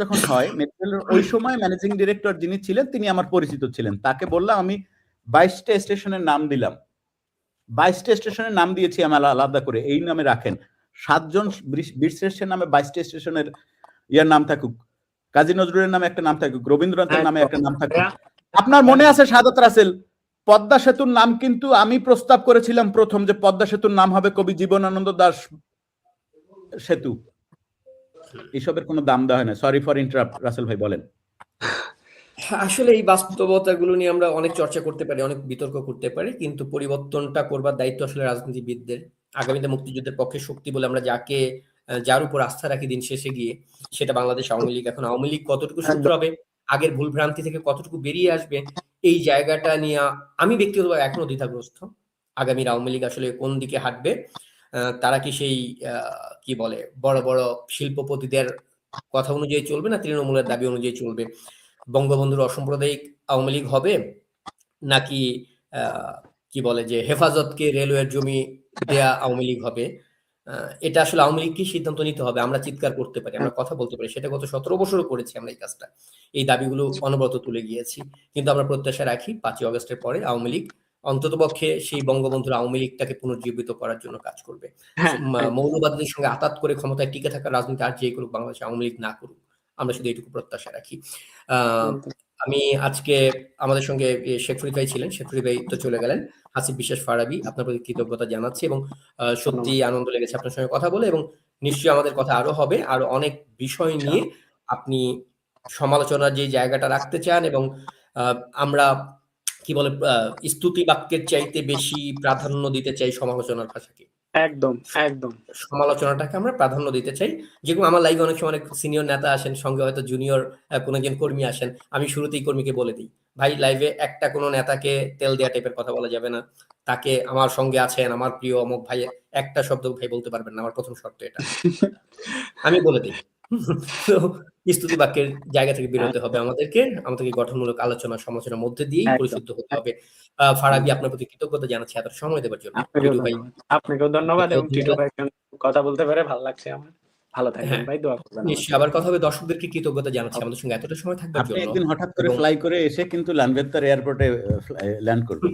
যখন হয়, মেট্রো রেলের ওই সময় ম্যানেজিং ডিরেক্টর যিনি ছিলেন তিনি আমার পরিচিত ছিলেন। তাকে বললাম আমি 22টা স্টেশনের নাম দিলাম, 22টা স্টেশনের নাম দিয়েছি আমি আলাদা করে, এই নামে রাখেন। 7 জন বীরশ্রেষ্ঠের নামে 22টা স্টেশনের ইয়ার নাম থাকুক, কাজী নজরুলের নামে একটা নাম থাকুক, রবীন্দ্রনাথের নামে একটা নাম থাকুক। আপনার মনে আছে সাদাত রাসেল, পদ্মা সেতুর নাম কিন্তু আমি প্রস্তাব করেছিলাম প্রথম যে পদ্মা সেতুর নাম হবে কবি জীবনানন্দ দাশ সেতু। এসবের কোনো দাম দেওয়া হয় না। সরি ফর ইন্টারাপ্ট, রাসেল ভাই বলেন। আসলে এই বাস্তবতাগুলো নিয়ে আমরা অনেক চর্চা করতে পারি, অনেক বিতর্ক করতে পারি, কিন্তু পরিবর্তনটা করবার দায়িত্ব আসলে রাজনীতিবিদদের। আগামীতে মুক্তিযুদ্ধের পক্ষে শক্তি বলে আমরা যার উপর আস্থা রাখি দিন শেষে গিয়ে সেটা বাংলাদেশ আওয়ামী লীগ। এখন আওয়ামী লীগ কতটুকু সূত্র হবে, আগের ভুল ভ্রান্তি থেকে কতটুকু বেরিয়ে আসবে, এই জায়গাটা নিয়ে আমি ব্যক্তিগতভাবে এখনো দ্বিধাগ্রস্ত। আগামীর আওয়ামী লীগ আসলে কোন দিকে হাঁটবে? তারা কি সেই কি বলে বড় বড় শিল্পপতিদের কথা অনুযায়ী চলবে, না তৃণমূলের দাবি অনুযায়ী চলবে? বঙ্গবন্ধুর অসাম্প্রদায়িক আওয়ামী লীগ হবে, নাকি কি বলে যে হেফাজতকে রেলওয়ের জমি দেয়া আওয়ামী লীগ হবে? এটা আসলে আওয়ামী লীগকে সিদ্ধান্ত নিতে হবে। আমরা চিৎকার করতে পারি, আমরা কথা বলতে পারি, সেটা গত 17 বছরও করেছি আমরা এই কাজটা, এই দাবিগুলো অনবরত তুলে গিয়েছি। কিন্তু আমরা প্রত্যাশা রাখি 5ই আগস্টের পরে আওয়ামী লীগ অন্ততপক্ষে সেই বঙ্গবন্ধুর আওয়ামী লীগটাকে পুনর্জীবিত করার জন্য কাজ করবে। মৌলবাদীদের সঙ্গে আতাত করে ক্ষমতায় টিকে থাকার রাজনীতি আর যে করুক, বাংলাদেশে আওয়ামী লীগ না করুক, আমরা শুধু এইটুকু প্রত্যাশা রাখি। আমি আজকে আমাদের সঙ্গে শেখ ফরিদ ভাই ছিলেন, শেখ ফরিদ ভাই তো চলে গেলেন। হাসিব বিশ্বাস ফারাবী, আপনার প্রতি কৃতজ্ঞতা জানাচ্ছি এবং সত্যি আনন্দ লেগেছে আপনার সঙ্গে কথা বলে, এবং নিশ্চয়ই আমাদের কথা আরো হবে, আরো অনেক বিষয় নিয়ে আপনি সমালোচনার যে জায়গাটা রাখতে চান, এবং আমরা কি বলে স্তুতি বাক্যের চাইতে বেশি প্রাধান্য দিতে চাই সমালোচনার ভাষাকে। একদম সমালোচনাটাকে আমরা প্রাধান্য দিতে চাই। যেরকম আমার লাইভে অনেক সময় অনেক সিনিয়র নেতা আসেন, সঙ্গে হয়তো জুনিয়র কোন একজন কর্মী আসেন, আমি শুরুতেই কর্মীকে বলে দিই, ভাই লাইভে একটা কোনো নেতাকে তেল দেওয়া টাইপের কথা বলা যাবে না, তাকে আমার সঙ্গে আছেন আমার প্রিয় অমুক ভাই একটা শব্দ ভাই বলতে পারবেন না, আমার প্রথম শর্ত এটা আমি বলে দিই। স্তুতি বাক্যের জায়গা থেকে বেরোতে হবে, আমাদেরকে গঠনমূলক আলোচনা সমালোচনার মধ্যে দিয়েই পরিশুদ্ধ হতে হবে। ফারাবী, আপনার প্রতি কৃতজ্ঞতা জানাচ্ছি এত সময় দেওয়ার জন্য। আপনাকেও ধন্যবাদ, এবং টিটু ভাই কথা বলতে পেরে ভালো লাগছে আমার। ভালো থাকবেন ভাই, দোয়া করবেন। নিশ্চয়ই আবার কথা হবে। দর্শকদেরকে কৃতজ্ঞতা জানাচ্ছি আমাদের সঙ্গে এতটা সময় থাকবার জন্য। আপনি একদিন হঠাৎ করে ফ্লাই করে এসে কিন্তু লানভেত্তার এয়ারপোর্টে ল্যান্ড করবেন।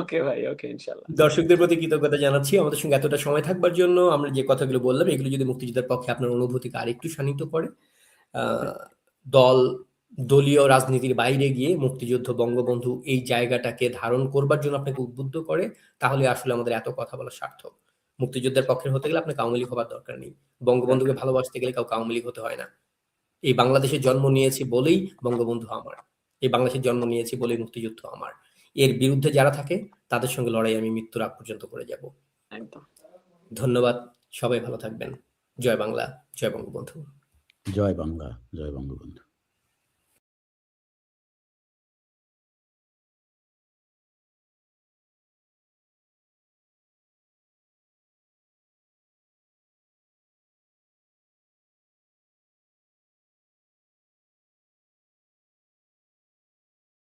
ওকে ভাই, ওকে ইনশাআল্লাহ। দর্শকদের প্রতি কৃতজ্ঞতা জানাচ্ছি আমাদের সঙ্গে এতটা সময় থাকবার জন্য। আমরা যে কথাগুলো বললাম এগুলো যদি মুক্তিযুদ্ধের পক্ষে আপনার অনুভূতিকে আরেকটু শানিত করে, দলীয় রাজনীতির বাইরে গিয়ে মুক্তিযুদ্ধ, বঙ্গবন্ধু এই জায়গাটাকে ধারণ করবার জন্য আপনাকে উদ্বুদ্ধ করে, তাহলে আসলে আমাদের এত কথা বলা সার্থক। মুক্তিযুদ্ধের পক্ষে হতে গেলে আপনাকে আওয়ামী লীগ হবার দরকার নেই। বঙ্গবন্ধুকে ভালোবাসতে গেলে কাউকে আওয়ামী লীগ হতে হয় না। এই বাংলাদেশে জন্ম নিয়েছি বলেই বঙ্গবন্ধু আমার, এই বাংলাদেশে জন্ম নিয়েছি বলেই মুক্তিযুদ্ধ আমার। এর বিরুদ্ধে যারা থাকে তাদের সঙ্গে লড়াই আমি মৃত্যুর আগ পর্যন্ত করে যাব। একদম। ধন্যবাদ, সবাই ভালো থাকবেন। জয় বাংলা, জয় বঙ্গবন্ধু। জয় বাংলা, জয় বঙ্গবন্ধু।